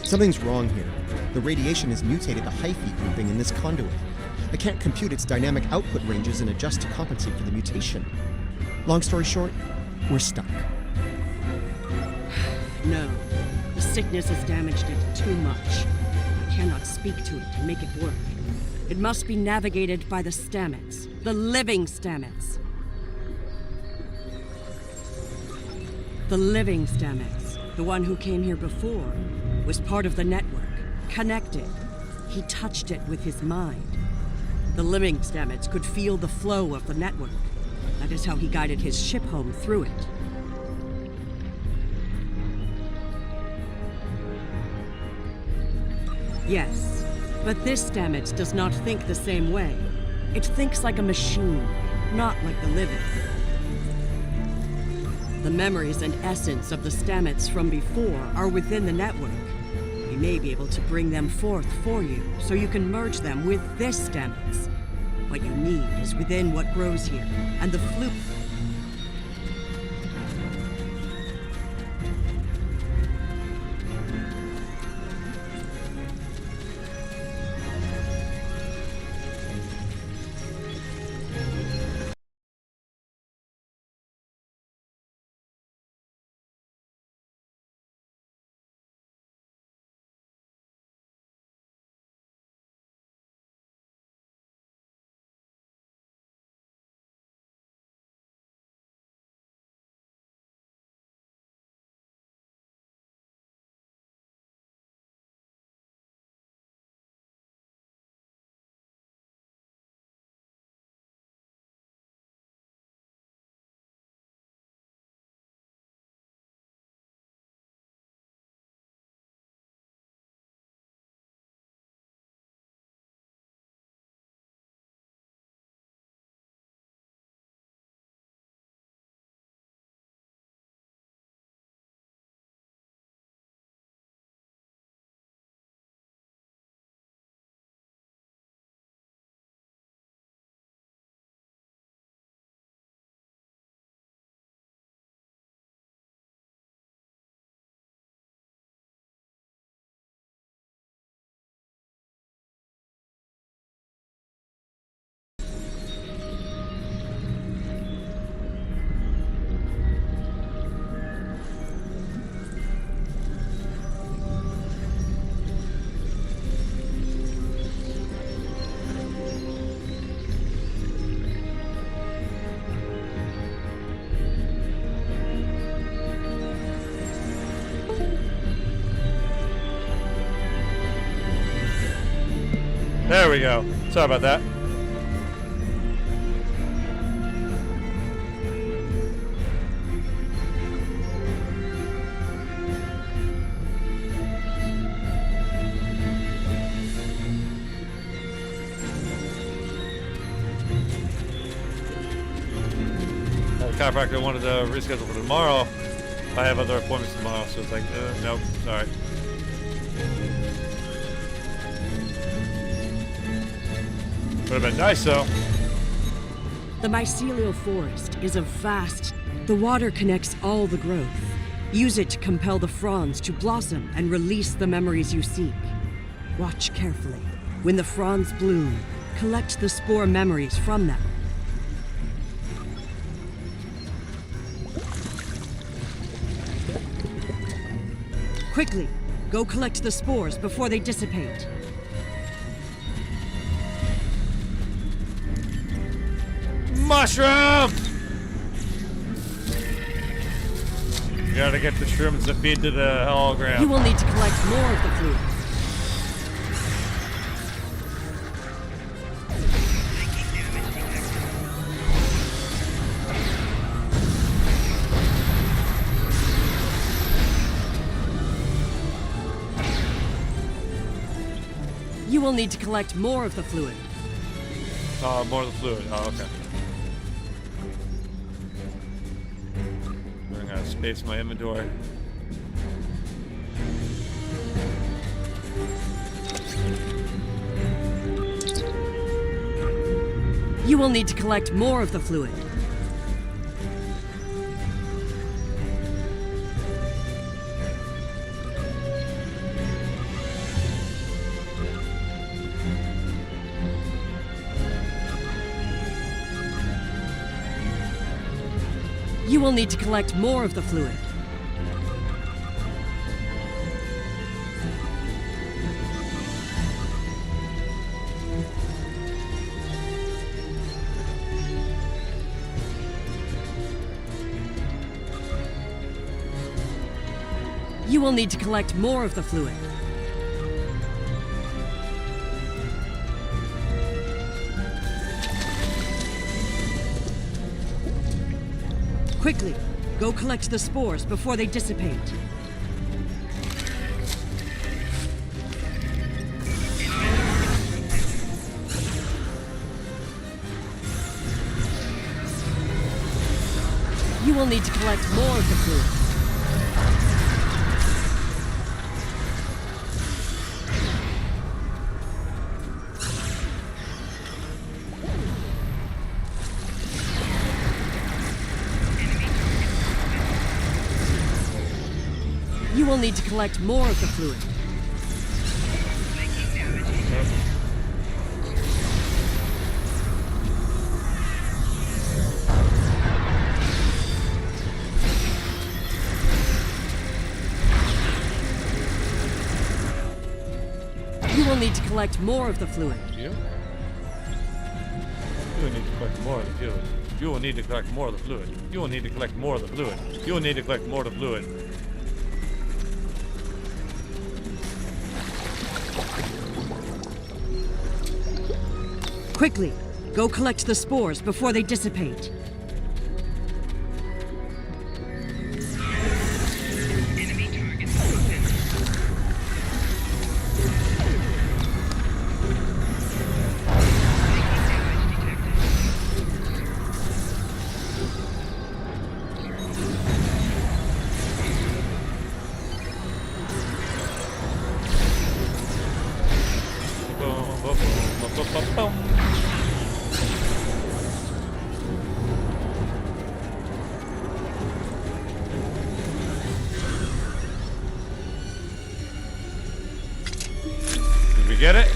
Something's wrong here. The radiation has mutated the hyphae grouping in this conduit. I can't compute its dynamic output ranges and adjust to compensate for the mutation. Long story short, we're stuck. No, the sickness has damaged it too much. I cannot speak to it to make it work. It must be navigated by the Stamets, the living Stamets. The living Stamets, the one who came here before, was part of the network, connected. He touched it with his mind. The living Stamets could feel the flow of the network. That is how he guided his ship home through it. Yes, but this Stamets does not think the same way. It thinks like a machine, not like the living. The memories and essence of the Stamets from before are within the network. We may be able to bring them forth for you, so you can merge them with this Stamets. What you need is within what grows here, and the fluke. There we go. Sorry about that. The chiropractor wanted to reschedule for tomorrow. I have other appointments tomorrow, so it's like, nope, sorry. Would have been nice, though. The mycelial forest is a vast... The water connects all the growth. Use it to compel the fronds to blossom and release the memories you seek. Watch carefully. When the fronds bloom, collect the spore memories from them. Quickly, go collect the spores before they dissipate. Mushrooms! You gotta get the shrooms to feed to the hologram. You will need to collect more of the fluid. You will need to collect more of the fluid. More of the fluid. Oh, okay. I'm gonna space my inventory. You will need to collect more of the fluid. You will need to collect more of the fluid. You will need to collect more of the fluid. Quickly, go collect the spores before they dissipate. You You will need to collect more of the fluid. You will need to collect more of the fluid. You will need to collect more of the fluid. You will need to collect more of the fluid. You will need to collect more of the fluid. You will need to collect more of the fluid. You will need to collect more of the fluid. Quickly, go collect the spores before they dissipate. Did we get it?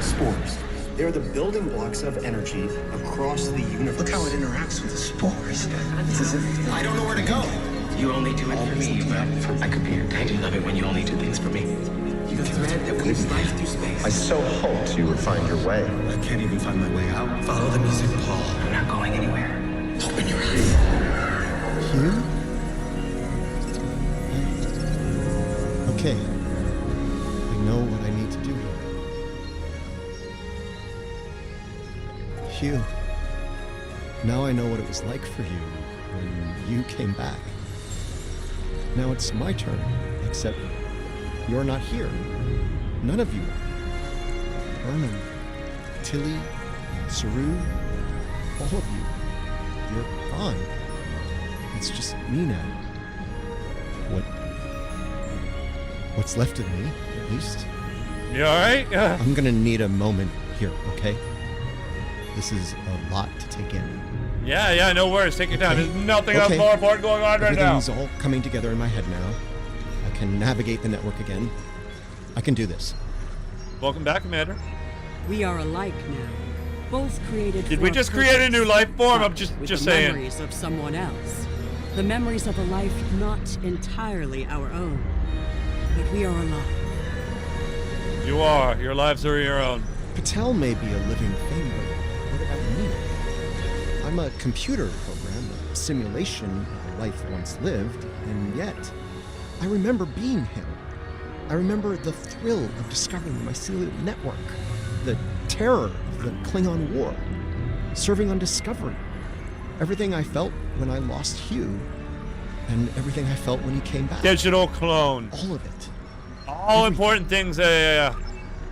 Spores. They're the building blocks of energy across the universe. Look how it interacts with the spores. It's as if I don't know where to go. You only do it for me, but I could be your dad. I do love it when you only do things for me. You the thread that weaves life through space. I so hoped you would find your way. I can't even find my way out. Follow the music, Paul. I'm not going anywhere. Open your eyes. Hugh? Okay. I know what I need to do here. Hugh. Now I know what it was like for you when you came back. Now it's my turn, except you're not here. None of you are. Burnham, Tilly, Saru, all of you. You're gone. It's just me now. What's left of me, at least. You alright? I'm gonna need a moment here, okay? This is a lot to take in. Yeah, no worries. Take your time. There's nothing else Okay. more important going on right now. Everything's all coming together in my head now. I can navigate the network again. I can do this. Welcome back, Commander. We are alike now. Both created. Did for we a just create a new purpose, life form? I'm but just with the saying. Memories of someone else. The memories of a life not entirely our own. But we are alive. You are. Your lives are your own. Patel may be a living thing, but what about me? I'm a computer program, a simulation of a life once lived, and yet I remember being him. I remember the thrill of discovering the mycelial network, the terror of the Klingon War, serving on Discovery, everything I felt when I lost Hugh, and everything I felt when he came back. Digital clone. All of it. All important things.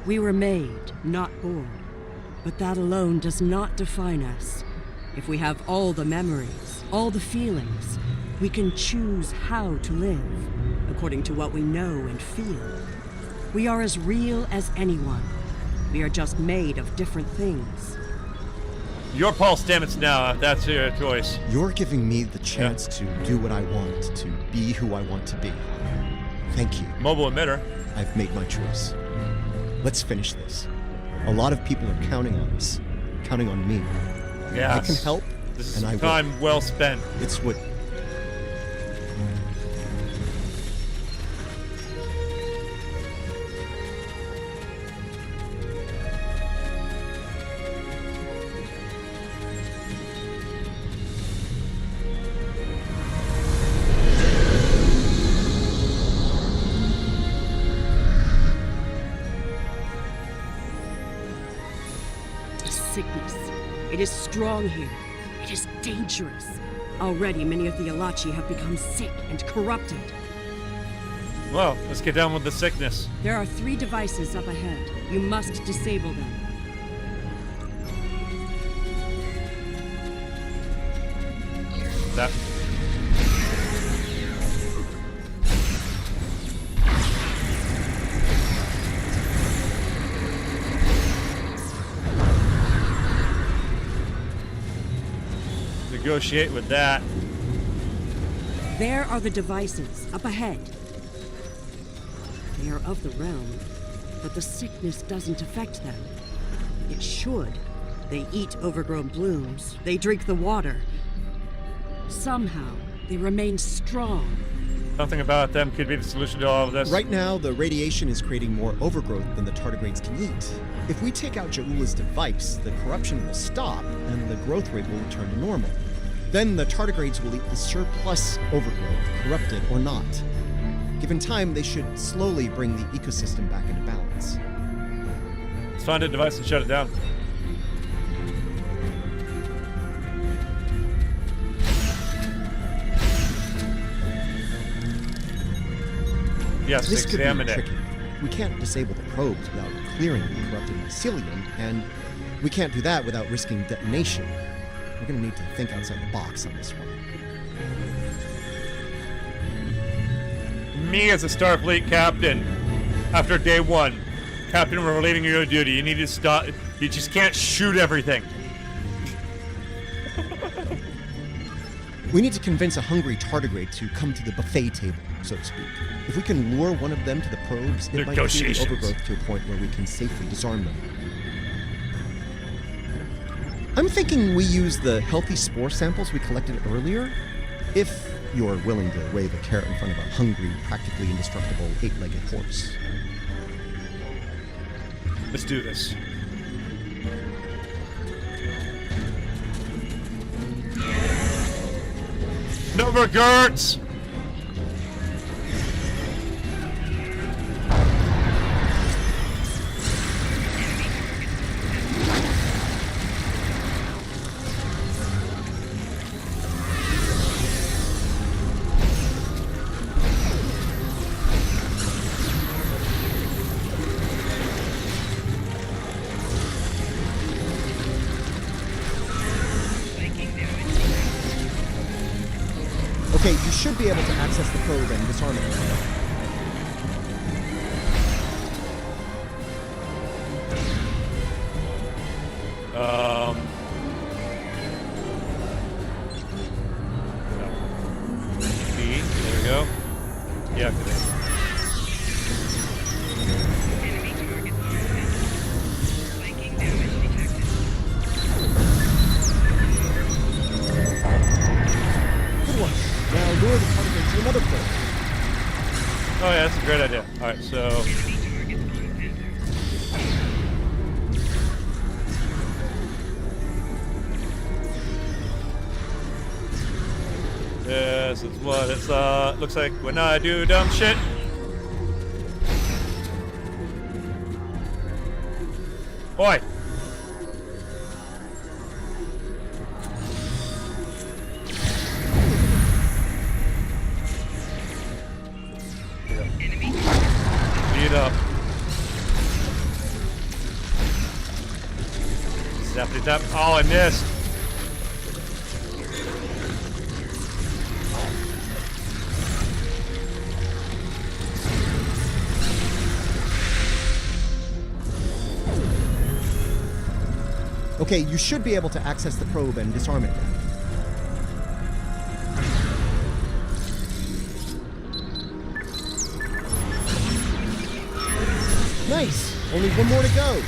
We were made, not born. But that alone does not define us. If we have all the memories, all the feelings, we can choose how to live, according to what we know and feel. We are as real as anyone. We are just made of different things. Your Paul Stamets now. That's your choice. You're giving me the chance to do what I want, to be who I want to be. Thank you. Mobile emitter. I've made my choice. Let's finish this. A lot of people are counting on us, counting on me. Yes. I can help, This is and I will. time well spent. It's what... Sickness. It is strong here. It is dangerous. Already, many of the Alachi have become sick and corrupted. Well, let's get down with the sickness. There are 3 devices up ahead. You must disable them. That. Negotiate with that. There are the devices up ahead. They are of the realm, but the sickness doesn't affect them. It should. They eat overgrown blooms. They drink the water. Somehow, they remain strong. Something about them could be the solution to all of this. Right now, the radiation is creating more overgrowth than the tardigrades can eat. If we take out Ja'ula's device, the corruption will stop, and the growth rate will return to normal. Then the tardigrades will eat the surplus overgrowth, corrupted or not. Given time, they should slowly bring the ecosystem back into balance. Let's find a device and shut it down. Yes, this examine could be it. tricky. We can't disable the probes without clearing the corrupted mycelium, and we can't do that without risking detonation. We're gonna need to think outside the box on this one. Me as a Starfleet captain, after day 1, Captain, we're relieving you of duty. You need to stop. You just can't shoot everything. We need to convince a hungry tardigrade to come to the buffet table, so to speak. If we can lure one of them to the probes, it might clear the overgrowth to a point where we can safely disarm them. I'm thinking we use the healthy spore samples we collected earlier, if you're willing to wave a carrot in front of a hungry, practically indestructible 8-legged horse. Let's do this. No regrets! Okay, you should be able to access the probe and disarm it. B, there we go. Deactivate. Good one. Now lure the tardigrade to another probe. Oh yeah, that's a great idea. Alright, so... This is what it's looks like when I do dumb shit. Boy. Speed up. Zappity zap. Oh, I missed. Okay, you should be able to access the probe and disarm it now. Nice! Only one more to go.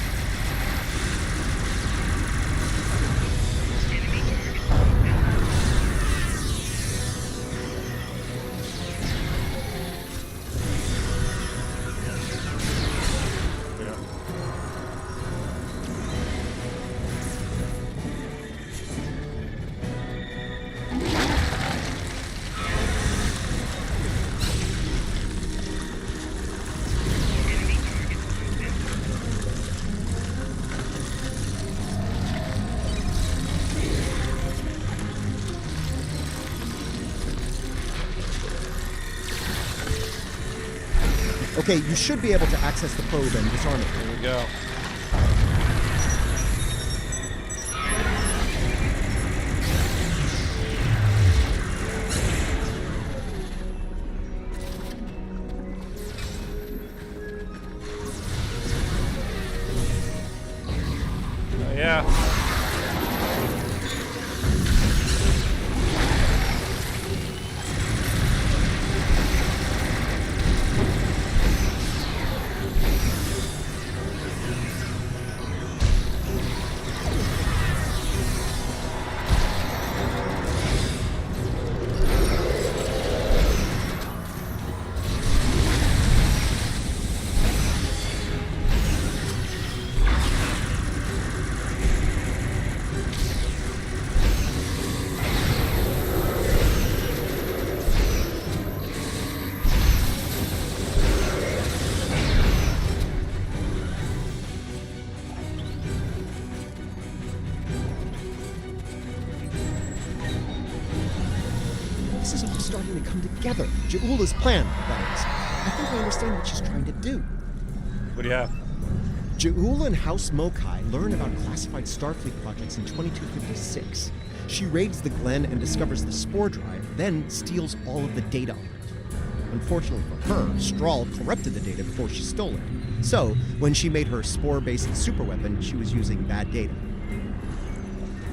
Okay, you should be able to access the probe and disarm it. Here we go. Oh, yeah. This is all starting to come together. Ja'ula's plan, that is. I think I understand what she's trying to do. What do you have? Ja'ula and House Mokai learn about classified Starfleet projects in 2256. She raids the Glen and discovers the spore drive, then steals all of the data on it. Unfortunately for her, Strahl corrupted the data before she stole it. So, when she made her spore-based superweapon, she was using bad data.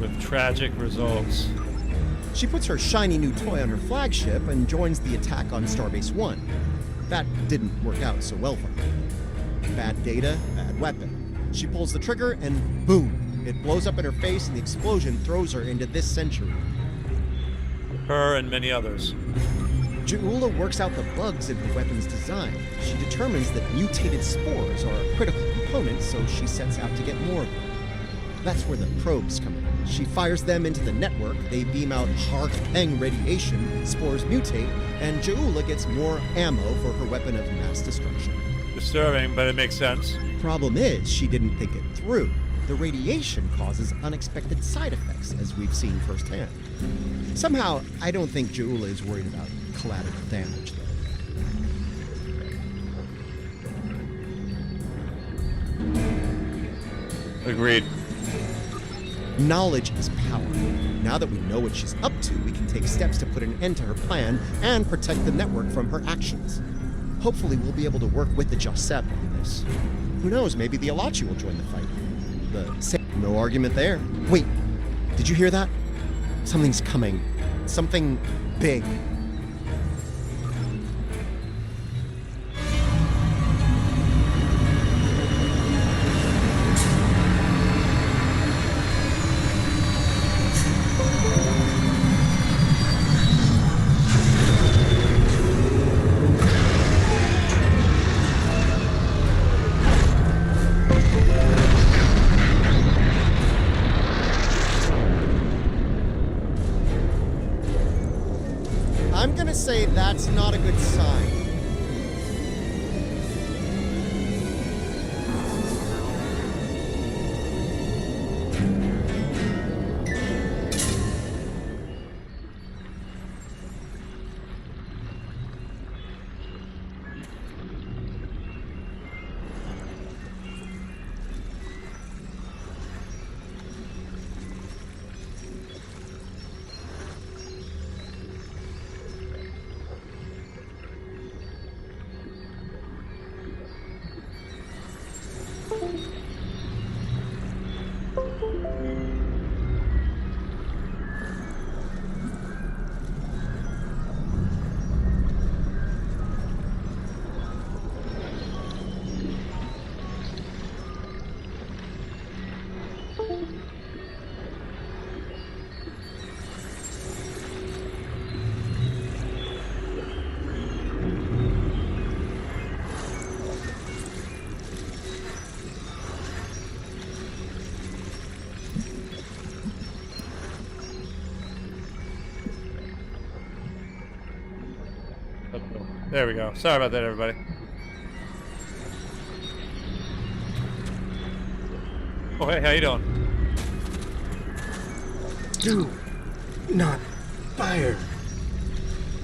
With tragic results. She puts her shiny new toy on her flagship and joins the attack on Starbase 1. That didn't work out so well for her. Bad data, bad weapon. She pulls the trigger and boom! It blows up in her face and the explosion throws her into this century. Her and many others. Ja'ula works out the bugs in her weapon's design. She determines that mutated spores are a critical component, so she sets out to get more of them. That's where the probes come in. She fires them into the network, they beam out Hark-Peng radiation, spores mutate, and Ja'ula gets more ammo for her weapon of mass destruction. Disturbing, but it makes sense. Problem is, she didn't think it through. The radiation causes unexpected side effects, as we've seen firsthand. Somehow, I don't think Ja'ula is worried about collateral damage, though. Agreed. Knowledge is power. Now that we know what she's up to, we can take steps to put an end to her plan and protect the network from her actions. Hopefully, we'll be able to work with the Josep on this. Who knows, maybe the Alachi will join the fight. No argument there. Wait, did you hear that? Something's coming. Something big. I'm gonna say that's not a good sign. There we go. Sorry about that, everybody. Oh, hey, how you doing? Do not fire.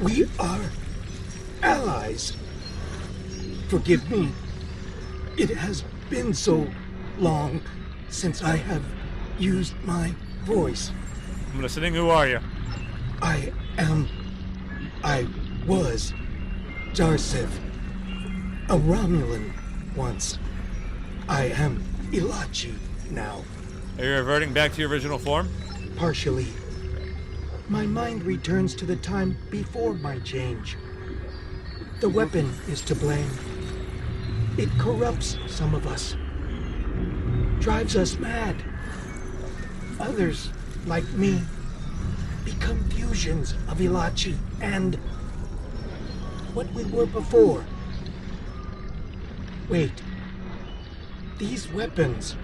We are allies. Forgive me. It has been so long since I have used my voice. I'm listening. Who are you? I was Darsev, a Romulan once. I am Ilachi now. Are you reverting back to your original form? Partially. My mind returns to the time before my change. The weapon is to blame. It corrupts some of us. Drives us mad. Others, like me, become fusions of Ilachi and what we were before. Wait. These weapons,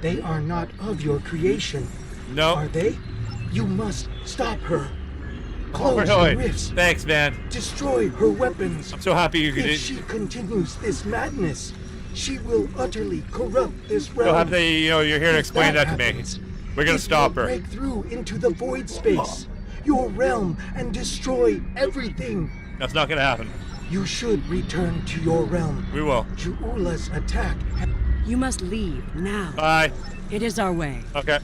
they are not of your creation. No. Are they? You must stop her. Oh, Close really? the rifts. Thanks, man. Destroy her weapons. I'm so happy you could. If she continues this madness, she will utterly corrupt this realm. You'll have to, you're here to explain that to me. We're gonna stop her. Break through into the void space, your realm, and destroy everything. That's not gonna happen. You should return to your realm. We will. Ju'ula's attack. You must leave now. Bye. It is our way. Okay.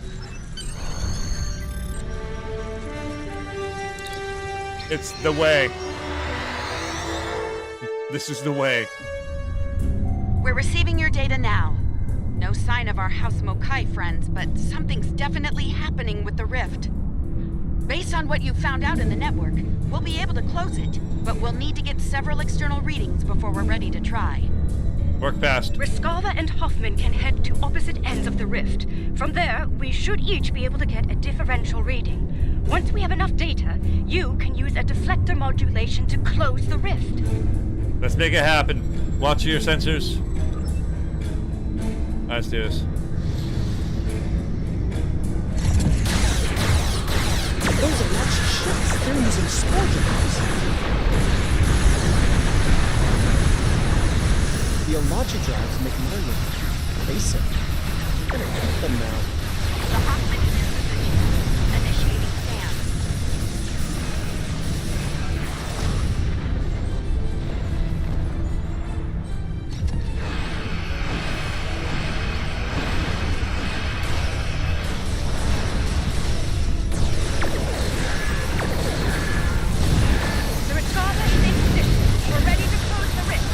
It's the way. This is the way. We're receiving your data now. No sign of our House Mokai friends, but something's definitely happening with the rift. Based on what you found out in the network, we'll be able to close it, but we'll need to get several external readings before we're ready to try. Work fast. Riskava and Hoffman can head to opposite ends of the rift. From there, we should each be able to get a differential reading. Once we have enough data, you can use a deflector modulation to close the rift. Let's make it happen. Watch your sensors. Let's do this. Those are not ships. They're using sporters. The Ilachi drives make mine look basic. I'm gonna hit them now. The Hoffman is in position. Initiating scan. The Riskava is in position. We're ready to close the rift.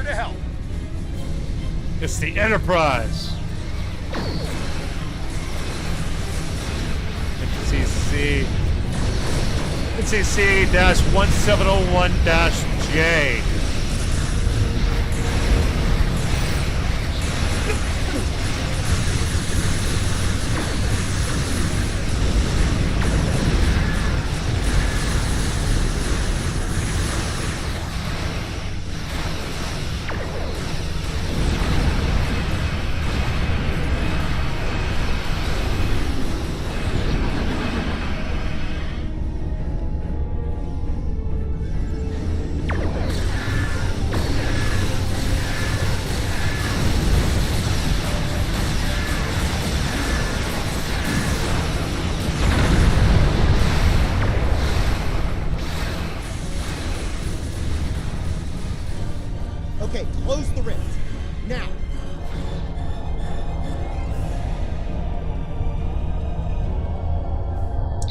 here to help. It's the Enterprise. NCC-1701-J. Okay, close the rift. Now.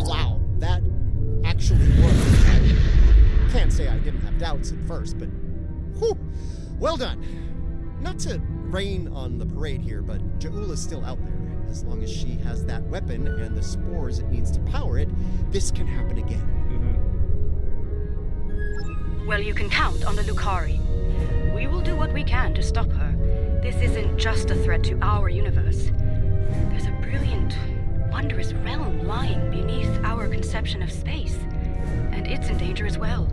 Wow, that actually worked. I can't say I didn't have doubts at first, but whew, well done. Not to rain on the parade here, but Ja'ula's still out there. As long as she has that weapon and the spores it needs to power it, this can happen again. Well, you can count on the Lucari. We will do what we can to stop her. This isn't just a threat to our universe. There's a brilliant, wondrous realm lying beneath our conception of space, and it's in danger as well.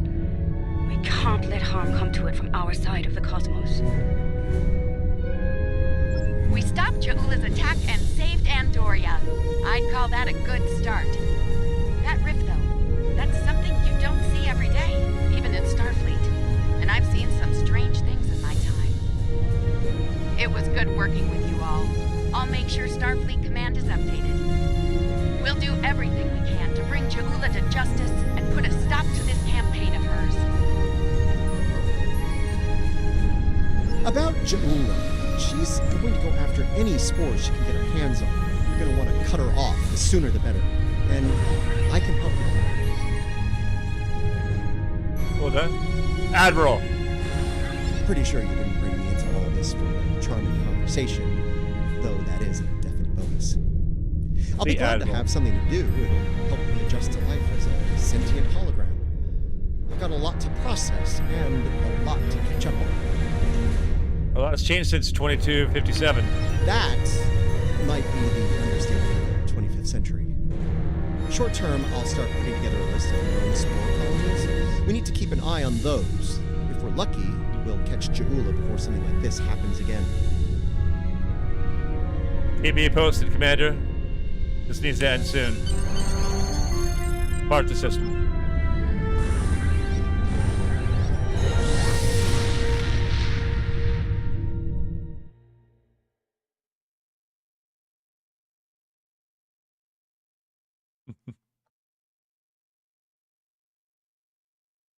We can't let harm come to it from our side of the cosmos. We stopped Ja'ula's attack and saved Andoria. I'd call that a good start. That rift, though, that's something you don't see every day, even in Starfleet. And I've seen some strange things in my time. It was good working with you all. I'll make sure Starfleet Command is updated. We'll do everything we can to bring Ja'ula to justice and put a stop to this campaign of hers. About Ja'ula, she's going to go after any spores she can get her hands on. You're going to want to cut her off. The sooner the better. And I can help you. Well done. Admiral. Pretty sure you didn't bring me into all this for a charming conversation, though that is a definite bonus. I'll be glad to have something to do. It'll help me adjust to life as a sentient hologram. I've got a lot to process and a lot to catch up on. A lot has changed since 2257. That might be the understatement of the 25th century. Short term, I'll start putting together a list of known spore colonies. We need to keep an eye on those. If we're lucky, we'll catch Ja'ula before something like this happens again. Keep me posted, Commander. This needs to end soon. Part the system.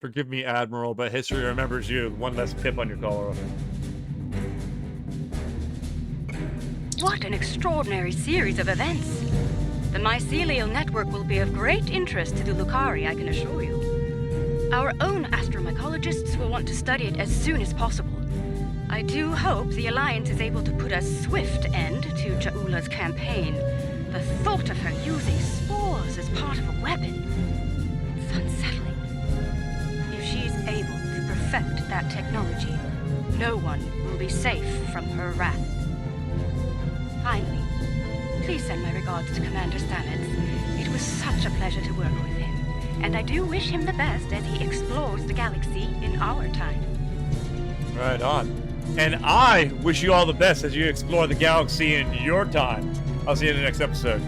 Forgive me, Admiral, but history remembers you. One less pip on your collar. What an extraordinary series of events. The mycelial network will be of great interest to the Lucari, I can assure you. Our own astromycologists will want to study it as soon as possible. I do hope the Alliance is able to put a swift end to Ja'ula's campaign. The thought of her using spores as part of a weapon, it's unsettling. If she's able to perfect that technology, no one will be safe from her wrath. Finally, please send my regards to Commander Stamets. It was such a pleasure to work with him, and I do wish him the best as he explores the galaxy in our time. Right on. And I wish you all the best as you explore the galaxy in your time. I'll see you in the next episode.